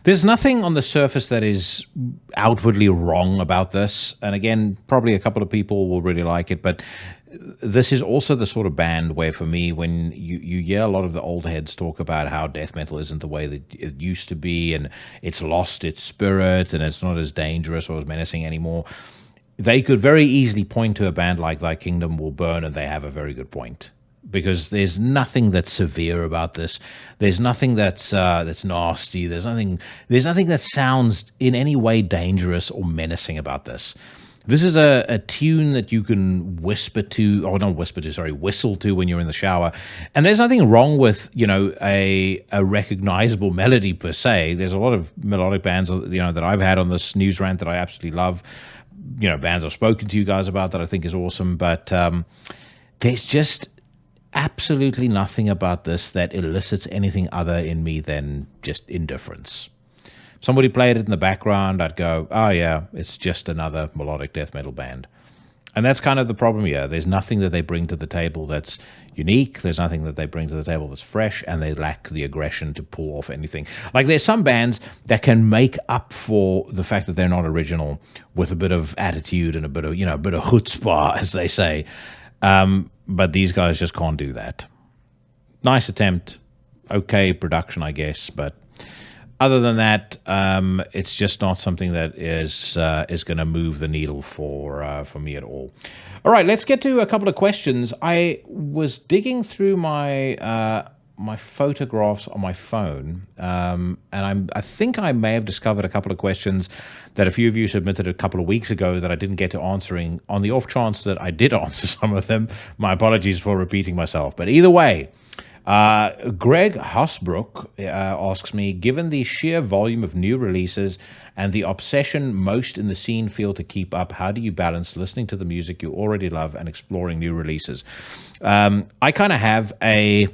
There's nothing on the surface that is outwardly wrong about this. And again, probably a couple of people will really like it. But this is also the sort of band where, for me, when you hear a lot of the old heads talk about how death metal isn't the way that it used to be, and it's lost its spirit, and it's not as dangerous or as menacing anymore, they could very easily point to a band like Thy Kingdom Will Burn, and they have a very good point. Because there's nothing that's severe about this. There's nothing that's nasty. There's nothing that sounds in any way dangerous or menacing about this. This is a tune that you can whistle to when you're in the shower. And there's nothing wrong with, a recognizable melody per se. There's a lot of melodic bands, that I've had on this news rant that I absolutely love. Bands I've spoken to you guys about that I think is awesome. But there's just absolutely nothing about this that elicits anything other in me than just indifference. If somebody played it in the background, I'd go, oh yeah, it's just another melodic death metal band. And that's kind of the problem here. There's nothing that they bring to the table that's unique. There's nothing that they bring to the table that's fresh, and they lack the aggression to pull off anything. Like, there's some bands that can make up for the fact that they're not original with a bit of attitude and a bit of chutzpah, as they say. But these guys just can't do that. Nice attempt. Okay production, I guess. But other than that, it's just not something that is going to move the needle for me at all. All right, let's get to a couple of questions. I was digging through my my photographs on my phone, and I think I may have discovered a couple of questions that a few of you submitted a couple of weeks ago that I didn't get to answering. On the off chance that I did answer some of them, my apologies for repeating myself. But either way, Greg Hasbrook asks me, given the sheer volume of new releases and the obsession most in the scene feel to keep up, how do you balance listening to the music you already love and exploring new releases? I kind of have a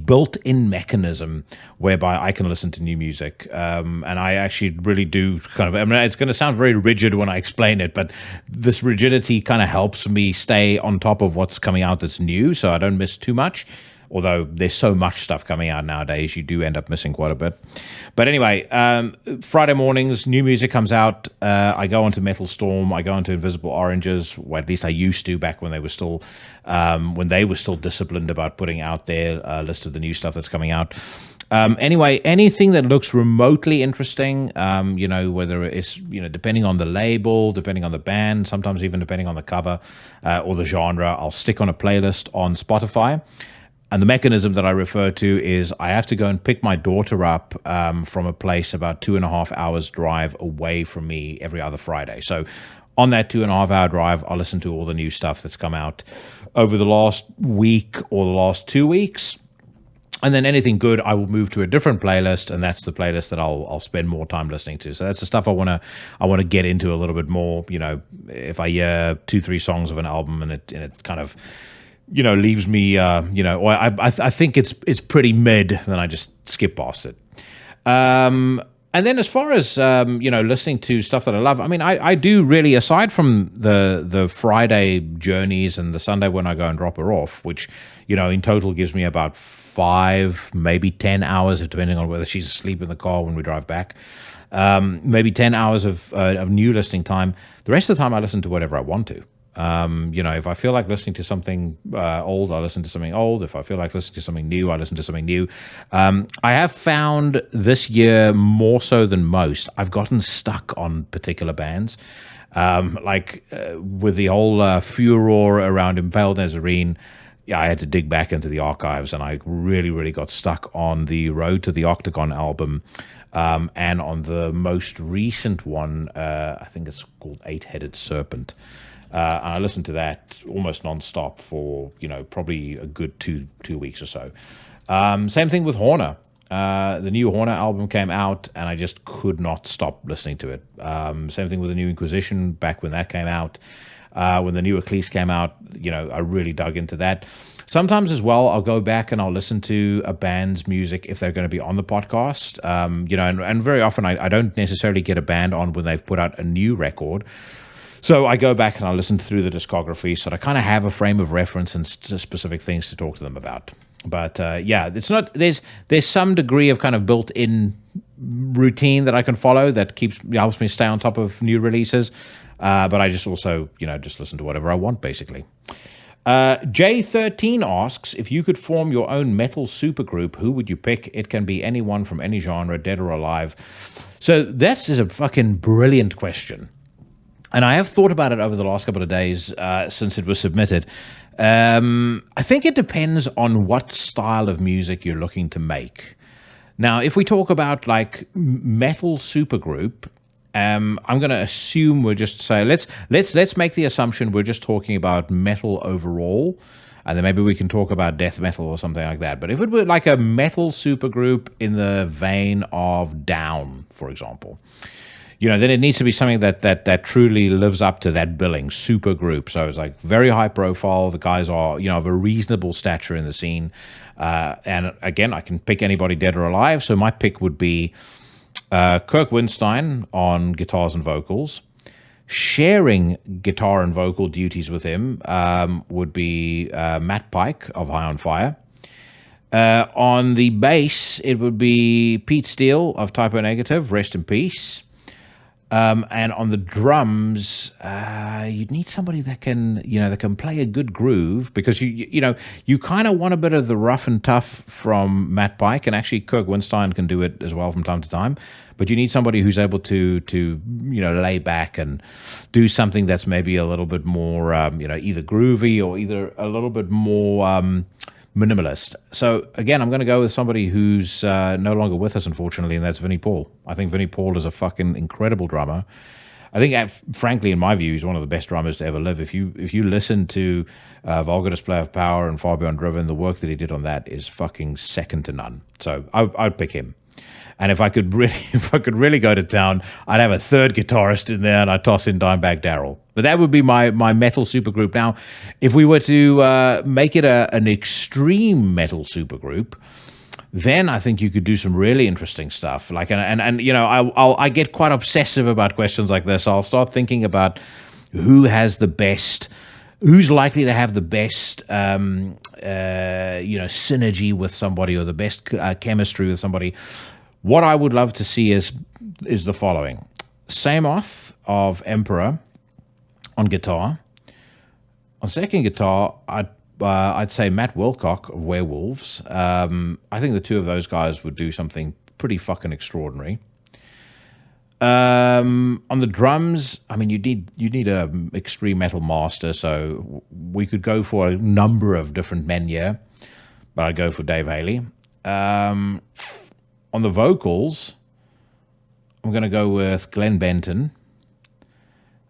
built-in mechanism whereby I can listen to new music. And I actually really do kind of, I mean, it's going to sound very rigid when I explain it, but this rigidity kind of helps me stay on top of what's coming out that's new, so I don't miss too much. Although there's so much stuff coming out nowadays, you do end up missing quite a bit. But anyway, Friday mornings, new music comes out. I go onto Metal Storm. I go into Invisible Oranges, or at least I used to back when they were still disciplined about putting out their list of the new stuff that's coming out. Anyway, anything that looks remotely interesting, whether it's, depending on the label, depending on the band, sometimes even depending on the cover or the genre, I'll stick on a playlist on Spotify. And the mechanism that I refer to is I have to go and pick my daughter up from a place about 2.5 hours drive away from me every other Friday. So on that 2.5 hour drive, I'll listen to all the new stuff that's come out over the last week or the last 2 weeks. And then anything good, I will move to a different playlist, and that's the playlist that I'll spend more time listening to. So that's the stuff I want to get into a little bit more. If I hear 2-3 songs of an album and it kind of leaves me, or I think it's pretty mid, then I just skip past it. And then as far as, listening to stuff that I love, I mean, I do really, aside from the Friday journeys and the Sunday when I go and drop her off, which, in total gives me about 5, maybe 10 hours, depending on whether she's asleep in the car when we drive back, maybe 10 hours of new listening time. The rest of the time I listen to whatever I want to. If I feel like listening to something old, I listen to something old. If I feel like listening to something new, I listen to something new. I have found this year, more so than most, I've gotten stuck on particular bands. With the whole furor around Impaled Nazarene, I had to dig back into the archives, and I really, really got stuck on the Road to the Octagon album. And on the most recent one, I think it's called Eight-Headed Serpent. And I listened to that almost nonstop for, probably a good two weeks or so. Same thing with Horner. The new Horner album came out, and I just could not stop listening to it. Same thing with the new Inquisition back when that came out. When the new Ecclesiast came out, I really dug into that. Sometimes as well, I'll go back and I'll listen to a band's music if they're going to be on the podcast. And very often I don't necessarily get a band on when they've put out a new record. So I go back and I listen through the discography, so I kind of have a frame of reference and specific things to talk to them about. But it's not. There's some degree of kind of built-in routine that I can follow that helps me stay on top of new releases. But I just also just listen to whatever I want, basically. J13 asks, if you could form your own metal supergroup, who would you pick? It can be anyone from any genre, dead or alive. So this is a fucking brilliant question. And I have thought about it over the last couple of days since it was submitted. I think it depends on what style of music you're looking to make. Now, if we talk about like metal supergroup, I'm going to assume we're just say let's make the assumption we're just talking about metal overall, and then maybe we can talk about death metal or something like that. But if it were like a metal supergroup in the vein of Down, for example, then it needs to be something that truly lives up to that billing, super group. So it's like very high profile. The guys are, of a reasonable stature in the scene. And again, I can pick anybody dead or alive. So my pick would be Kirk Winstein on guitars and vocals. Sharing guitar and vocal duties with him would be Matt Pike of High on Fire. On the bass, it would be Pete Steele of Typo Negative, rest in peace. And on the drums, you'd need somebody that can play a good groove, because you kind of want a bit of the rough and tough from Matt Pike, and actually Kirk Winstein can do it as well from time to time. But you need somebody who's able to lay back and do something that's maybe a little bit more either groovy or either a little bit more minimalist. So again, I'm going to go with somebody who's no longer with us, unfortunately, and that's Vinnie Paul. I think Vinnie Paul is a fucking incredible drummer. I think, frankly, in my view, he's one of the best drummers to ever live. If you listen to Vulgar Display of Power and Far Beyond Driven, the work that he did on that is fucking second to none. So I'd pick him. And if I could really go to town, I'd have a third guitarist in there, and I'd toss in Dimebag Darrell. But that would be my metal supergroup. Now, if we were to make it an extreme metal supergroup, then I think you could do some really interesting stuff. Like, and you know, I get quite obsessive about questions like this. I'll start thinking about who's likely to have the best, synergy with somebody, or the best chemistry with somebody. What I would love to see is the following: Samoth of Emperor on guitar. On second guitar, I'd say Matt Wilcock of Werewolves. I think the two of those guys would do something pretty fucking extraordinary. On the drums, I mean, you need a extreme metal master, so we could go for a number of different men here, but I'd go for Dave Haley. On the vocals, I'm going to go with Glenn Benton.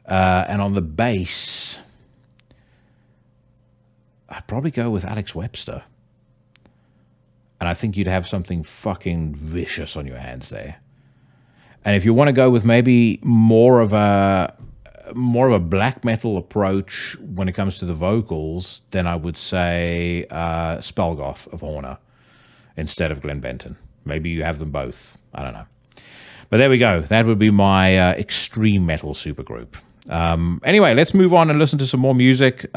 And on the bass, I'd probably go with Alex Webster. And I think you'd have something fucking vicious on your hands there. And if you want to go with maybe more of a black metal approach when it comes to the vocals, then I would say Spellgoth of Horner instead of Glenn Benton. Maybe you have them both. I don't know. But there we go. That would be my extreme metal supergroup. Anyway, let's move on and listen to some more music.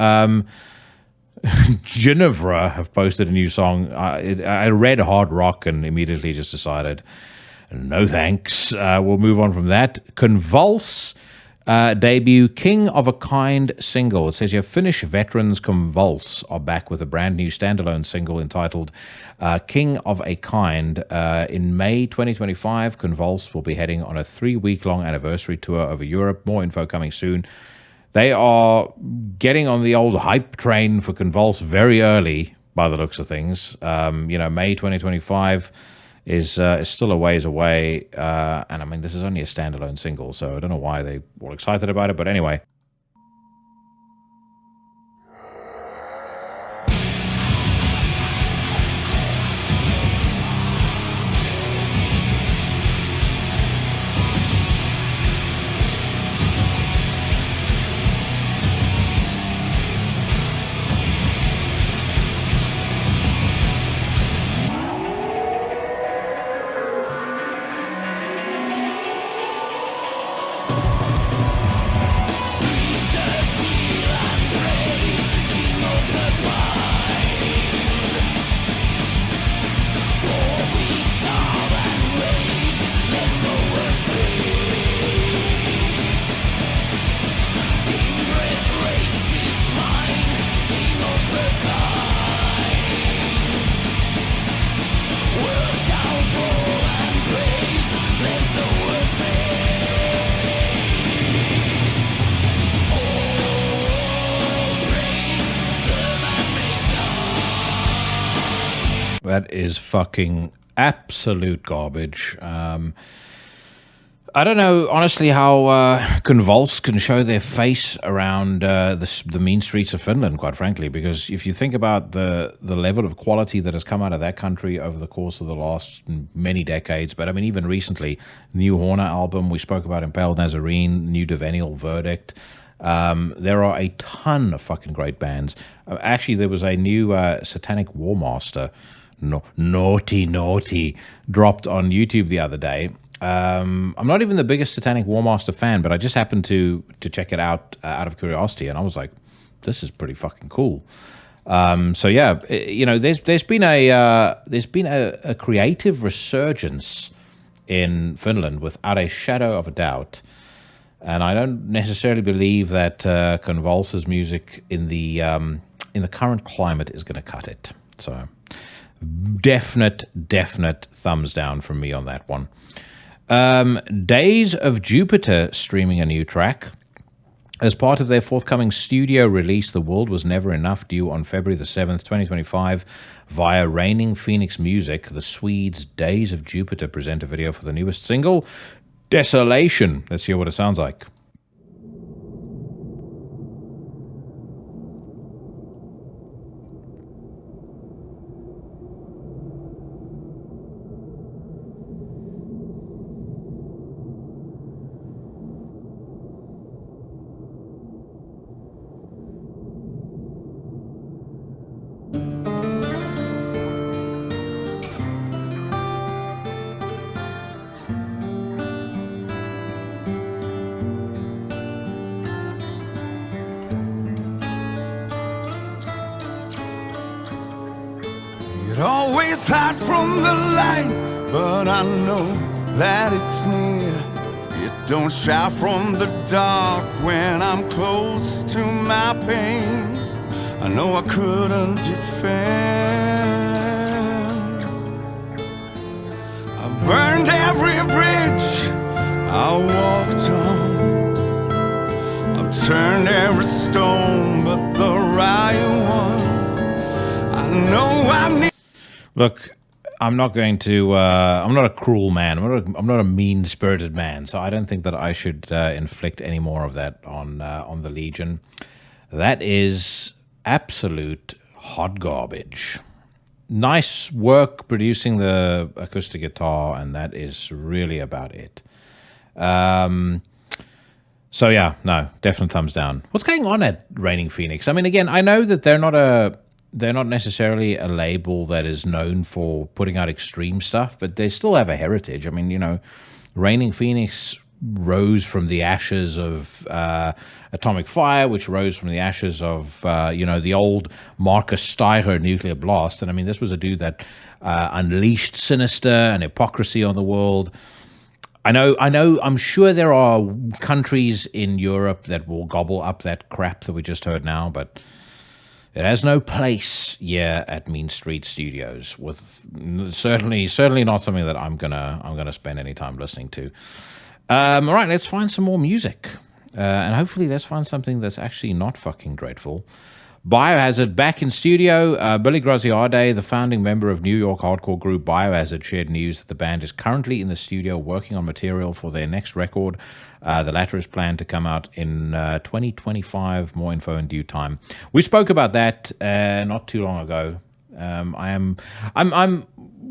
Ginevra have posted a new song. I read hard rock and immediately just decided, no thanks. We'll move on from that. Convulse debut King of a Kind single. It says here, Finnish veterans Convulse are back with a brand new standalone single entitled King of a Kind. In May 2025, Convulse will be heading on a 3-week-long anniversary tour over Europe. More info coming soon. They are getting on the old hype train for Convulse very early, by the looks of things. May 2025 is still a ways away, and I mean, this is only a standalone single, so I don't know why they're all excited about it, but anyway. That is fucking absolute garbage. I don't know, honestly, how Convulse can show their face around the mean streets of Finland, quite frankly, because if you think about the level of quality that has come out of that country over the course of the last many decades, but I mean, even recently, new Horner album, we spoke about Impaled Nazarene, new Devenial Verdict. There are a ton of fucking great bands. Actually, there was a new Satanic War Master, naughty, dropped on YouTube the other day. I'm not even the biggest Satanic War Master fan, but I just happened to check it out of curiosity, and I was like, this is pretty fucking cool. So yeah, there's been a creative resurgence in Finland without a shadow of a doubt. And I don't necessarily believe that Convulse's music in the current climate is going to cut it. So definite thumbs down from me on that one. Days of Jupiter streaming a new track. As part of their forthcoming studio release, The World Was Never Enough, due on February the 7th, 2025, via Reigning Phoenix Music, the Swedes Days of Jupiter present a video for the newest single, Desolation. Let's hear what it sounds like. always hides from the light, but I know that it's near. It don't shout from the dark when I'm close to my pain. I know I couldn't defend. I burned every bridge I walked on. I've turned every stone but the right one. I know I need. Look, I'm not going to. I'm not a cruel man. I'm not a mean-spirited man. So I don't think that I should inflict any more of that on the Legion. That is absolute hot garbage. Nice work producing the acoustic guitar, and that is really about it. So yeah, no, definite thumbs down. What's going on at Raining Phoenix? I mean, again, I know that they're not necessarily a label that is known for putting out extreme stuff, but they still have a heritage. I mean, you know, Raining Phoenix rose from the ashes of Atomic Fire, which rose from the ashes of, the old Marcus Steiger Nuclear Blast. And I mean, this was a dude that unleashed sinister and hypocrisy on the world. I'm sure there are countries in Europe that will gobble up that crap that we just heard now, but it has no place here at Mean Street Studios. With certainly not something that I'm gonna spend any time listening to. All right, let's find some more music, and hopefully let's find something that's actually not fucking dreadful. Biohazard back in studio. Billy Graziade, the founding member of New York hardcore group Biohazard, shared news that the band is currently in the studio working on material for their next record. The latter is planned to come out in 2025. More info in due time. We spoke about that not too long ago. I'm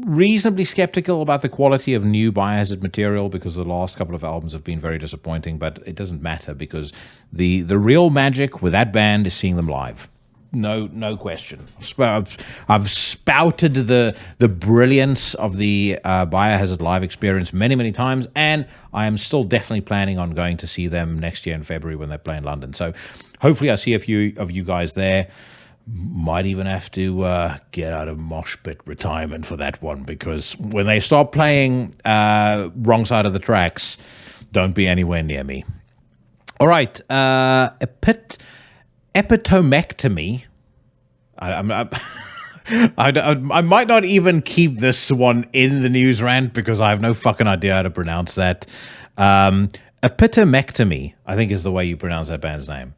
reasonably skeptical about the quality of new Biohazard material because the last couple of albums have been very disappointing, but it doesn't matter because the real magic with that band is seeing them live. No question. I've spouted the brilliance of the Biohazard live experience many times, and I am still definitely planning on going to see them next year in February when they play in London. So hopefully I see a few of you guys there. Might even have to get out of mosh pit retirement for that one, because when they start playing wrong side of the tracks, don't be anywhere near me. All right, epitomectomy. I might not even keep this one in the news rant because I have no fucking idea how to pronounce that. Epitomectomy, I think, is the way you pronounce that band's name.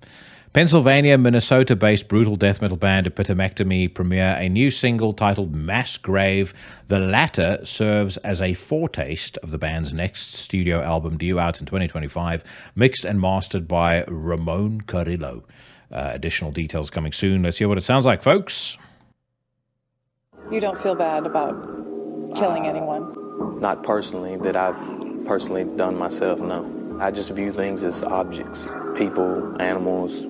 Pennsylvania, Minnesota-based brutal death metal band Epitomectomy premiere a new single titled Mass Grave. The latter serves as a foretaste of the band's next studio album due out in 2025, mixed and mastered by Ramon Carrillo. Additional details coming soon. Let's hear what it sounds like, folks. You don't feel bad about killing anyone? Not personally, that I've personally done myself, no. I just view things as objects. People, animals,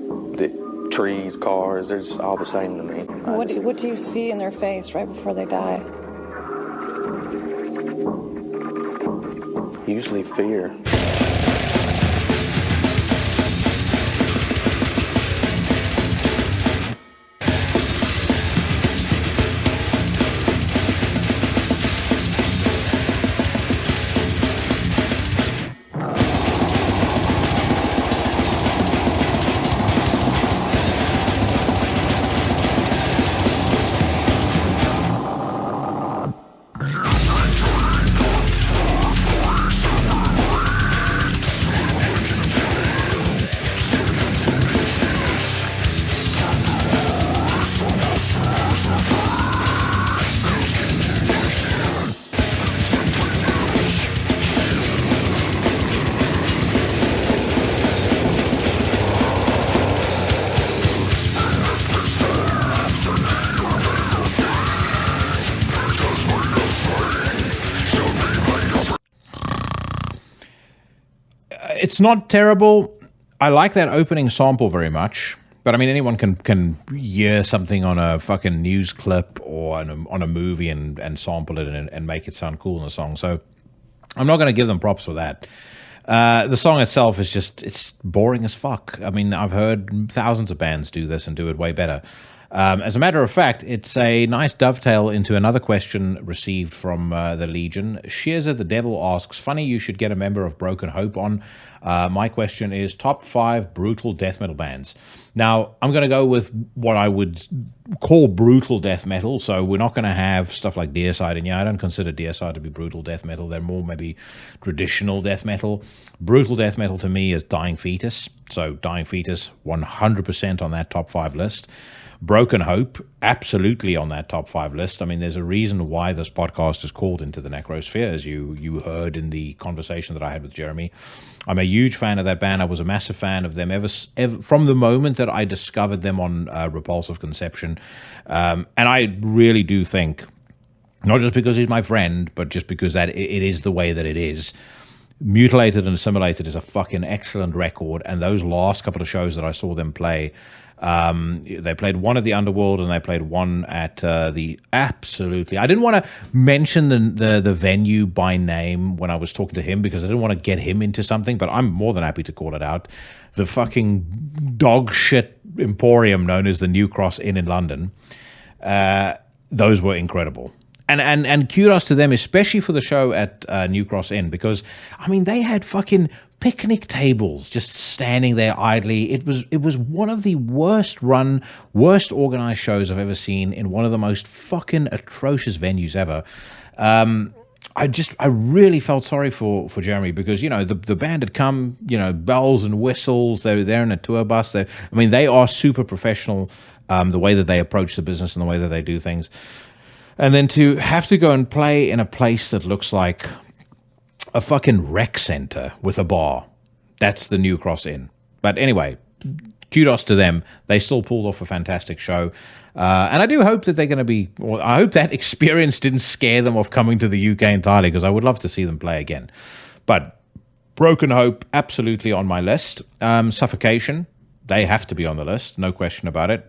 trees, cars, they're just all the same to me. What do you see in their face right before they die? Usually fear. It's not terrible. I like that opening sample very much. But I mean, anyone can hear something on a fucking news clip or on a movie and sample it and make it sound cool in a song. So I'm not going to give them props for that. The song itself is it's boring as fuck. I mean, I've heard thousands of bands do this and do it way better. As a matter of fact, it's a nice dovetail into another question received from the Legion. Shears of the Devil asks, funny you should get a member of Broken Hope on. My question is top 5 brutal death metal bands. Now, I'm going to go with what I would call brutal death metal, so we're not going to have stuff like Deicide in here. I don't consider Deicide to be brutal death metal. They're more maybe traditional death metal. Brutal death metal to me is Dying Fetus. So Dying Fetus, 100% on that top 5 list. Broken Hope, absolutely on that top 5 list. I mean, there's a reason why this podcast is called Into the Necrosphere, as you heard in the conversation that I had with Jeremy. I'm a huge fan of that band. I was a massive fan of them ever from the moment that I discovered them on Repulsive Conception. And I really do think, not just because he's my friend, but just because that it is the way that it is, Mutilated and Assimilated is a fucking excellent record. And those last couple of shows that I saw them play, they played one at the Underworld and they played one at the absolutely. I didn't want to mention the venue by name when I was talking to him because I didn't want to get him into something, but I'm more than happy to call it out. The fucking dog shit emporium known as the New Cross Inn in London. Those were incredible. And kudos to them, especially for the show at New Cross Inn, because I mean they had fucking picnic tables just standing there idly. It was one of the worst run, worst organized shows I've ever seen in one of the most fucking atrocious venues ever. I really felt sorry for Jeremy because, you know, the band had come, you know, bells and whistles. They're there in a tour bus. They are super professional, the way that they approach the business and the way that they do things. And then to have to go and play in a place that looks like a fucking rec center with a bar. That's the New Cross Inn. But anyway, kudos to them. They still pulled off a fantastic show. And I do hope that they're going to be, or I hope that experience didn't scare them off coming to the UK entirely, because I would love to see them play again. But Broken Hope, absolutely on my list. Suffocation, they have to be on the list, no question about it.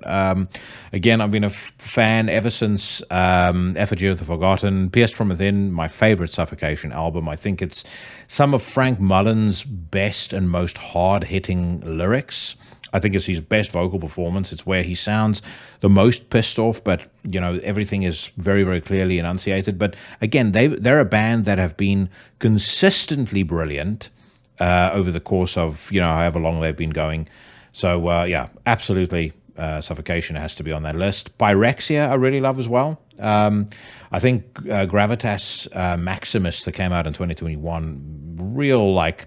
Again, I've been a fan ever since Effigy of the Forgotten, Pierced from Within, my favorite Suffocation album. I think it's some of Frank Mullen's best and most hard-hitting lyrics. I think it's his best vocal performance. It's where he sounds the most pissed off, but, you know, everything is very, very clearly enunciated. But again, they're a band that have been consistently brilliant over the course of, you know, however long they've been going. So, yeah, absolutely, Suffocation has to be on that list. Pyrexia I really love as well. I think Gravitas Maximus that came out in 2021, real, like,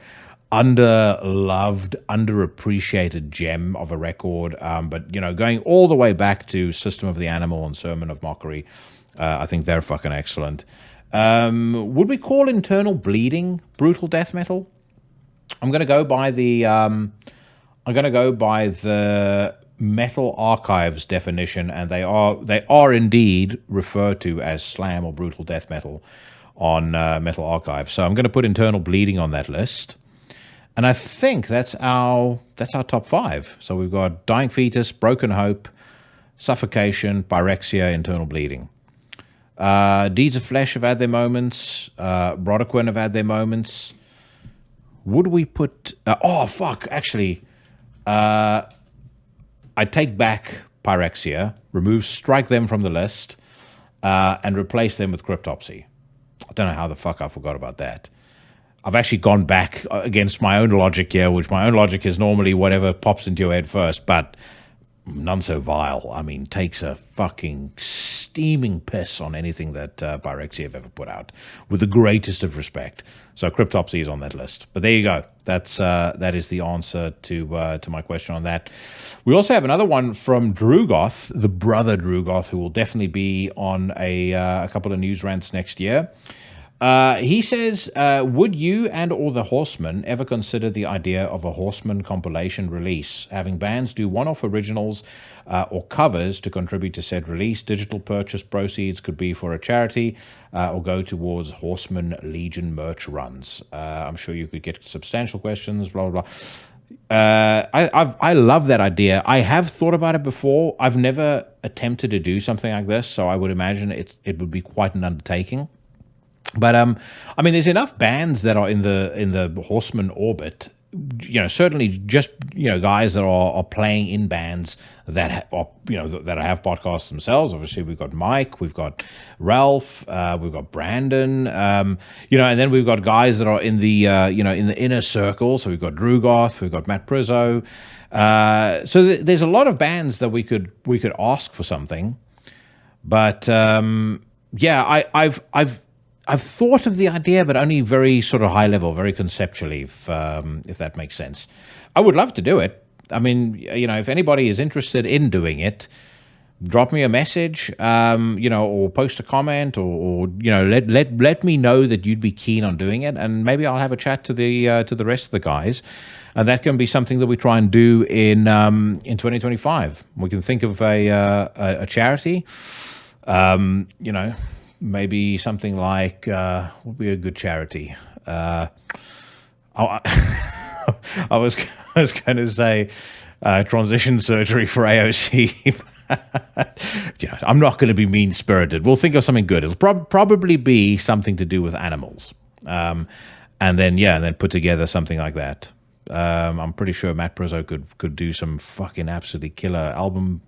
underloved, underappreciated gem of a record. But, you know, going all the way back to System of the Animal and Sermon of Mockery, I think they're fucking excellent. Would we call Internal Bleeding brutal death metal? I'm going to go by the... Metal Archives definition, and they are indeed referred to as slam or brutal death metal on Metal Archives. So I'm going to put Internal Bleeding on that list, and I think that's our top 5. So we've got Dying Fetus, Broken Hope, Suffocation, Pyrexia, Internal Bleeding. Deeds of Flesh have had their moments. Brodequin have had their moments. Would we put? Actually. I take back Pyrexia, strike them from the list, and replace them with Cryptopsy. I don't know how the fuck I forgot about that. I've actually gone back against my own logic here, which my own logic is normally whatever pops into your head first, but none so vile. I mean, takes a fucking steaming piss on anything that Pyrexia have ever put out, with the greatest of respect. So Cryptopsy is on that list. But there you go. That is the answer to my question on that. We also have another one from Drugoth, the brother Drugoth, who will definitely be on a couple of news rants next year. He says, would you and or the Horsemen ever consider the idea of a Horsemen compilation release, having bands do one-off originals or covers to contribute to said release? Digital purchase proceeds could be for a charity or go towards Horsemen Legion merch runs. I'm sure you could get substantial questions, blah, blah, blah. I love that idea. I have thought about it before. I've never attempted to do something like this, so I would imagine it would be quite an undertaking. But I mean, there's enough bands that are in the Horseman orbit certainly just, guys that are playing in bands that are, that have podcasts themselves. Obviously, we've got Mike, we've got Ralph, we've got Brandon, and then we've got guys that are in the, in the inner circle. So we've got Drugoth, we've got Matt Prizzo. So there's a lot of bands that we could ask for something. But I've thought of the idea, but only very sort of high level, very conceptually, if that makes sense. I would love to do it. I mean, if anybody is interested in doing it, drop me a message, or post a comment, or let me know that you'd be keen on doing it, and maybe I'll have a chat to the rest of the guys, and that can be something that we try and do in 2025. We can think of a charity, maybe something like what would be a good charity? I was going to say transition surgery for AOC. I'm not going to be mean-spirited. We'll think of something good. It'll probably be something to do with animals, and then put together something like that. I'm pretty sure Matt Prizzo could do some fucking absolutely killer album,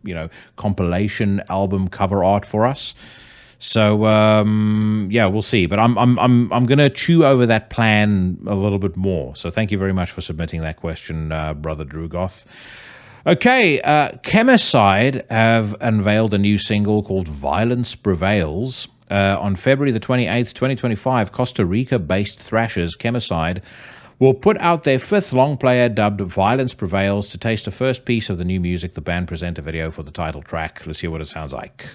compilation album cover art for us. So we'll see. But I'm gonna chew over that plan a little bit more. So thank you very much for submitting that question, brother Drugoth. Okay, Chemicide have unveiled a new single called "Violence Prevails." On February the 28th, 2025, Costa Rica-based thrashers Chemicide will put out their fifth long player dubbed "Violence Prevails." To taste the first piece of the new music, the band present a video for the title track. Let's hear what it sounds like.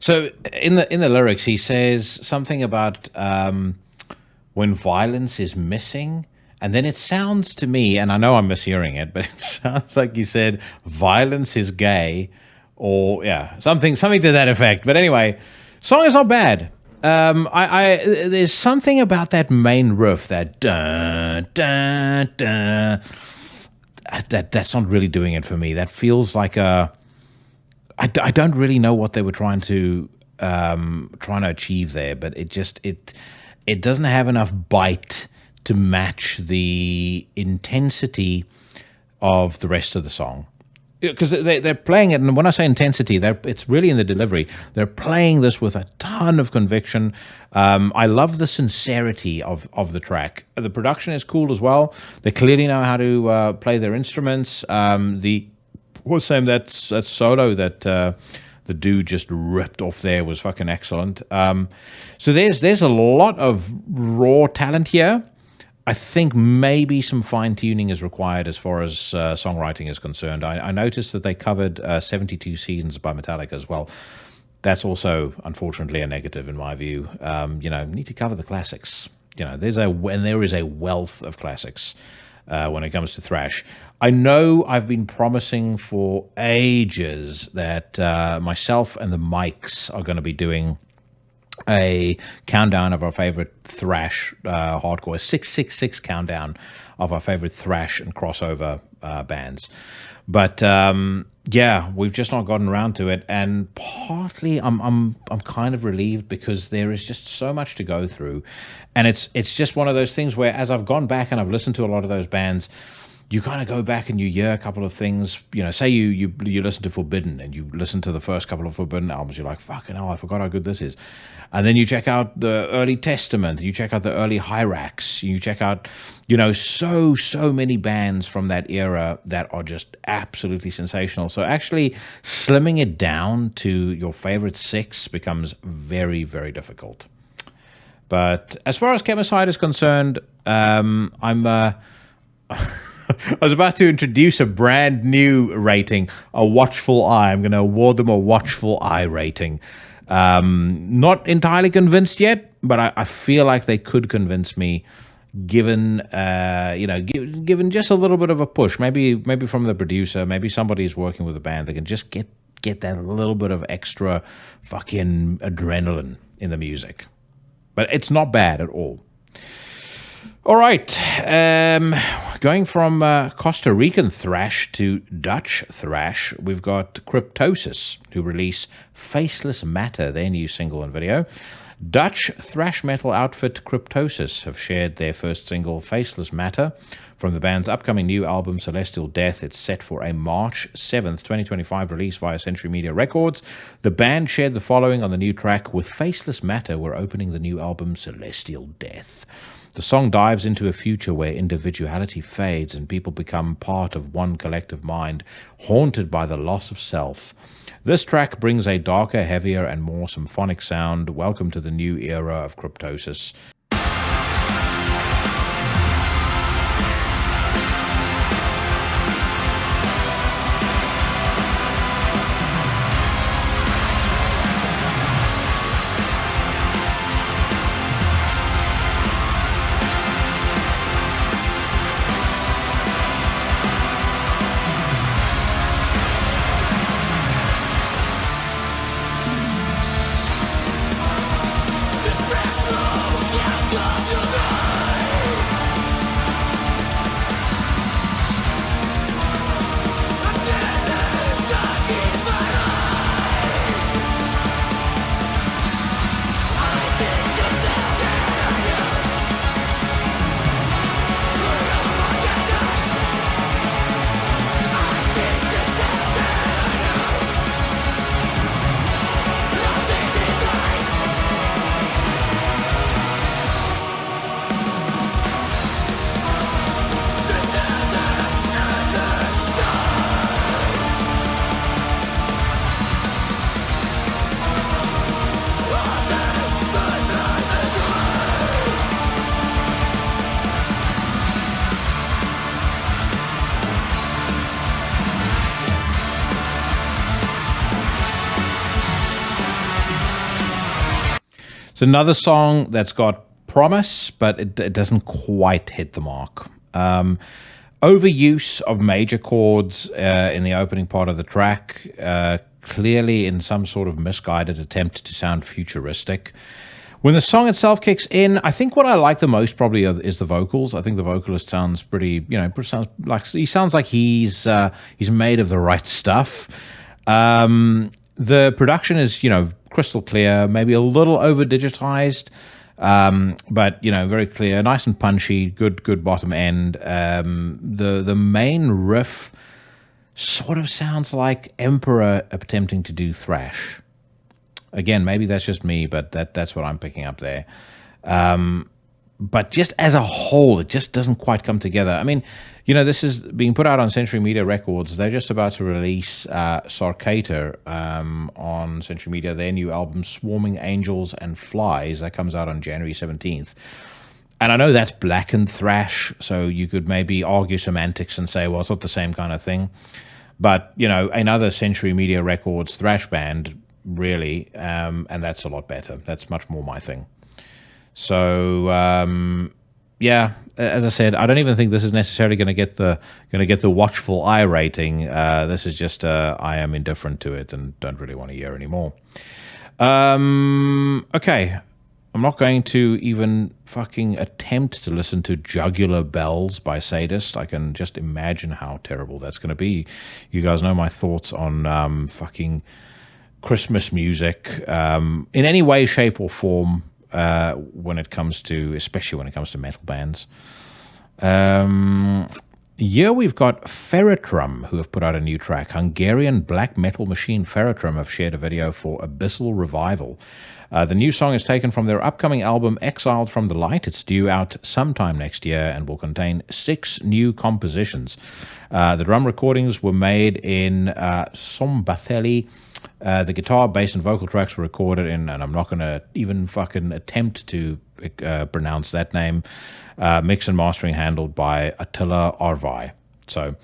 So in the lyrics, he says something about when violence is missing, and then it sounds to me, and I know I'm mishearing it, but it sounds like he said violence is gay, or something to that effect. But anyway, song is not bad. There's something about that main riff, that dun dun dun, that's not really doing it for me. That feels like I don't really know what they were trying to achieve there, but it doesn't have enough bite to match the intensity of the rest of the song. Because they're playing it, and when I say intensity, it's really in the delivery. They're playing this with a ton of conviction. I love the sincerity of the track. The production is cool as well. They clearly know how to play their instruments. The that solo that the dude just ripped off there was fucking excellent. So there's a lot of raw talent here. I think maybe some fine-tuning is required as far as songwriting is concerned. I noticed that they covered 72 Seasons by Metallica as well. that's also unfortunately a negative in my view. You need to cover the classics. There is a wealth of classics when it comes to thrash. I know I've been promising for ages that myself and the Mics are going to be doing a countdown of our favorite thrash hardcore, a 666 countdown of our favorite thrash and crossover bands. But we've just not gotten around to it, and partly I'm kind of relieved because there is just so much to go through, and it's just one of those things where as I've gone back and I've listened to a lot of those bands, you kind of go back and you hear a couple of things, say you listen to Forbidden and you listen to the first couple of Forbidden albums, you're like, fucking hell, I forgot how good this is. And then you check out the early Testament, you check out the early Hyrax, you check out, so many bands from that era that are just absolutely sensational. So actually slimming it down to your favorite 6 becomes very, very difficult. But as far as Chemicide is concerned, I was about to introduce a brand new rating, a watchful eye. I'm going to award them a watchful eye rating. Not entirely convinced yet, but I feel like they could convince me, given given just a little bit of a push. Maybe from the producer, maybe somebody is working with a band that can just get that little bit of extra fucking adrenaline in the music. But it's not bad at all. All right, going from Costa Rican thrash to Dutch thrash, we've got Cryptosis, who release Faceless Matter, their new single and video. Dutch thrash metal outfit Cryptosis have shared their first single, Faceless Matter, from the band's upcoming new album, Celestial Death. It's set for a March 7th, 2025 release via Century Media Records. The band shared the following on the new track: with Faceless Matter, we're opening the new album, Celestial Death. The song dives into a future where individuality fades and people become part of one collective mind, haunted by the loss of self. This track brings a darker, heavier, and more symphonic sound. Welcome to the new era of Cryptosis. It's another song that's got promise, but it doesn't quite hit the mark. Overuse of major chords in the opening part of the track, clearly in some sort of misguided attempt to sound futuristic. When the song itself kicks in, I think what I like the most probably is the vocals. I think the vocalist sounds pretty, sounds like he's made of the right stuff. The production is, crystal clear, maybe a little over digitized, but very clear, nice and punchy, good bottom end. The main riff sort of sounds like Emperor attempting to do thrash. Again, maybe that's just me, but that's what I'm picking up there. But just as a whole, it just doesn't quite come together. I mean, this is being put out on Century Media Records. They're just about to release Sarkator on Century Media, their new album, Swarming Angels and Flies, that comes out on January 17th. And I know that's blackened thrash, so you could maybe argue semantics and say, well, it's not the same kind of thing. But, another Century Media Records thrash band really, and that's a lot better. That's much more my thing. So yeah, as I said, I don't even think this is necessarily going to get the watchful eye rating. This is just I am indifferent to it and don't really want to hear anymore. Okay, I'm not going to even fucking attempt to listen to Jugular Bells by Sadist. I can just imagine how terrible that's going to be. You guys know my thoughts on fucking Christmas music in any way, shape, or form when it comes to, especially when it comes to metal bands. Here we've got Feretrum, who have put out a new track. Hungarian black metal machine Feretrum have shared a video for Abyssal Revival. The new song is taken from their upcoming album Exiled from the Light. It's due out sometime next year and will contain 6 new compositions. The drum recordings were made in Sombathelli. The guitar, bass, and vocal tracks were recorded in, and I'm not going to even fucking attempt to pronounce that name, mix and mastering handled by Attila Arvai. So,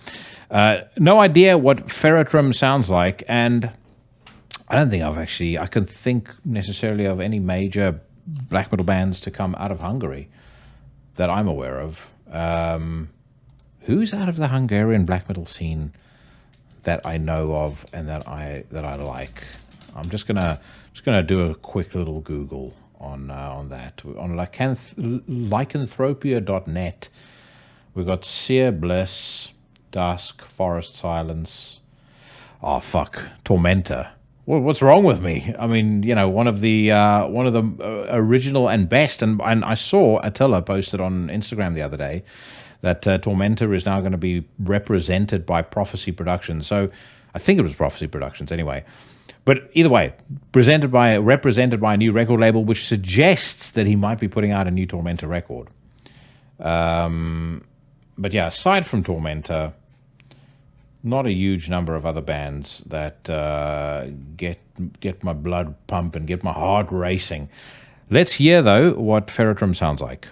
no idea what Feretrum sounds like, and I don't think I can think necessarily of any major black metal bands to come out of Hungary that I'm aware of. Who's out of the Hungarian black metal scene that I know of and that I like? I'm just gonna do a quick little Google on that. On lycanthropia.net, we've got Seer Bliss, Dusk, Forest Silence. Oh fuck, Tormentor. What's wrong with me? I mean, you know, one of the original and best, and I saw Attila posted on Instagram the other day that Tormentor is now going to be represented by Prophecy Productions. So I think it was Prophecy Productions anyway. But either way, represented by a new record label, which suggests that he might be putting out a new Tormentor record. But yeah, aside from Tormentor, not a huge number of other bands that get my blood pumping, get my heart racing. Let's hear, though, what Feretrum sounds like.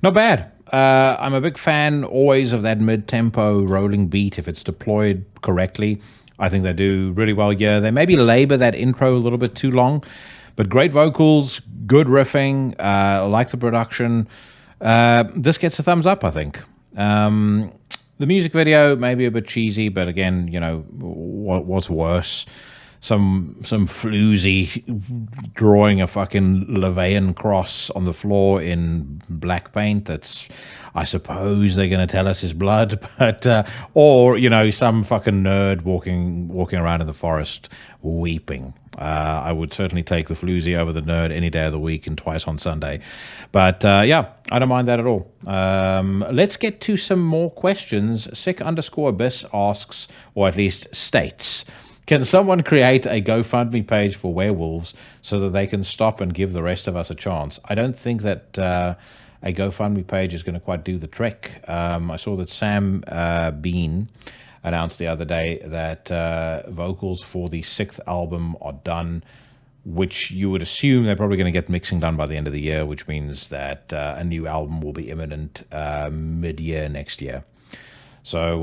Not bad. I'm a big fan always of that mid-tempo rolling beat if it's deployed correctly. I think they do really well here. They maybe labor that intro a little bit too long, but great vocals, good riffing, like the production. This gets a thumbs up, I think. The music video may be a bit cheesy, but again, you know, what's worse? some floozy drawing a fucking Levian cross on the floor in black paint. That's, I suppose they're going to tell us is blood, but or some fucking nerd walking around in the forest weeping. I would certainly take the floozy over the nerd any day of the week and twice on Sunday. But I don't mind that at all. Let's get to some more questions. Sick_abyss asks, or at least states, can someone create a GoFundMe page for werewolves so that they can stop and give the rest of us a chance? I don't think that a GoFundMe page is going to quite do the trick. I saw that Sam Bean announced the other day that vocals for the 6th album are done, which you would assume they're probably going to get mixing done by the end of the year, which means that a new album will be imminent mid-year next year. So,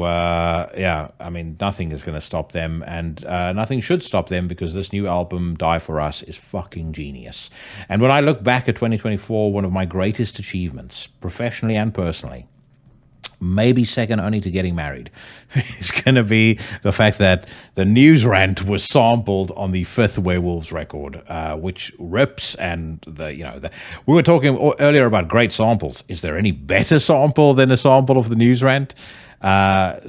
nothing is going to stop them, and nothing should stop them, because this new album, Die For Us, is fucking genius. And when I look back at 2024, one of my greatest achievements, professionally and personally, maybe second only to getting married, is going to be the fact that the news rant was sampled on the 5th Werewolves record, which rips. And we were talking earlier about great samples. Is there any better sample than a sample of the news rant? Sadly,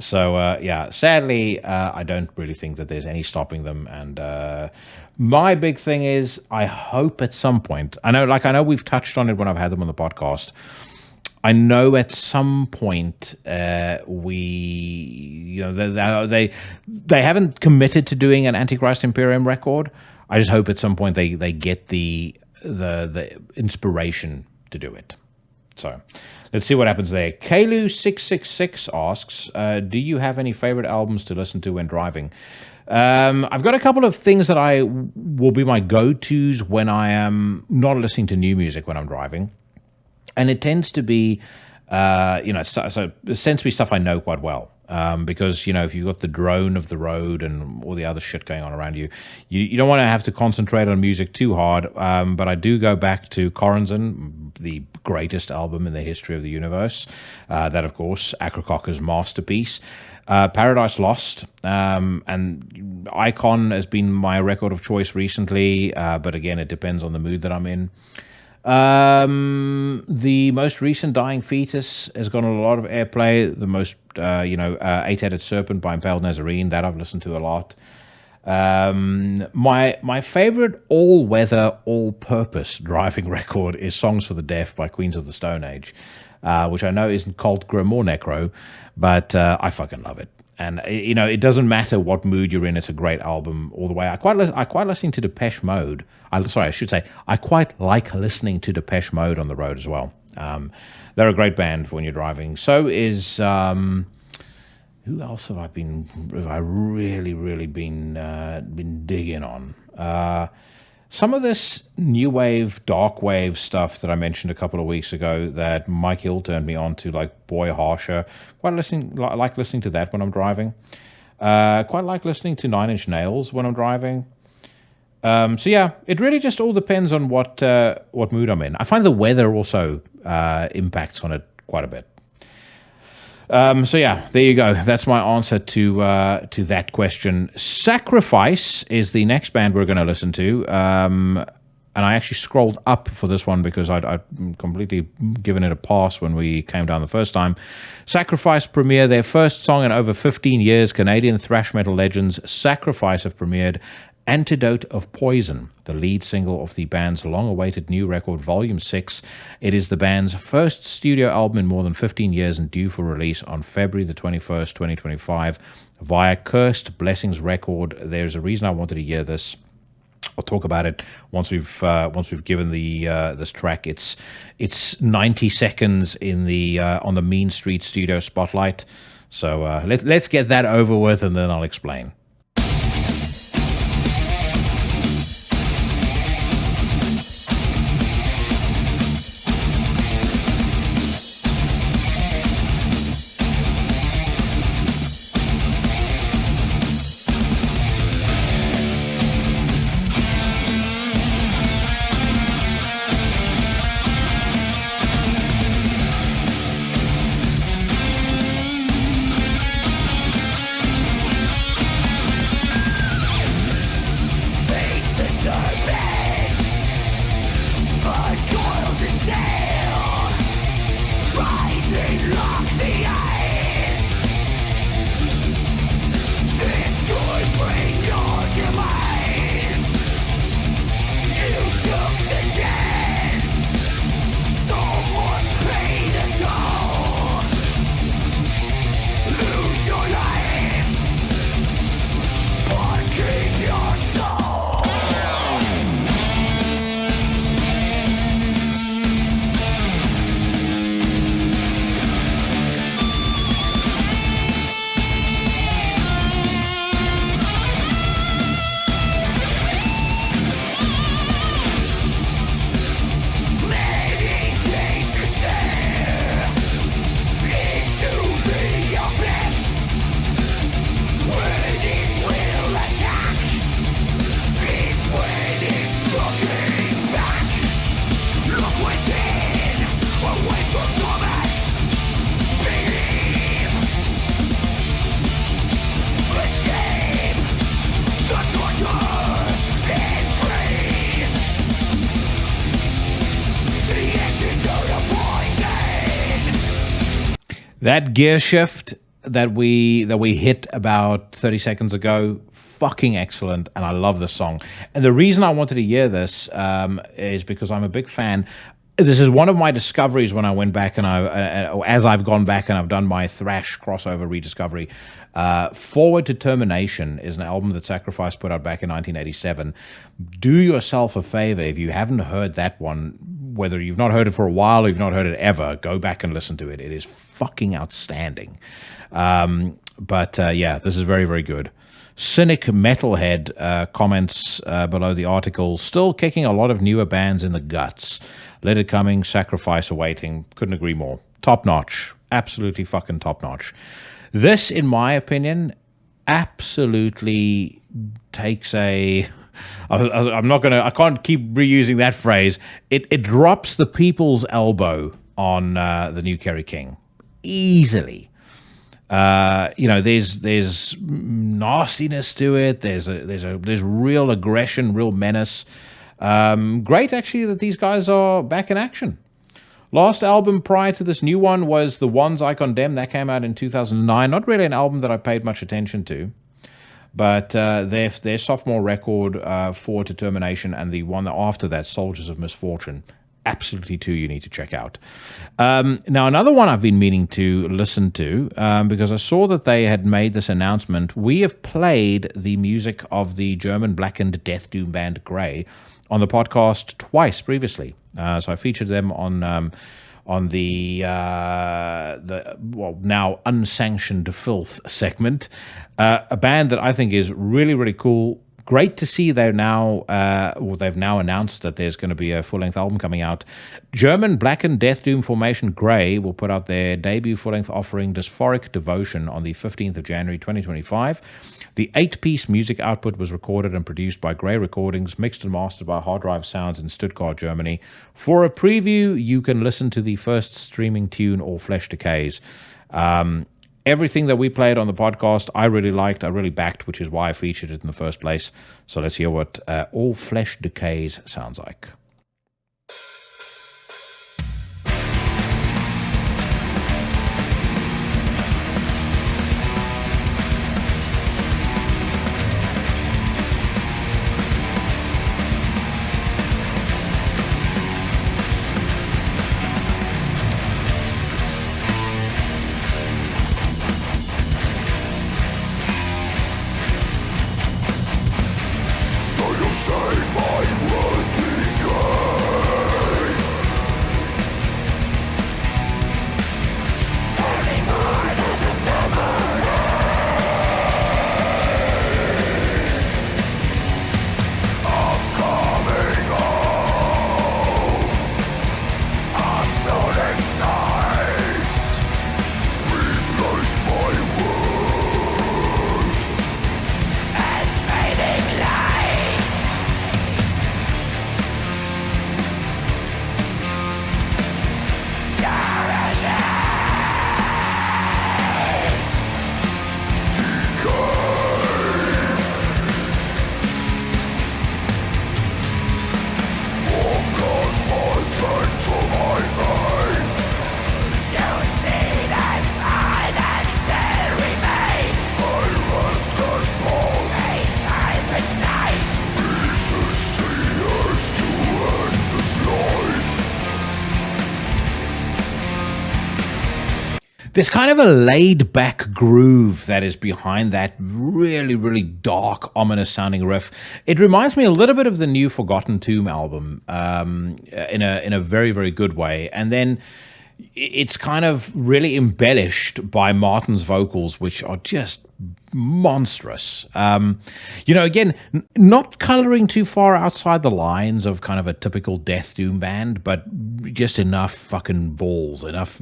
I don't really think that there's any stopping them. And my big thing is, I hope at some point, I know we've touched on it when I've had them on the podcast. I know at some point they haven't committed to doing an Antichrist Imperium record. I just hope at some point they get the inspiration to do it. So let's see what happens there. Kalu666 asks, do you have any favorite albums to listen to when driving? I've got a couple of things that I will be my go-tos when I am not listening to new music when I'm driving. And it tends to be, so it tends to be stuff I know quite well. Because, if you've got the drone of the road and all the other shit going on around you, you don't want to have to concentrate on music too hard. But I do go back to Corazon, the greatest album in the history of the universe. That, of course, Akrokaka's masterpiece. Paradise Lost, and Icon has been my record of choice recently. But again, it depends on the mood that I'm in. The most recent Dying Fetus has gotten a lot of airplay. The most, Eight-Headed Serpent by Impaled Nazarene, that I've listened to a lot. My favorite all-weather, all-purpose driving record is Songs for the Deaf by Queens of the Stone Age, which I know isn't called Grim or Necro, but I fucking love it. And, it doesn't matter what mood you're in. It's a great album all the way. I quite listening to Depeche Mode. I quite like listening to Depeche Mode on the road as well. They're a great band for when you're driving. So is, who else have I really, really been digging on? Some of this new wave, dark wave stuff that I mentioned a couple of weeks ago that Mike Hill turned me on to, like Boy Harsher. Like listening to that when I'm driving. Quite like listening to 9 Inch Nails when I'm driving. It really just all depends on what mood I'm in. I find the weather also impacts on it quite a bit. There you go. That's my answer to that question. Sacrifice is the next band we're going to listen to. And I actually scrolled up for this one because I'd completely given it a pass when we came down the first time. Sacrifice premiere their first song in over 15 years. Canadian thrash metal legends Sacrifice have premiered Antidote of Poison, the lead single of the band's long-awaited new record, Volume 6. It is the band's first studio album in more than 15 years and due for release on February the 21st, 2025 via Cursed Blessings Record. There's a reason I wanted to hear this. I'll talk about it once we've given the this track it's 90 seconds in the on the Mean Street Studio Spotlight. So let's get that over with and then I'll explain. That gear shift that we hit about 30 seconds ago, fucking excellent, and I love this song. And the reason I wanted to hear this is because I'm a big fan. This is one of my discoveries when I went back and as I've gone back and I've done my thrash crossover rediscovery. Forward to Termination is an album that Sacrifice put out back in 1987. Do yourself a favor if you haven't heard that one, whether you've not heard it for a while or you've not heard it ever, go back and listen to it. It is fucking outstanding. Yeah, this is very, very good. Cynic Metalhead comments below the article, still kicking a lot of newer bands in the guts. Let It Coming, Sacrifice awaiting. Couldn't agree more. Top notch. Absolutely fucking top notch. This, in my opinion, absolutely takes a... I can't keep reusing that phrase. It drops the people's elbow on the new Kerry King. Easily. There's nastiness to it. There's real aggression, real menace. Great, actually, that these guys are back in action. Last album prior to this new one was The Ones I Condemn. That came out in 2009. Not really an album that I paid much attention to. But their sophomore record, Forward to Termination, and the one after that, Soldiers of Misfortune, absolutely two you need to check out. Now, another one I've been meaning to listen to, because I saw that they had made this announcement. We have played the music of the German blackened death doom band Grey on the podcast twice previously. So I featured them on the now unsanctioned filth segment. A band that I think is really, really cool. Great to see they've now announced that there's going to be a full-length album coming out. German blackened death doom formation Grey will put out their debut full-length offering Dysphoric Devotion on the 15th of January 2025. The 8-piece music output was recorded and produced by Grey Recordings, mixed and mastered by Hard Drive Sounds in Stuttgart, Germany. For a preview, you can listen to the first streaming tune, All Flesh Decays. Everything that we played on the podcast, I really liked, I really backed, which is why I featured it in the first place. So let's hear what All Flesh Decays sounds like. There's kind of a laid-back groove that is behind that really, really dark, ominous-sounding riff. It reminds me a little bit of the new Forgotten Tomb album in a very, very good way. And then it's kind of really embellished by Martin's vocals, which are just monstrous. Again, not coloring too far outside the lines of kind of a typical death doom band, but just enough fucking balls, enough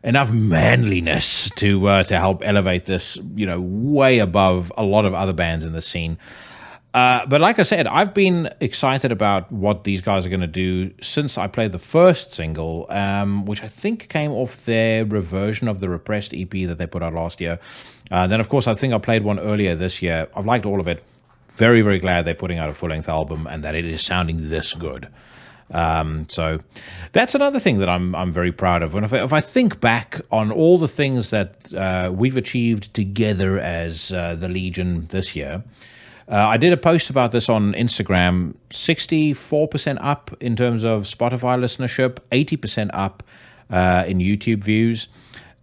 manliness to help elevate this, way above a lot of other bands in the scene. But like I said, I've been excited about what these guys are going to do since I played the first single, which I think came off their reversion of the Repressed EP that they put out last year. Then, of course, I think I played one earlier this year. I've liked all of it. Very, very glad they're putting out a full-length album and that it is sounding this good. So that's another thing that I'm very proud of. And if I think back on all the things that we've achieved together as the Legion this year, I did a post about this on Instagram. 64% up in terms of Spotify listenership, 80% up in YouTube views.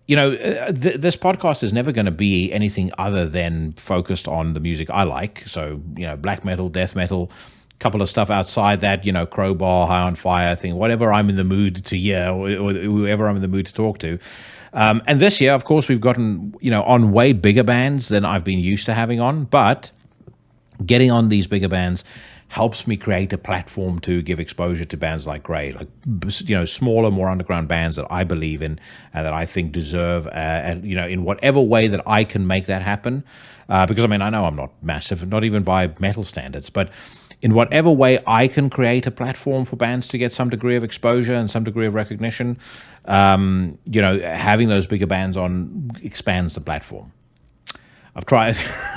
You know, this podcast is never going to be anything other than focused on the music I like. So, you know, black metal, death metal, couple of stuff outside that, you know, Crowbar, High on Fire thing, whatever I'm in the mood to hear or whoever I'm in the mood to talk to. And this year, of course, we've gotten, you know, on way bigger bands than I've been used to having on, but getting on these bigger bands helps me create a platform to give exposure to bands like Grey, like, you know, smaller, more underground bands that I believe in and that I think deserve, you know, in whatever way that I can make that happen. Because, I mean, I know I'm not massive, not even by metal standards, but in whatever way I can create a platform for bands to get some degree of exposure and some degree of recognition, you know, having those bigger bands on expands the platform. I've tried.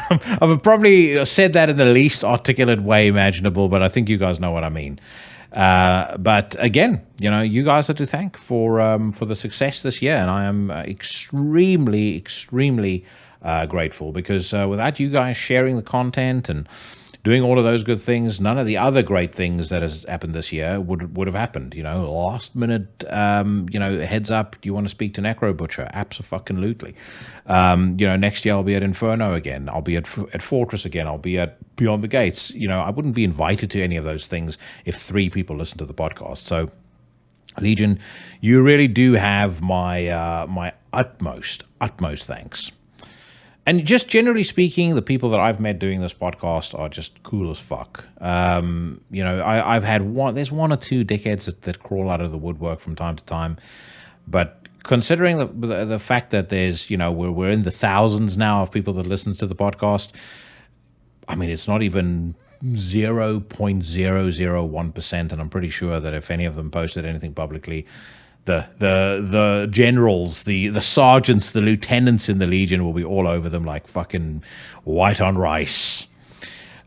I've probably said that in the least articulate way imaginable, but I think you guys know what I mean. But again, you know, you guys are to thank for the success this year, and I am extremely, extremely grateful because without you guys sharing the content and doing all of those good things, none of the other great things that has happened this year would have happened. You know, last minute, you know, heads up, do you want to speak to Necro Butcher? Abso-fucking-lutely. You know, next year I'll be at Inferno again. I'll be at Fortress again. I'll be at Beyond the Gates. You know, I wouldn't be invited to any of those things if 3 people listen to the podcast. So, Legion, you really do have my my utmost thanks. And just generally speaking, the people that I've met doing this podcast are just cool as fuck. You know, I've had there's 1 or 2 dickheads that crawl out of the woodwork from time to time. But considering the fact that there's, you know, we're in the thousands now of people that listen to the podcast, I mean, it's not even 0.001%. And I'm pretty sure that if any of them posted anything publicly, the generals, the sergeants, the lieutenants in the Legion will be all over them like fucking white on rice.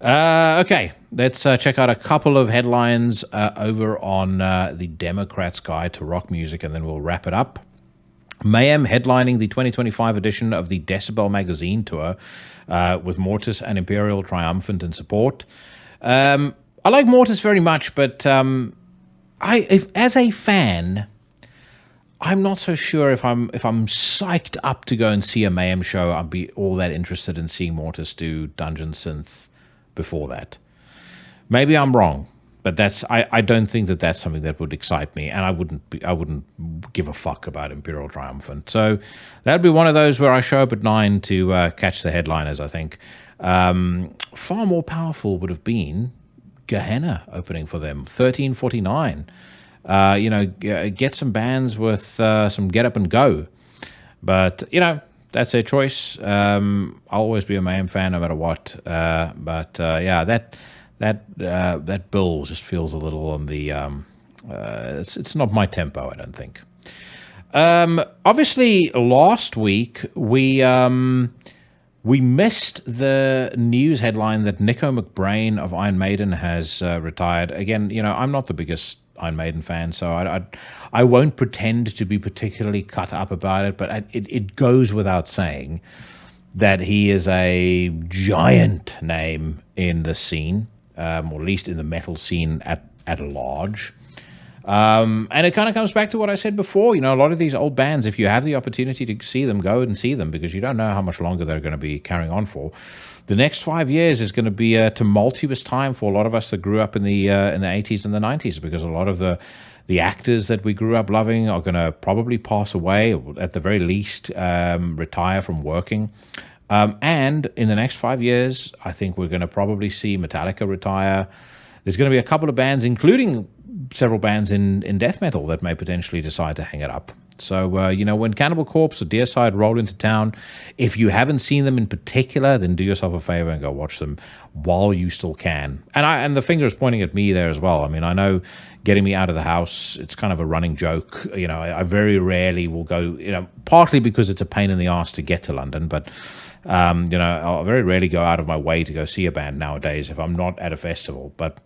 Okay, let's check out a couple of headlines over on the Democrats' Guide to Rock Music, and then we'll wrap it up. Mayhem headlining the 2025 edition of the Decibel magazine tour with Mortis and Imperial triumphant in support. I like Mortis very much, but as a fan, I'm not so sure if I'm psyched up to go and see a Mayhem show, I'd be all that interested in seeing Mortis do Dungeon Synth before that. Maybe I'm wrong, but I don't think that's something that would excite me, and I wouldn't give a fuck about Imperial Triumphant. So that'd be one of those where I show up at 9 to catch the headliners, I think. Far more powerful would have been Gehenna opening for them, 1349. You know, get some bands with some get up and go. But, you know, that's their choice. I'll always be a Mayhem fan no matter what. But yeah, that bill just feels a little on the... it's not my tempo, I don't think. Obviously, last week, we missed the news headline that Nico McBrain of Iron Maiden has retired. Again, you know, I'm not the biggest Iron Maiden fan, so I won't pretend to be particularly cut up about it, but it goes without saying that he is a giant name in the scene, or at least in the metal scene at large. And it kind of comes back to what I said before. You know, a lot of these old bands, if you have the opportunity to see them, go and see them, because you don't know how much longer they're going to be carrying on for. The next 5 years is going to be a tumultuous time for a lot of us that grew up in the 80s and the 90s, because a lot of the actors that we grew up loving are going to probably pass away, or at the very least retire from working. And in the next 5 years, I think we're going to probably see Metallica retire. There's going to be a couple of bands, including several bands in death metal, that may potentially decide to hang it up. So, you know, when Cannibal Corpse or Deicide roll into town, if you haven't seen them in particular, then do yourself a favor and go watch them while you still can. And the finger is pointing at me there as well. I mean, I know getting me out of the house, it's kind of a running joke. You know, I very rarely will go, you know, partly because it's a pain in the ass to get to London, but, you know, I'll very rarely go out of my way to go see a band nowadays if I'm not at a festival. But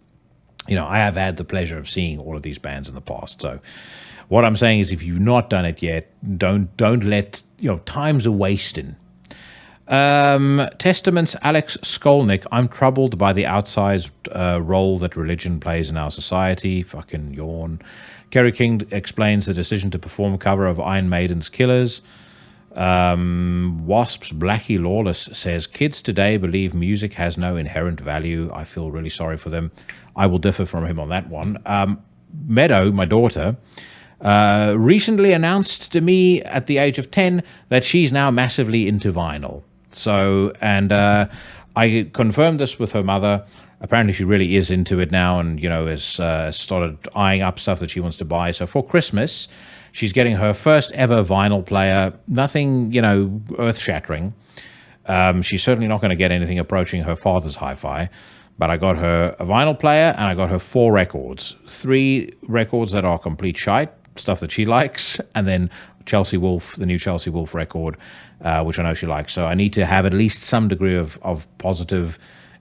I have had the pleasure of seeing all of these bands in the past. So what I'm saying is, if you've not done it yet, don't let, time's a wasting. Testament's Alex Skolnick, I'm troubled by the outsized role that religion plays in our society. Fucking yawn. Kerry King explains the decision to perform a cover of Iron Maiden's Killers. Wasp's Blackie Lawless says, kids today believe music has no inherent value. I feel really sorry for them. I will differ from him on that one. Meadow, my daughter, recently announced to me at the age of 10 that she's now massively into vinyl. So, and I confirmed this with her mother. Apparently she really is into it now, and, has started eyeing up stuff that she wants to buy. So for Christmas, she's getting her first ever vinyl player. Nothing, earth-shattering. She's certainly not going to get anything approaching her father's hi-fi. But I got her a vinyl player, and I got her 4 records. 3 records that are complete shite, stuff that she likes, and then Chelsea Wolfe, the new Chelsea Wolfe record, which I know she likes. So I need to have at least some degree of positive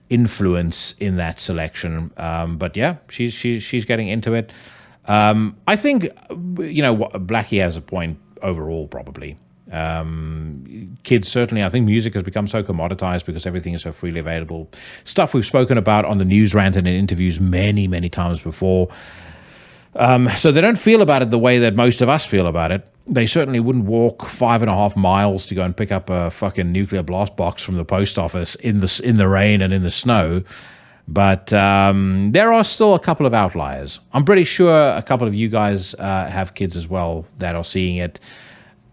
influence in that selection. But yeah, she's getting into it. I think, Blackie has a point overall, probably. Kids, certainly, I think music has become so commoditized because everything is so freely available. Stuff we've spoken about on the news rant and in interviews many, many times before. So they don't feel about it the way that most of us feel about it. They certainly wouldn't walk 5.5 miles to go and pick up a fucking nuclear blast box from the post office in the rain and in the snow. But there are still a couple of outliers. I'm pretty sure a couple of you guys have kids as well that are seeing it.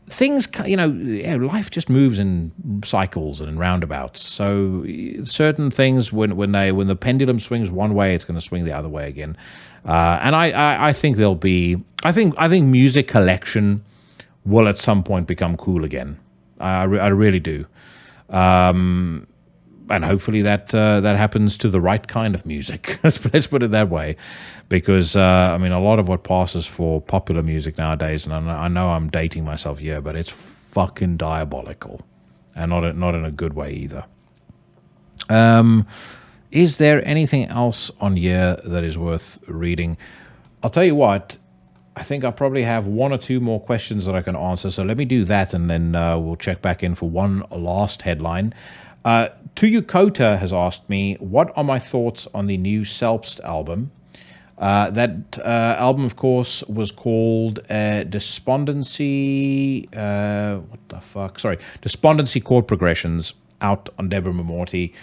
Things, life just moves in cycles and in roundabouts. So certain things, when the pendulum swings one way, it's going to swing the other way again. And I think there'll be, I think music collection will at some point become cool again. I really do. And hopefully that happens to the right kind of music. Let's put it that way, because a lot of what passes for popular music nowadays, and I know I'm dating myself here, but it's fucking diabolical, and not in a good way either. Is there anything else on here that is worth reading? I'll tell you what. I think I probably have 1 or 2 more questions that I can answer. So let me do that, and then we'll check back in for one last headline. Tuyu Kota has asked me, what are my thoughts on the new Selbst album? That album, of course, was called Despondency... Despondency Chord Progressions, out on Deborah Morty.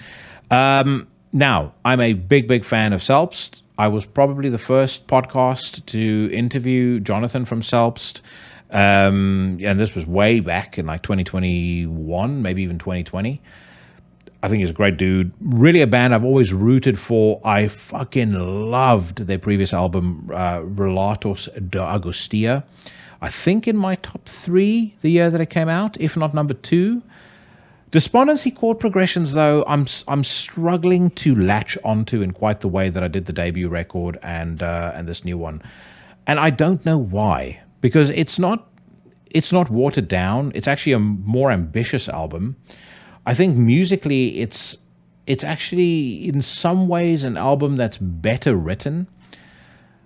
Now, I'm a big fan of Selbst. I was probably the first podcast to interview Jonathan from Selbst. And this was way back in like 2021, maybe even 2020. I think he's a great dude. Really a band I've always rooted for. I fucking loved their previous album, Relatos de Agostia. I think in my top 3 the year that it came out, if not number 2. Despondency Chord Progressions, though, I'm struggling to latch onto in quite the way that I did the debut record and this new one. And I don't know why. Because it's not watered down. It's actually a more ambitious album. I think musically it's actually in some ways an album that's better written,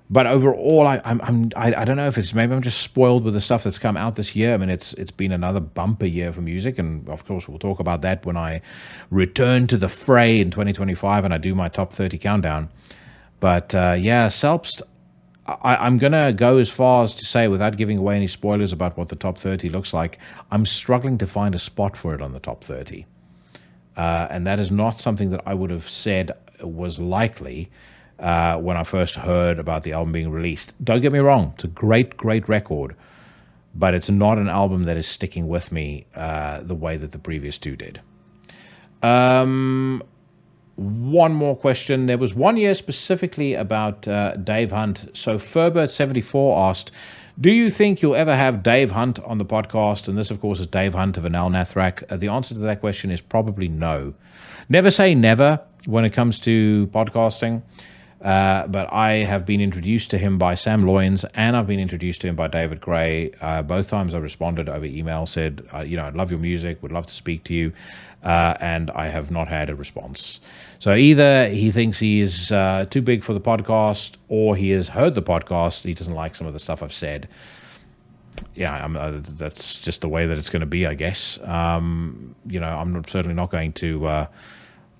but overall I don't know if it's, maybe I'm just spoiled with the stuff that's come out this year. I mean, it's been another bumper year for music, and of course we'll talk about that when I return to the fray in 2025 and I do my top 30 countdown. But Selbst, I'm gonna go as far as to say, without giving away any spoilers about what the top 30 looks like, I'm struggling to find a spot for it on the top 30. And that is not something that I would have said was likely when I first heard about the album being released. Don't get me wrong, it's a great record, but it's not an album that is sticking with me the way that the previous 2 did. One more question. There was one year specifically about Dave Hunt. So Furbert74 asked, do you think you'll ever have Dave Hunt on the podcast? And this, of course, is Dave Hunt of Anal Nathrak. The answer to that question is probably no. Never say never when it comes to podcasting. But I have been introduced to him by Sam Loyns, and I've been introduced to him by David Gray. Both times I responded over email, said, I'd love your music, would love to speak to you, and I have not had a response. So either he thinks he is too big for the podcast, or he has heard the podcast, he doesn't like some of the stuff I've said. Yeah, that's just the way that it's going to be, I guess. I'm certainly not going to...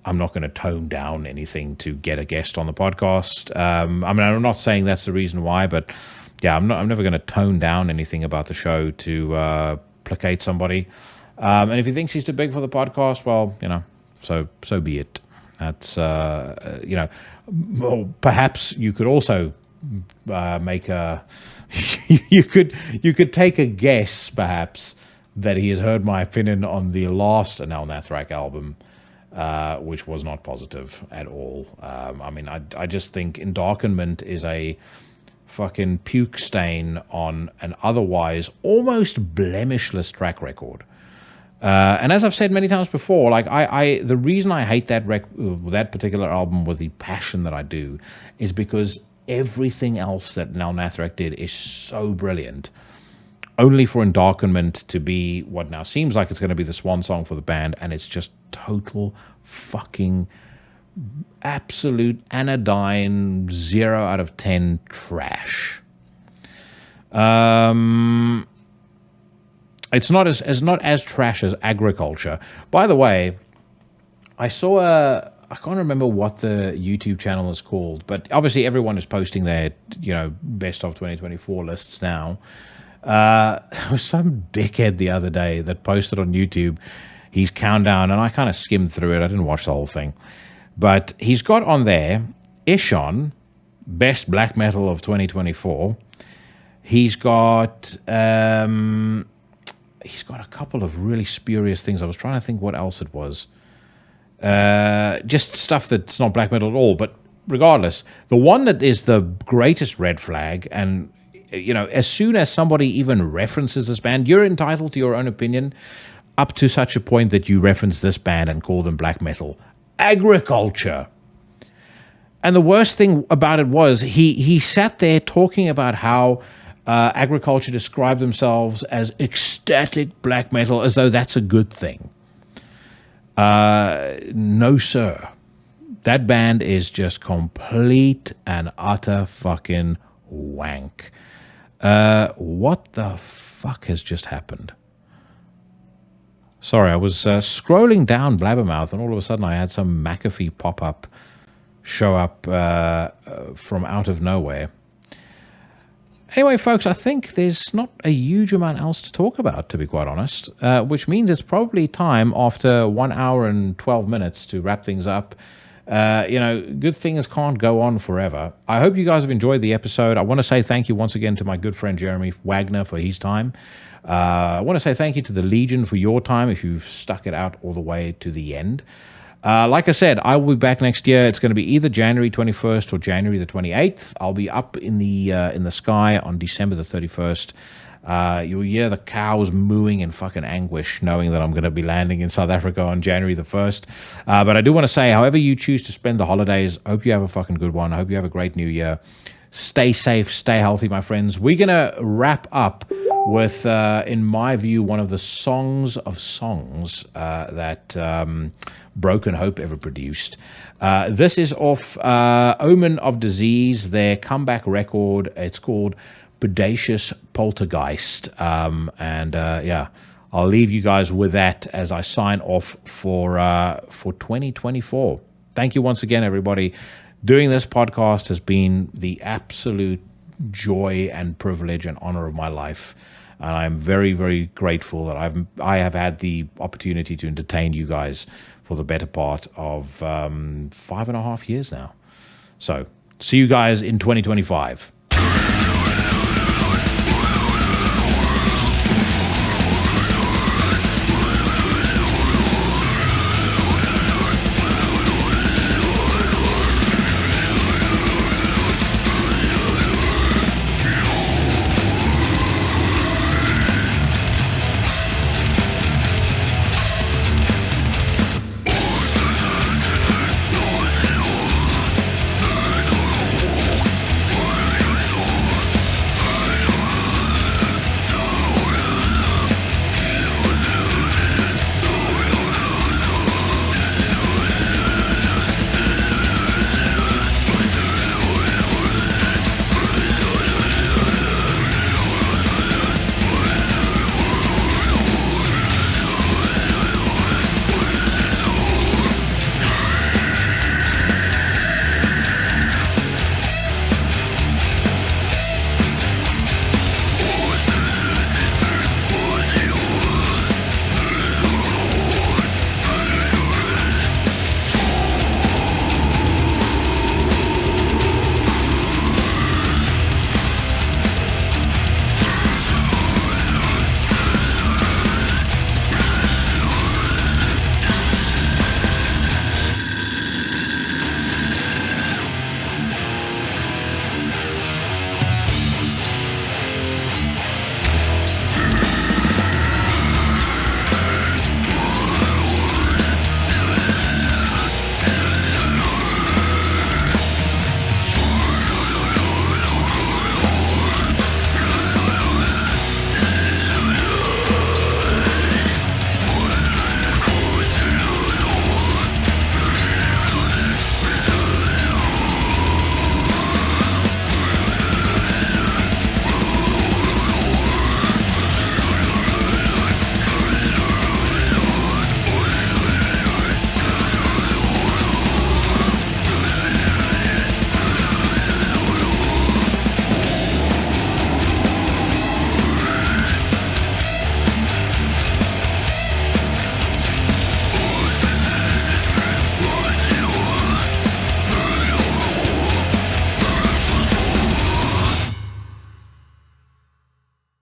I'm not going to tone down anything to get a guest on the podcast. I'm not saying that's the reason why, but yeah, I'm never going to tone down anything about the show to placate somebody. And if he thinks he's too big for the podcast, well, so be it. That's well, perhaps you could also make a you could take a guess, perhaps, that he has heard my opinion on the last Anel Nathrak album. Which was not positive at all. I just think Endarkenment is a fucking puke stain on an otherwise almost blemishless track record. And as I've said many times before, like the reason I hate that particular album with the passion that I do is because everything else that Anel Nathrak did is so brilliant. Only for Endarkenment to be what now seems like it's going to be the swan song for the band, and it's just total fucking absolute anodyne 0 out of 10 trash. It's not as trash as Agriculture. By the way, I saw I can't remember what the YouTube channel is called, but obviously everyone is posting their best of 2024 lists now. There was some dickhead the other day that posted on YouTube his countdown, and I kind of skimmed through it. I didn't watch the whole thing. But he's got on there Ishon, best black metal of 2024. He's got a couple of really spurious things. I was trying to think what else it was. Just stuff that's not black metal at all. But regardless, the one that is the greatest red flag, and as soon as somebody even references this band, you're entitled to your own opinion up to such a point that you reference this band and call them black metal. Agriculture. And the worst thing about it was he sat there talking about how Agriculture described themselves as ecstatic black metal, as though that's a good thing. No, sir. That band is just complete and utter fucking wank. What the fuck has just happened? Sorry, I was scrolling down Blabbermouth, and all of a sudden I had some McAfee pop-up show up from out of nowhere. Anyway, folks, I think there's not a huge amount else to talk about, to be quite honest, which means it's probably time after 1 hour and 12 minutes to wrap things up. Good things can't go on forever. I hope you guys have enjoyed the episode. I want to say thank you once again to my good friend Jeremy Wagner for his time. I want to say thank you to the Legion for your time if you've stuck it out all the way to the end. Like I said, I will be back next year. It's going to be either January 21st or January the 28th. I'll be up in the sky on December the 31st. You'll hear the cows mooing in fucking anguish, knowing that I'm going to be landing in South Africa on January the 1st. But I do want to say, however you choose to spend the holidays, I hope you have a fucking good one. I hope you have a great new year. Stay safe, stay healthy, my friends. We're going to wrap up with, in my view, one of the songs of songs that Broken Hope ever produced. This is off Omen of Disease, their comeback record. It's called Predacious Poltergeist. I'll leave you guys with that as I sign off for 2024. Thank you once again, everybody. Doing this podcast has been the absolute joy and privilege and honor of my life. And I'm very, very grateful that I have had the opportunity to entertain you guys for the better part of 5.5 years now. So, see you guys in 2025.